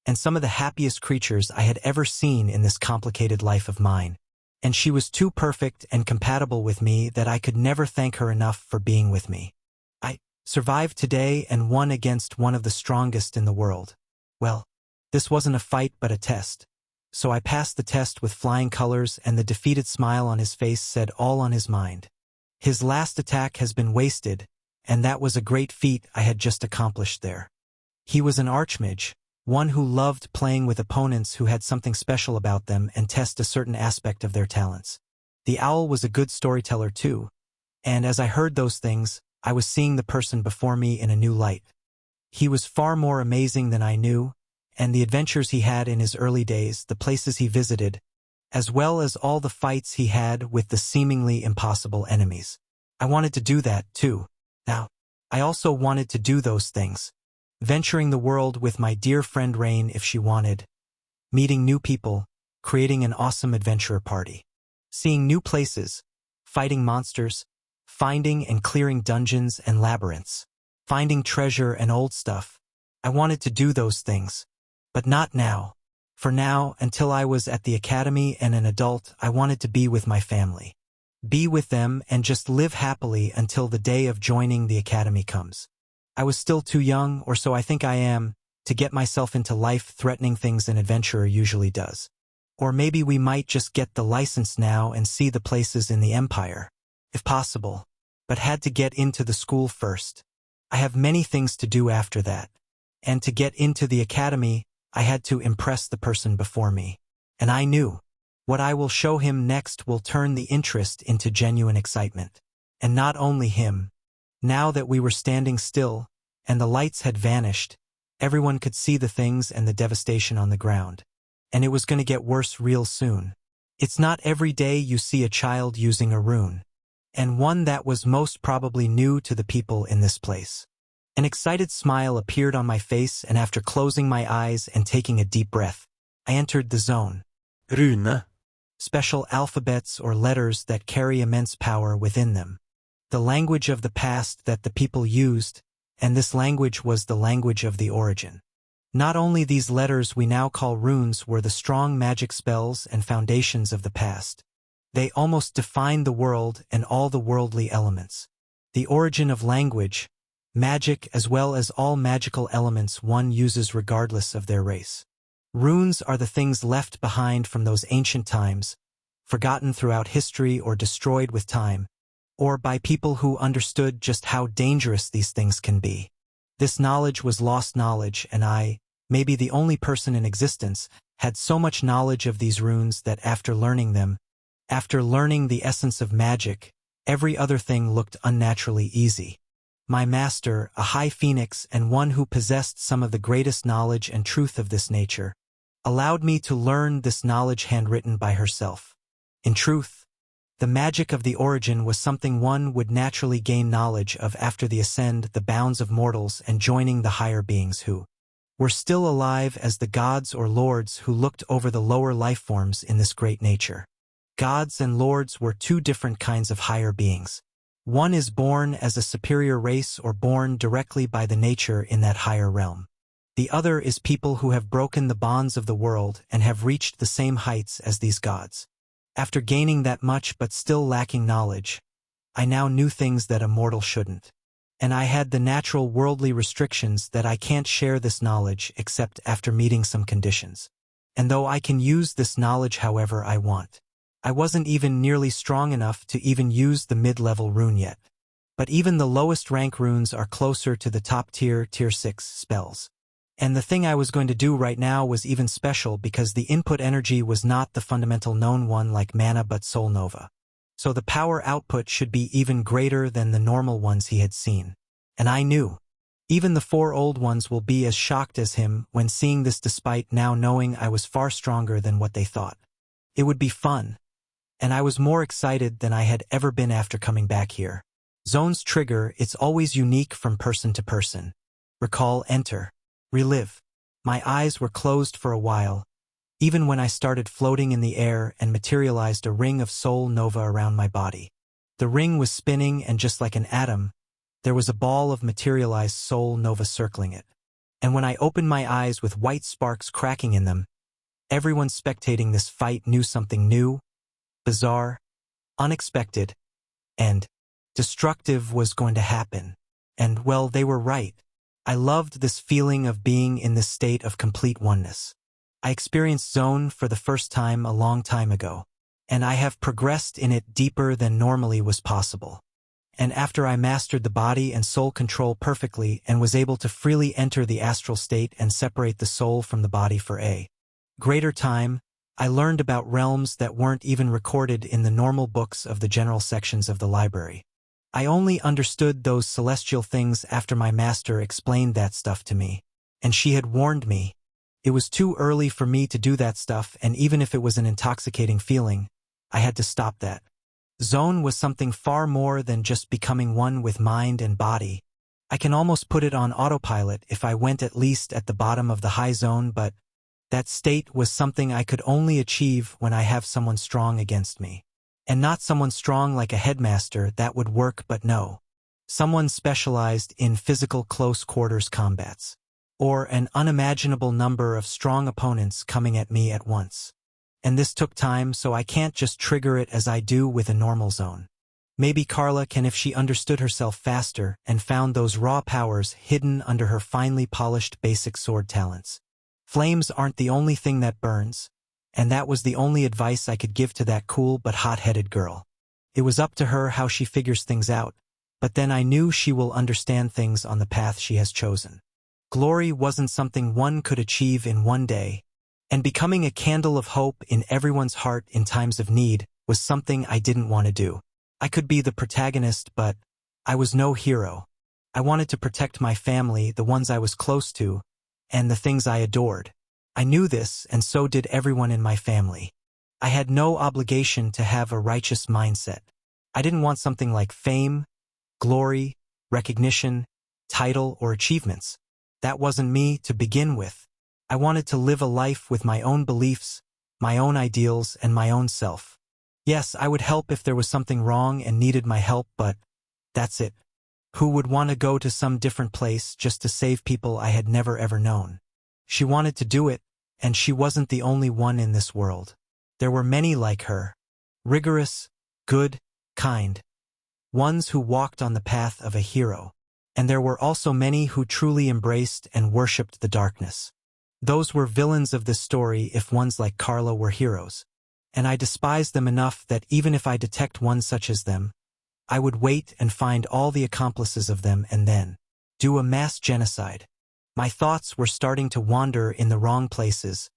and some of the happiest creatures I had ever seen in this complicated life of mine. And she was too perfect and compatible with me that I could never thank her enough for being with me. I survived today and won against one of the strongest in the world. Well, this wasn't a fight but a test. So I passed the test with flying colors, and the defeated smile on his face said all on his mind. His last attack has been wasted, and that was a great feat I had just accomplished there. He was an archmage, one who loved playing with opponents who had something special about them and test a certain aspect of their talents. The owl was a good storyteller too, and as I heard those things, I was seeing the person before me in a new light. He was far more amazing than I knew, and the adventures he had in his early days, the places he visited, as well as all the fights he had with the seemingly impossible enemies. I wanted to do that, too. Now, I also wanted to do those things. Venturing the world with my dear friend Rain if she wanted. Meeting new people, creating an awesome adventurer party. Seeing new places, fighting monsters, finding and clearing dungeons and labyrinths. Finding treasure and old stuff. I wanted to do those things. But not now. For now, until I was at the academy and an adult, I wanted to be with my family. Be with them and just live happily until the day of joining the academy comes. I was still too young, or so I think I am, to get myself into life-threatening things an adventurer usually does. Or maybe we might just get the license now and see the places in the Empire, if possible, but had to get into the school first. I have many things to do after that. And to get into the academy, I had to impress the person before me. And I knew. What I will show him next will turn the interest into genuine excitement. And not only him. Now that we were standing still, and the lights had vanished, everyone could see the things and the devastation on the ground. And it was going to get worse real soon. It's not every day you see a child using a rune. And one that was most probably new to the people in this place. An excited smile appeared on my face, and after closing my eyes and taking a deep breath, I entered the zone. Rune. Special alphabets or letters that carry immense power within them. The language of the past that the people used, and this language was the language of the origin. Not only these letters we now call runes were the strong magic spells and foundations of the past. They almost defined the world and all the worldly elements. The origin of language, magic as well as all magical elements one uses regardless of their race. Runes are the things left behind from those ancient times, forgotten throughout history or destroyed with time, or by people who understood just how dangerous these things can be. This knowledge was lost knowledge, and I, maybe the only person in existence, had so much knowledge of these runes that after learning them, after learning the essence of magic, every other thing looked unnaturally easy. My master, a high phoenix and one who possessed some of the greatest knowledge and truth of this nature, allowed me to learn this knowledge handwritten by herself. In truth, the magic of the origin was something one would naturally gain knowledge of after the ascend the bounds of mortals and joining the higher beings who were still alive as the gods or lords who looked over the lower life forms in this great nature. Gods and lords were two different kinds of higher beings. One is born as a superior race or born directly by the nature in that higher realm. The other is people who have broken the bonds of the world and have reached the same heights as these gods. After gaining that much but still lacking knowledge, I now knew things that a mortal shouldn't. And I had the natural worldly restrictions that I can't share this knowledge except after meeting some conditions. And though I can use this knowledge however I want, I wasn't even nearly strong enough to even use the mid-level rune yet. But even the lowest rank runes are closer to the top tier 6 spells. And the thing I was going to do right now was even special because the input energy was not the fundamental known one like mana but soul nova. So the power output should be even greater than the normal ones he had seen. And I knew. Even the 4 old ones will be as shocked as him when seeing this despite now knowing I was far stronger than what they thought. It would be fun. And I was more excited than I had ever been after coming back here. Zone's trigger, it's always unique from person to person. Recall, enter. Relive. My eyes were closed for a while, even when I started floating in the air and materialized a ring of soul nova around my body. The ring was spinning and just like an atom, there was a ball of materialized soul nova circling it. And when I opened my eyes with white sparks cracking in them, everyone spectating this fight knew something new, bizarre, unexpected, and destructive was going to happen. And, well, they were right. I loved this feeling of being in this state of complete oneness. I experienced Zone for the first time a long time ago, and I have progressed in it deeper than normally was possible. And after I mastered the body and soul control perfectly and was able to freely enter the astral state and separate the soul from the body for a greater time, I learned about realms that weren't even recorded in the normal books of the general sections of the library. I only understood those celestial things after my master explained that stuff to me, and she had warned me, It was too early for me to do that stuff, and even if it was an intoxicating feeling, I had to stop that. Zone was something far more than just becoming one with mind and body. I can almost put it on autopilot if I went at least at the bottom of the high zone, but that state was something I could only achieve when I have someone strong against me. And not someone strong like a headmaster, that would work, but no. Someone specialized in physical close quarters combats. Or an unimaginable number of strong opponents coming at me at once. And this took time, so I can't just trigger it as I do with a normal zone. Maybe Carla can if she understood herself faster and found those raw powers hidden under her finely polished basic sword talents. Flames aren't the only thing that burns, and that was the only advice I could give to that cool but hot-headed girl. It was up to her how she figures things out, but then I knew she will understand things on the path she has chosen. Glory wasn't something one could achieve in one day, and becoming a candle of hope in everyone's heart in times of need was something I didn't want to do. I could be the protagonist, but I was no hero. I wanted to protect my family, the ones I was close to, and the things I adored. I knew this, and so did everyone in my family. I had no obligation to have a righteous mindset. I didn't want something like fame, glory, recognition, title, or achievements. That wasn't me to begin with. I wanted to live a life with my own beliefs, my own ideals, and my own self. Yes, I would help if there was something wrong and needed my help, but that's it. Who would want to go to some different place just to save people I had never ever known? She wanted to do it, and she wasn't the only one in this world. There were many like her. Rigorous, good, kind. Ones who walked on the path of a hero. And there were also many who truly embraced and worshipped the darkness. Those were villains of this story if ones like Carla were heroes. And I despised them enough that even if I detect one such as them, I would wait and find all the accomplices of them and then do a mass genocide. My thoughts were starting to wander in the wrong places,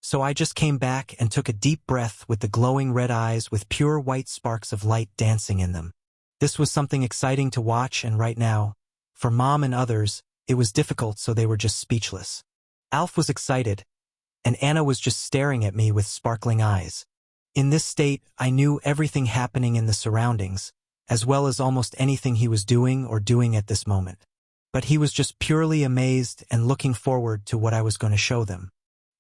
so I just came back and took a deep breath with the glowing red eyes with pure white sparks of light dancing in them. This was something exciting to watch, and right now, for Mom and others, it was difficult, so they were just speechless. Alf was excited, and Anna was just staring at me with sparkling eyes. In this state, I knew everything happening in the surroundings, as well as almost anything he was doing or doing at this moment. But he was just purely amazed and looking forward to what I was going to show them.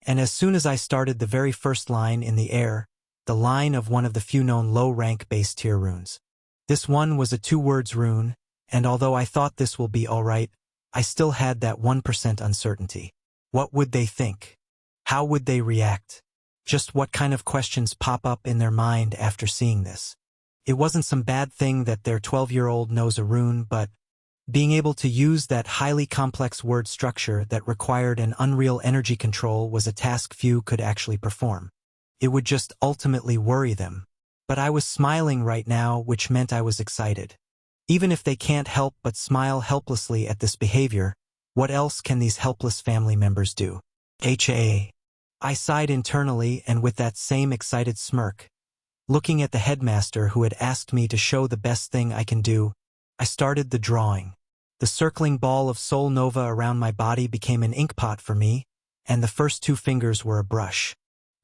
And as soon as I started the very first line in the air, the line of one of the few known low-rank base tier runes. This one was a 2-words rune, and although I thought this will be alright, I still had that 1% uncertainty. What would they think? How would they react? Just what kind of questions pop up in their mind after seeing this? It wasn't some bad thing that their 12-year-old knows a rune, but being able to use that highly complex word structure that required an unreal energy control was a task few could actually perform. It would just ultimately worry them. But I was smiling right now, which meant I was excited. Even if they can't help but smile helplessly at this behavior, what else can these helpless family members do? I sighed internally, and with that same excited smirk, looking at the headmaster who had asked me to show the best thing I can do, I started the drawing. The circling ball of soul nova around my body became an inkpot for me, and the first 2 fingers were a brush.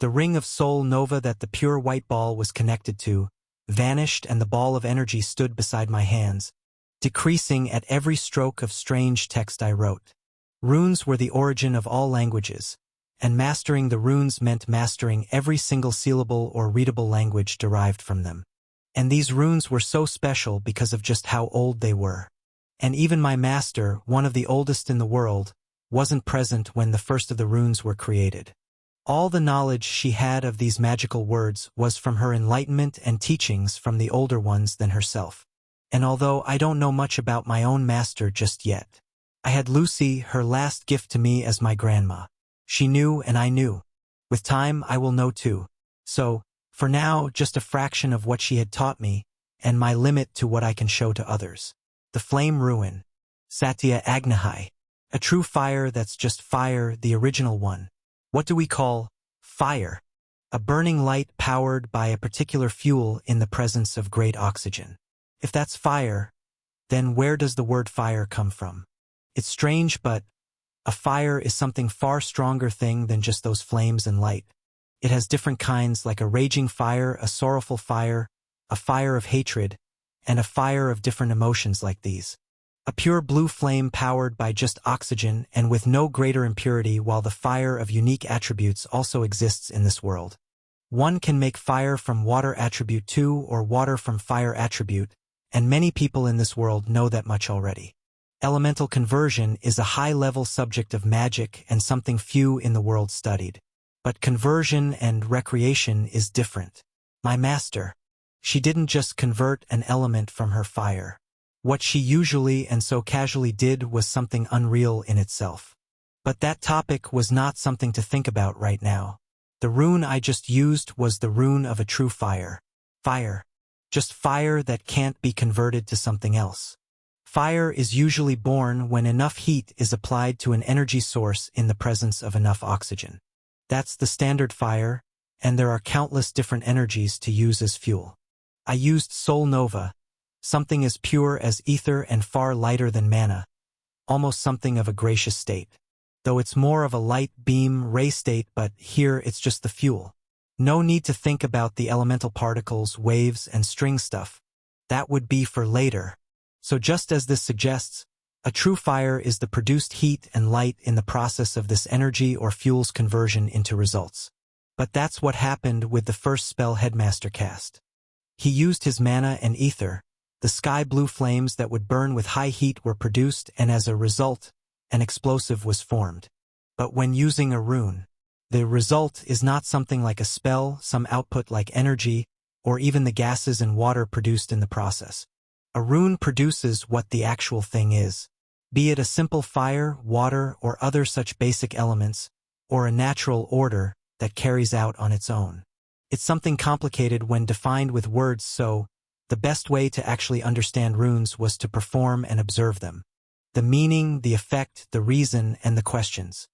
The ring of soul nova that the pure white ball was connected to vanished, and the ball of energy stood beside my hands, decreasing at every stroke of strange text I wrote. Runes were the origin of all languages, and mastering the runes meant mastering every single syllable or readable language derived from them. And these runes were so special because of just how old they were. And even my master, one of the oldest in the world, wasn't present when the first of the runes were created. All the knowledge she had of these magical words was from her enlightenment and teachings from the older ones than herself. And although I don't know much about my own master just yet, I had Lucy, her last gift to me, as my grandma. She knew and I knew. With time I will know too. So, for now, just a fraction of what she had taught me, and my limit to what I can show to others. The flame rune. Satya Agnihai. A true fire that's just fire, the original one. What do we call fire? A burning light powered by a particular fuel in the presence of great oxygen. If that's fire, then where does the word fire come from? It's strange, but A fire is something far stronger thing than just those flames and light. It has different kinds like a raging fire, a sorrowful fire, a fire of hatred, and a fire of different emotions like these. A pure blue flame powered by just oxygen and with no greater impurity, while the fire of unique attributes also exists in this world. One can make fire from water attribute 2 or water from fire attribute, and many people in this world know that much already. Elemental conversion is a high-level subject of magic and something few in the world studied. But conversion and recreation is different. My master, she didn't just convert an element from her fire. What she usually and so casually did was something unreal in itself. But that topic was not something to think about right now. The rune I just used was the rune of a true fire. Fire. Just fire that can't be converted to something else. Fire is usually born when enough heat is applied to an energy source in the presence of enough oxygen. That's the standard fire, and there are countless different energies to use as fuel. I used Soul Nova, something as pure as ether and far lighter than mana, almost something of a gracious state. Though it's more of a light beam ray state, but here it's just the fuel. No need to think about the elemental particles, waves, and string stuff. That would be for later. So just as this suggests, a true fire is the produced heat and light in the process of this energy or fuel's conversion into results. But that's what happened with the first spell Headmaster cast. He used his mana and ether. The sky blue flames that would burn with high heat were produced, and as a result, an explosive was formed. But when using a rune, the result is not something like a spell, some output like energy, or even the gases and water produced in the process. A rune produces what the actual thing is, be it a simple fire, water, or other such basic elements, or a natural order that carries out on its own. It's something complicated when defined with words, so the best way to actually understand runes was to perform and observe them. The meaning, the effect, the reason, and the questions.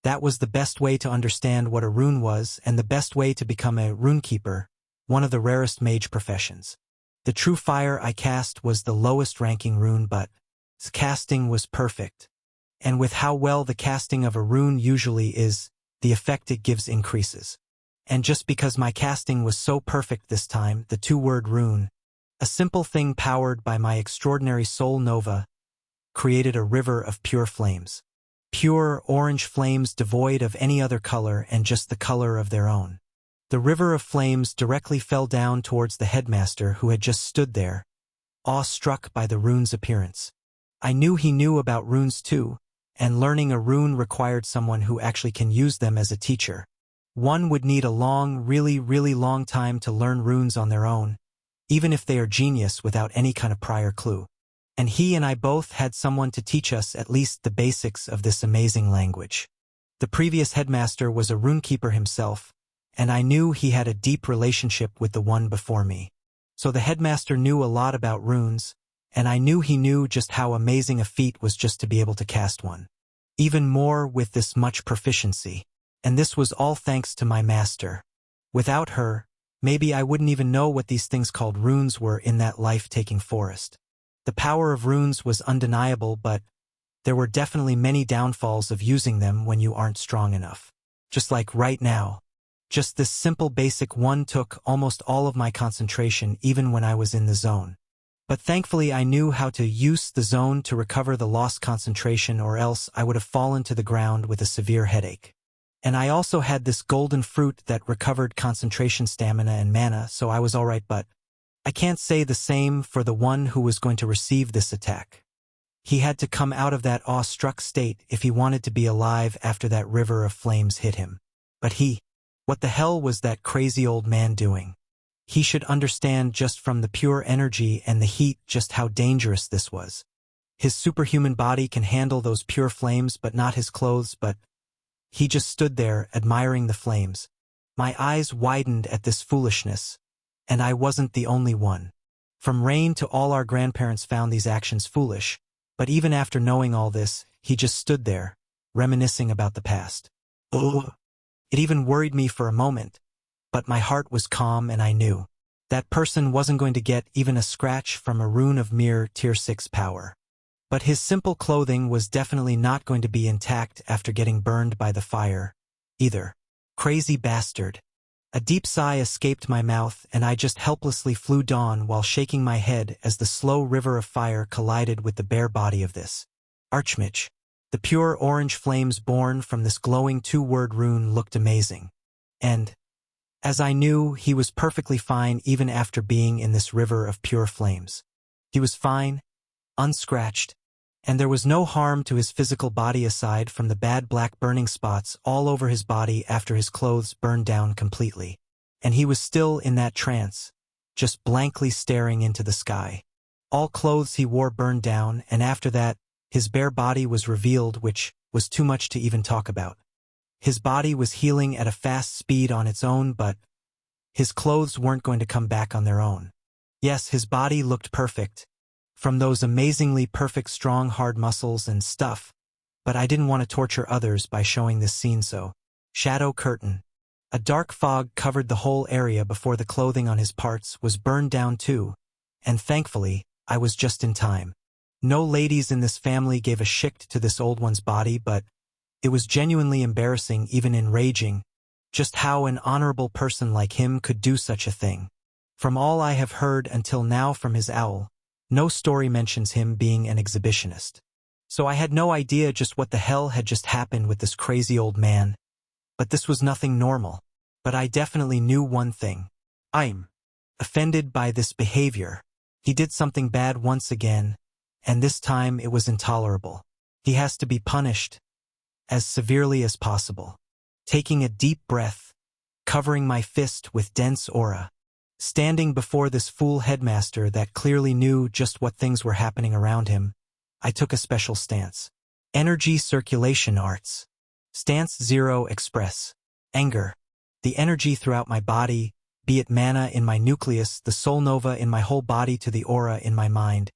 That was the best way to understand what a rune was and the best way to become a runekeeper, one of the rarest mage professions. The true fire I cast was the lowest ranking rune, but its casting was perfect. And with how well the casting of a rune usually is, the effect it gives increases. And just because my casting was so perfect this time, the two-word rune, a simple thing powered by my extraordinary Soul Nova, created a river of pure flames. Pure orange flames devoid of any other color and just the color of their own. The river of flames directly fell down towards the headmaster who had just stood there, awe-struck by the rune's appearance. I knew he knew about runes too, and learning a rune required someone who actually can use them as a teacher. One would need a long, really long time to learn runes on their own, even if they are genius without any kind of prior clue. And he and I both had someone to teach us at least the basics of this amazing language. The previous headmaster was a runekeeper himself, and I knew he had a deep relationship with the one before me. So the headmaster knew a lot about runes, and I knew he knew just how amazing a feat was just to be able to cast one. Even more with this much proficiency. And this was all thanks to my master. Without her, maybe I wouldn't even know what these things called runes were in that life-taking forest. The power of runes was undeniable, but there were definitely many downfalls of using them when you aren't strong enough. Just like right now. Just this simple basic one took almost all of my concentration even when I was in the zone. But thankfully I knew how to use the zone to recover the lost concentration, or else I would have fallen to the ground with a severe headache. And I also had this golden fruit that recovered concentration, stamina, and mana, so I was alright, but I can't say the same for the one who was going to receive this attack. He had to come out of that awe-struck state if he wanted to be alive after that river of flames hit him. But what the hell was that crazy old man doing? He should understand just from the pure energy and the heat just how dangerous this was. His superhuman body can handle those pure flames, but not his clothes, but he just stood there admiring the flames. My eyes widened at this foolishness. And I wasn't the only one. From Rain to all our grandparents found these actions foolish, but even after knowing all this, he just stood there, reminiscing about the past. Ugh. It even worried me for a moment, but my heart was calm and I knew that person wasn't going to get even a scratch from a rune of mere tier 6 power. But his simple clothing was definitely not going to be intact after getting burned by the fire, either. Crazy bastard. A deep sigh escaped my mouth and I just helplessly flew down while shaking my head as the slow river of fire collided with the bare body of this archmage. The pure orange flames born from this glowing two-word rune looked amazing. And, as I knew, he was perfectly fine even after being in this river of pure flames. He was fine, unscratched, and there was no harm to his physical body aside from the bad black burning spots all over his body after his clothes burned down completely. And he was still in that trance, just blankly staring into the sky. All clothes he wore burned down, and after that, his bare body was revealed, which was too much to even talk about. His body was healing at a fast speed on its own, but his clothes weren't going to come back on their own. Yes, his body looked perfect, from those amazingly perfect strong hard muscles and stuff, but I didn't want to torture others by showing this scene so. Shadow curtain. A dark fog covered the whole area before the clothing on his parts was burned down too, and thankfully, I was just in time. No ladies in this family gave a shit to this old one's body, but it was genuinely embarrassing, even enraging, just how an honorable person like him could do such a thing. From all I have heard until now from his owl, no story mentions him being an exhibitionist. So I had no idea just what the hell had just happened with this crazy old man. But this was nothing normal. But I definitely knew one thing. I'm offended by this behavior. He did something bad once again, and this time it was intolerable. He has to be punished as severely as possible. Taking a deep breath, covering my fist with dense aura, standing before this fool headmaster that clearly knew just what things were happening around him, I took a special stance. Energy circulation arts. Stance 0 express. Anger. The energy throughout my body, be it mana in my nucleus, the soul nova in my whole body to the aura in my mind.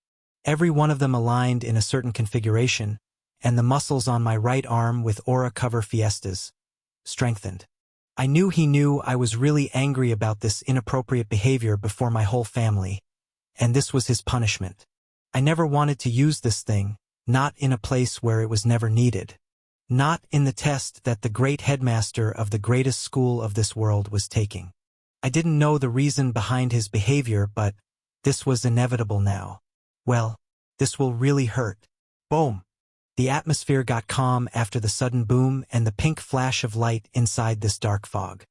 Every one of them aligned in a certain configuration, and the muscles on my right arm with aura cover fiestas. Strengthened. I knew he knew I was really angry about this inappropriate behavior before my whole family, and this was his punishment. I never wanted to use this thing, not in a place where it was never needed. Not in the test that the great headmaster of the greatest school of this world was taking. I didn't know the reason behind his behavior, but this was inevitable now. Well, this will really hurt. Boom. The atmosphere got calm after the sudden boom and the pink flash of light inside this dark fog.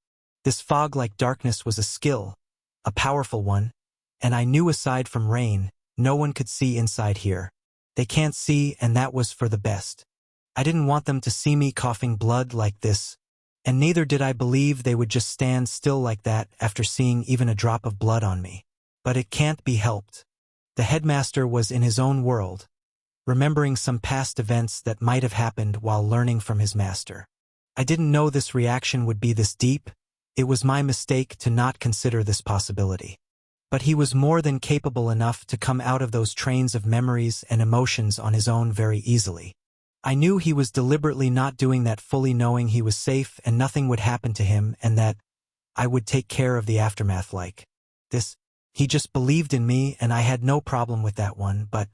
This fog-like darkness was a skill, a powerful one, and I knew aside from rain, no one could see inside here. They can't see, and that was for the best. I didn't want them to see me coughing blood like this, and neither did I believe they would just stand still like that after seeing even a drop of blood on me. But it can't be helped. The headmaster was in his own world, remembering some past events that might have happened while learning from his master. I didn't know this reaction would be this deep. It was my mistake to not consider this possibility. But he was more than capable enough to come out of those trains of memories and emotions on his own very easily. I knew he was deliberately not doing that, fully knowing he was safe and nothing would happen to him, and that I would take care of the aftermath like this. He just believed in me, and I had no problem with that one. But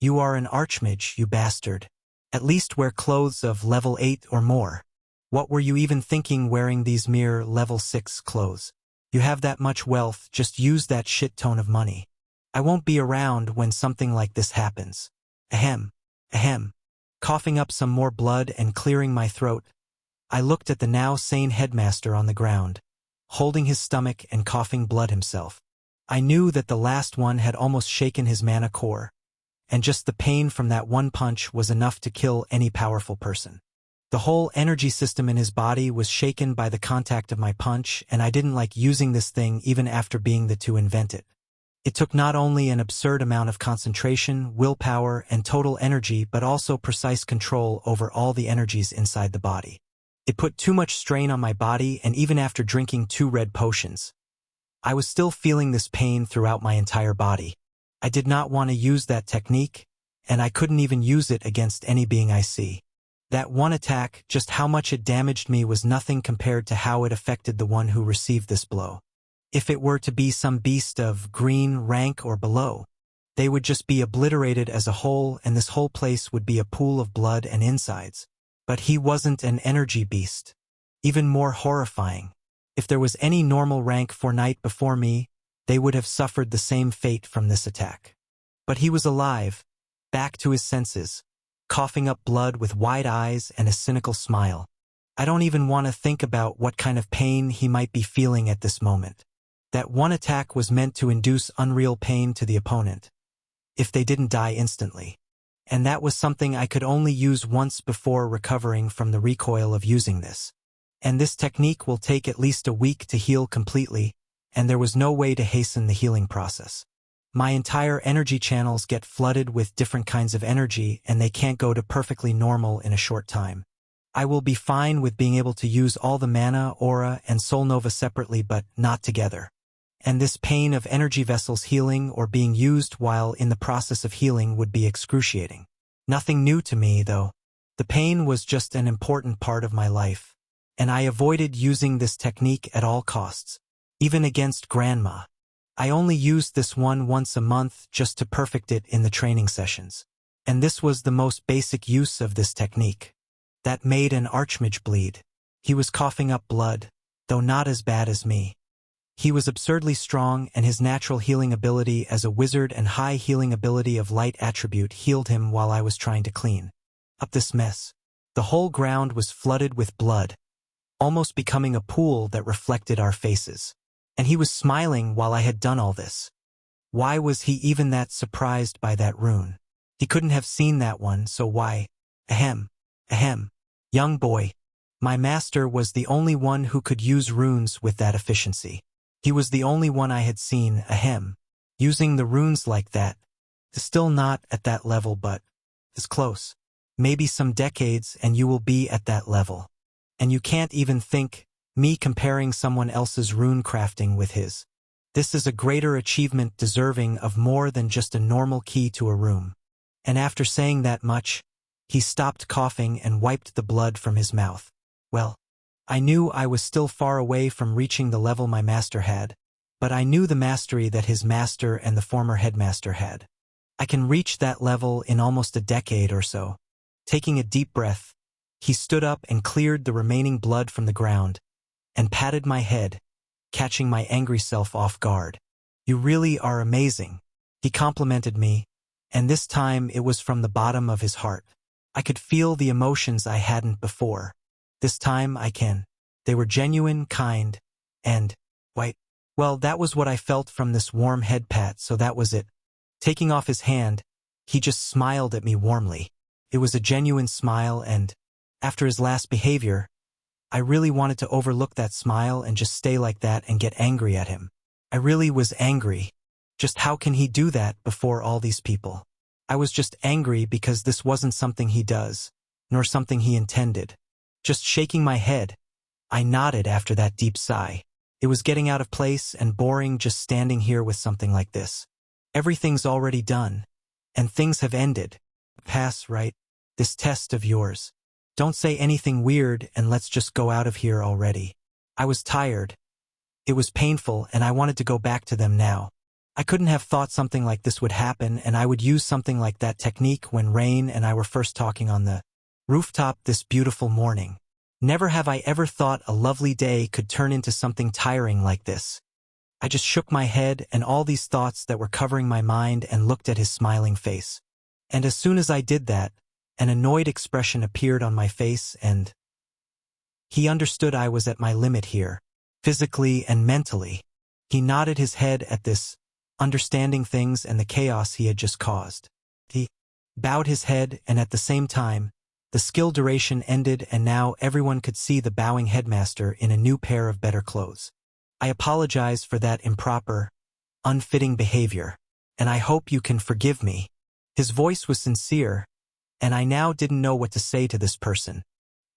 you are an archmage, you bastard. At least wear clothes of level 8 or more. What were you even thinking wearing these mere level 6 clothes? You have that much wealth, just use that shit ton of money. I won't be around when something like this happens. Ahem. Ahem. Coughing up some more blood and clearing my throat, I looked at the now sane headmaster on the ground, holding his stomach and coughing blood himself. I knew that the last one had almost shaken his mana core, and just the pain from that one punch was enough to kill any powerful person. The whole energy system in his body was shaken by the contact of my punch, and I didn't like using this thing even after being the to invent it. It took not only an absurd amount of concentration, willpower, and total energy, but also precise control over all the energies inside the body. It put too much strain on my body, and even after drinking 2 red potions, I was still feeling this pain throughout my entire body. I did not want to use that technique, and I couldn't even use it against any being I see. That one attack, just how much it damaged me, was nothing compared to how it affected the one who received this blow. If it were to be some beast of green rank or below, They would just be obliterated as a whole, and this whole place would be a pool of blood and insides. But he wasn't an energy beast. Even more horrifying. If there was any normal rank for knight before me, they would have suffered the same fate from this attack. But he was alive, back to his senses, coughing up blood with wide eyes and a cynical smile. I don't even want to think about what kind of pain he might be feeling at this moment. That one attack was meant to induce unreal pain to the opponent, if they didn't die instantly. And that was something I could only use once before recovering from the recoil of using this. And this technique will take at least a week to heal completely, and there was no way to hasten the healing process. My entire energy channels get flooded with different kinds of energy, and they can't go to perfectly normal in a short time. I will be fine with being able to use all the mana, aura, and soul nova separately, but not together. And this pain of energy vessels healing or being used while in the process of healing would be excruciating. Nothing new to me, though. The pain was just an important part of my life, and I avoided using this technique at all costs, even against Grandma. I only used this one once a month just to perfect it in the training sessions. And this was the most basic use of this technique. That made an archmage bleed. He was coughing up blood, though not as bad as me. He was absurdly strong, and his natural healing ability as a wizard and high healing ability of light attribute healed him while I was trying to clean up this mess. The whole ground was flooded with blood, almost becoming a pool that reflected our faces. And he was smiling while I had done all this. Why was he even that surprised by that rune? He couldn't have seen that one, so why? Ahem. Ahem. Young boy. My master was the only one who could use runes with that efficiency. He was the only one I had seen, ahem, using the runes like that. Still not at that level, but is close. Maybe some decades and you will be at that level. And you can't even think me comparing someone else's rune crafting with his. This is a greater achievement deserving of more than just a normal key to a room. And after saying that much, he stopped coughing and wiped the blood from his mouth. Well, I knew I was still far away from reaching the level my master had, but I knew the mastery that his master and the former headmaster had. I can reach that level in almost a decade or so. Taking a deep breath, he stood up and cleared the remaining blood from the ground, and patted my head, catching my angry self off guard. You really are amazing, he complimented me, and this time it was from the bottom of his heart. I could feel the emotions I hadn't before. This time I can. They were genuine, kind, and white. Well, that was what I felt from this warm head pat, so that was it. Taking off his hand, he just smiled at me warmly. It was a genuine smile, and after his last behavior, I really wanted to overlook that smile and just stay like that and get angry at him. I really was angry. Just how can he do that before all these people? I was just angry because this wasn't something he does, nor something he intended. Just shaking my head, I nodded after that deep sigh. It was getting out of place and boring just standing here with something like this. Everything's already done, and things have ended. Pass, right? This test of yours. Don't say anything weird and let's just go out of here already. I was tired. It was painful and I wanted to go back to them now. I couldn't have thought something like this would happen, and I would use something like that technique when Rain and I were first talking on the rooftop this beautiful morning. Never have I ever thought a lovely day could turn into something tiring like this. I just shook my head and all these thoughts that were covering my mind and looked at his smiling face. And as soon as I did that, an annoyed expression appeared on my face, and he understood I was at my limit here, physically and mentally. He nodded his head at this, understanding things and the chaos he had just caused. He bowed his head, and at the same time, the skill duration ended, and now everyone could see the bowing headmaster in a new pair of better clothes. I apologize for that improper, unfitting behavior, and I hope you can forgive me. His voice was sincere, and I now didn't know what to say to this person.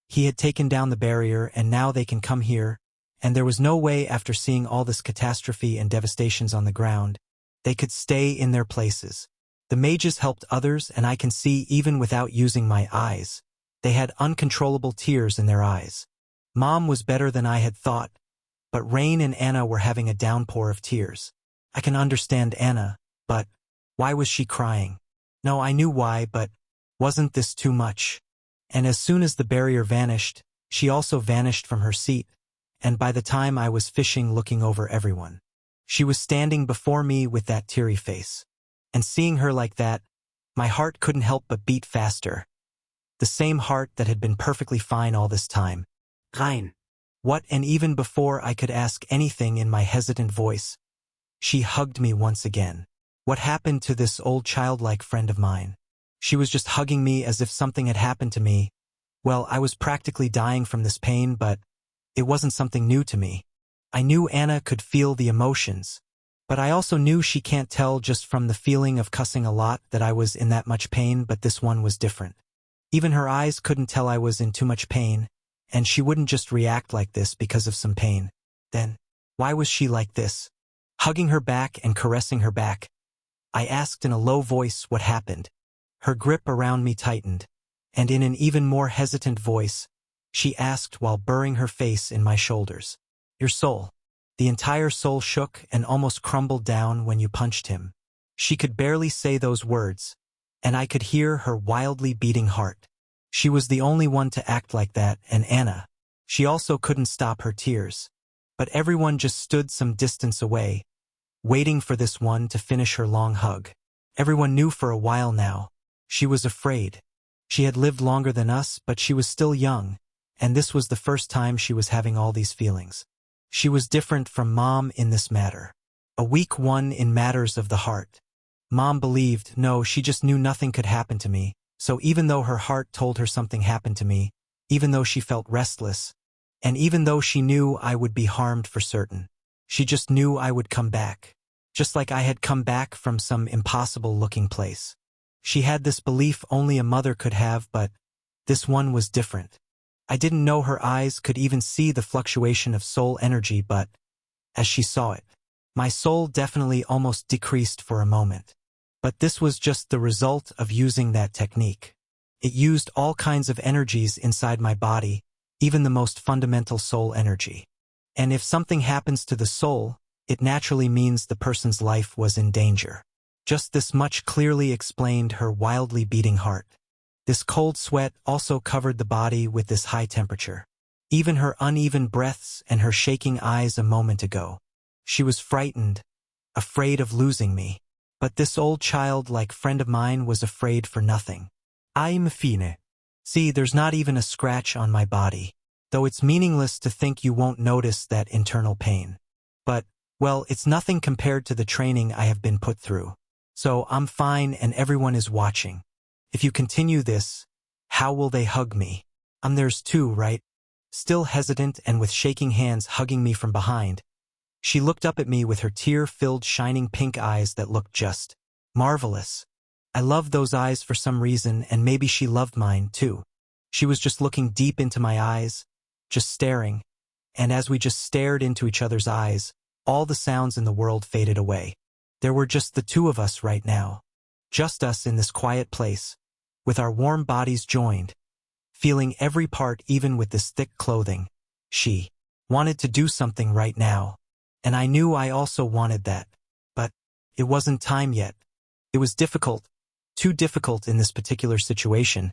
He had taken down the barrier, and now they can come here, and there was no way after seeing all this catastrophe and devastations on the ground, they could stay in their places. The mages helped others, and I can see even without using my eyes. They had uncontrollable tears in their eyes. Mom was better than I had thought, but Rain and Anna were having a downpour of tears. I can understand Anna, but Why was she crying? No, I knew why, but wasn't this too much? And as soon as the barrier vanished, she also vanished from her seat, and by the time I was fishing looking over everyone, she was standing before me with that teary face. And seeing her like that, my heart couldn't help but beat faster. The same heart that had been perfectly fine all this time. Rein. What? And even before I could ask anything in my hesitant voice, she hugged me once again. What happened to this old childlike friend of mine? She was just hugging me as if something had happened to me. Well, I was practically dying from this pain, but it wasn't something new to me. I knew Anna could feel the emotions, but I also knew she can't tell just from the feeling of cussing a lot that I was in that much pain, but this one was different. Even her eyes couldn't tell I was in too much pain, and she wouldn't just react like this because of some pain. Then, why was she like this? Hugging her back and caressing her back, I asked in a low voice what happened. Her grip around me tightened, and in an even more hesitant voice, she asked while burying her face in my shoulders. Your soul. The entire soul shook and almost crumbled down when you punched him. She could barely say those words, and I could hear her wildly beating heart. She was the only one to act like that, and Anna. She also couldn't stop her tears. But everyone just stood some distance away, waiting for this one to finish her long hug. Everyone knew for a while now. She was afraid. She had lived longer than us, but she was still young, and this was the first time she was having all these feelings. She was different from Mom in this matter. A weak one in matters of the heart. Mom believed, no, she just knew nothing could happen to me, so even though her heart told her something happened to me, even though she felt restless, and even though she knew I would be harmed for certain, she just knew I would come back. Just like I had come back from some impossible-looking place. She had this belief only a mother could have, but this one was different. I didn't know her eyes could even see the fluctuation of soul energy, but as she saw it, my soul definitely almost decreased for a moment. But this was just the result of using that technique. It used all kinds of energies inside my body, even the most fundamental soul energy. And if something happens to the soul, it naturally means the person's life was in danger. Just this much clearly explained her wildly beating heart. This cold sweat also covered the body with this high temperature. Even her uneven breaths and her shaking eyes a moment ago. She was frightened, afraid of losing me. But this old child-like friend of mine was afraid for nothing. I'm fine. See, there's not even a scratch on my body. Though it's meaningless to think you won't notice that internal pain. But, well, it's nothing compared to the training I have been put through. So I'm fine and everyone is watching. If you continue this, how will they hug me? I'm theirs too, right? Still hesitant and with shaking hands hugging me from behind, she looked up at me with her tear-filled shining pink eyes that looked just marvelous. I loved those eyes for some reason, and maybe she loved mine too. She was just looking deep into my eyes, just staring, and as we just stared into each other's eyes, all the sounds in the world faded away. There were just the two of us right now. Just us in this quiet place, with our warm bodies joined, feeling every part even with this thick clothing. She wanted to do something right now, and I knew I also wanted that. But it wasn't time yet. It was difficult, too difficult in this particular situation,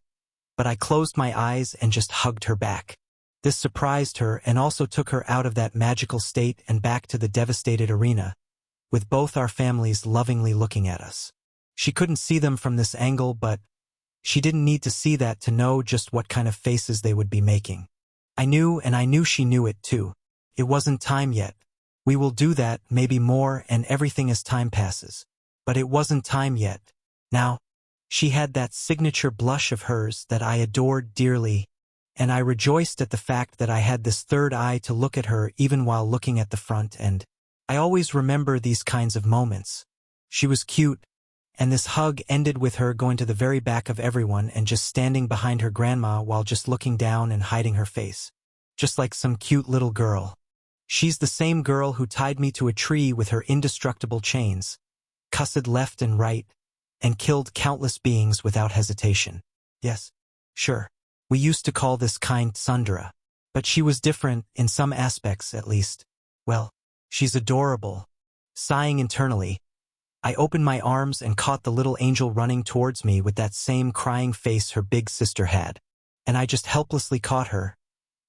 but I closed my eyes and just hugged her back. This surprised her and also took her out of that magical state and back to the devastated arena, with both our families lovingly looking at us. She couldn't see them from this angle, but she didn't need to see that to know just what kind of faces they would be making. I knew, and I knew she knew it too. It wasn't time yet. We will do that, maybe more, and everything as time passes. But it wasn't time yet. Now, she had that signature blush of hers that I adored dearly, and I rejoiced at the fact that I had this third eye to look at her even while looking at the front, and I always remember these kinds of moments. She was cute, and this hug ended with her going to the very back of everyone and just standing behind her grandma while just looking down and hiding her face. Just like some cute little girl. She's the same girl who tied me to a tree with her indestructible chains, cussed left and right, and killed countless beings without hesitation. Yes, sure. We used to call this kind Sundra, but she was different in some aspects at least. Well, she's adorable. Sighing internally, I opened my arms and caught the little angel running towards me with that same crying face her big sister had. And I just helplessly caught her,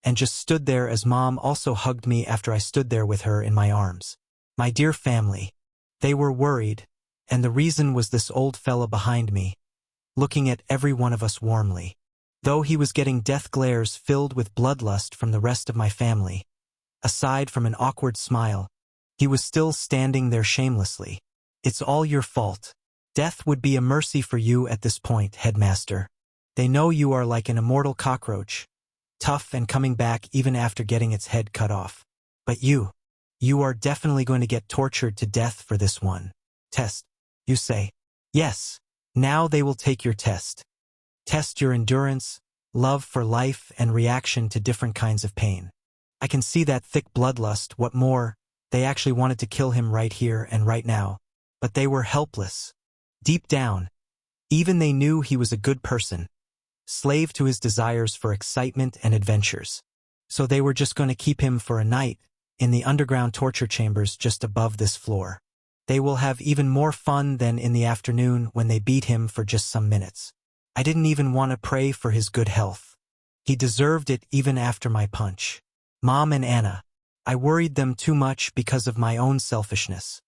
and just stood there as Mom also hugged me after I stood there with her in my arms. My dear family. They were worried, and the reason was this old fella behind me, looking at every one of us warmly. Though he was getting death glares filled with bloodlust from the rest of my family, aside from an awkward smile, he was still standing there shamelessly. It's all your fault. Death would be a mercy for you at this point, headmaster. They know you are like an immortal cockroach, tough and coming back even after getting its head cut off. But you are definitely going to get tortured to death for this one test. You say, yes. Now they will take your test. Test your endurance, love for life, and reaction to different kinds of pain. I can see that thick bloodlust. What more, they actually wanted to kill him right here and right now. But they were helpless. Deep down, even they knew he was a good person, slave to his desires for excitement and adventures. So they were just going to keep him for a night in the underground torture chambers just above this floor. They will have even more fun than in the afternoon when they beat him for just some minutes. I didn't even want to pray for his good health. He deserved it even after my punch. Mom and Anna. I worried them too much because of my own selfishness.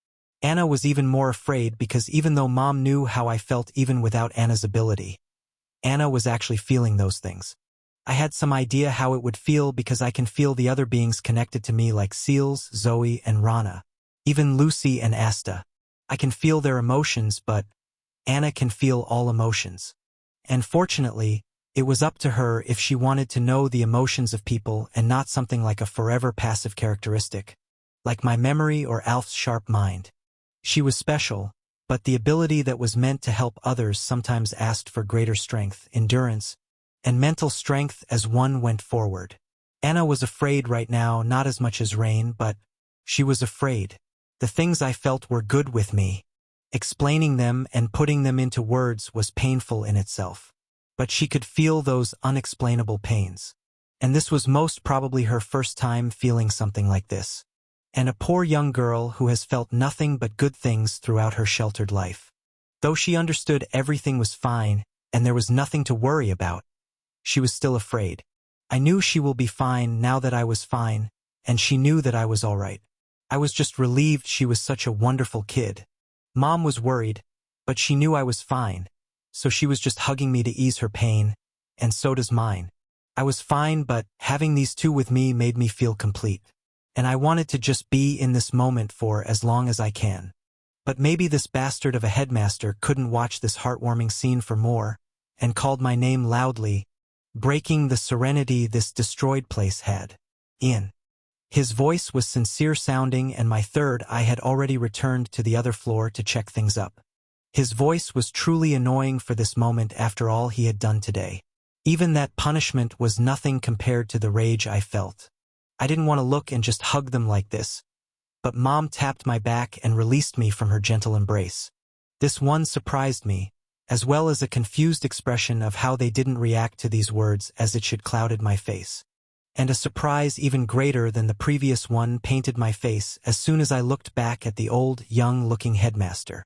Anna was even more afraid because even though Mom knew how I felt even without Anna's ability, Anna was actually feeling those things. I had some idea how it would feel because I can feel the other beings connected to me like Seals, Zoe, and Rana, even Lucy and Asta. I can feel their emotions, but Anna can feel all emotions. And fortunately, it was up to her if she wanted to know the emotions of people and not something like a forever passive characteristic, like my memory or Alf's sharp mind. She was special, but the ability that was meant to help others sometimes asked for greater strength, endurance, and mental strength as one went forward. Anna was afraid right now, not as much as Rain, but she was afraid. The things I felt were good with me. Explaining them and putting them into words was painful in itself. But she could feel those unexplainable pains. And this was most probably her first time feeling something like this. And a poor young girl who has felt nothing but good things throughout her sheltered life. Though she understood everything was fine and there was nothing to worry about, she was still afraid. I knew she will be fine now that I was fine, and she knew that I was all right. I was just relieved she was such a wonderful kid. Mom was worried, but she knew I was fine, so she was just hugging me to ease her pain, and so does mine. I was fine, but having these two with me made me feel complete. And I wanted to just be in this moment for as long as I can. But maybe this bastard of a headmaster couldn't watch this heartwarming scene for more, and called my name loudly, breaking the serenity this destroyed place had. Ian. His voice was sincere-sounding, and my third eye had already returned to the other floor to check things up. His voice was truly annoying for this moment after all he had done today. Even that punishment was nothing compared to the rage I felt. I didn't want to look and just hug them like this, but Mom tapped my back and released me from her gentle embrace. This one surprised me, as well as a confused expression of how they didn't react to these words as it should clouded my face. And a surprise even greater than the previous one painted my face as soon as I looked back at the old, young-looking headmaster.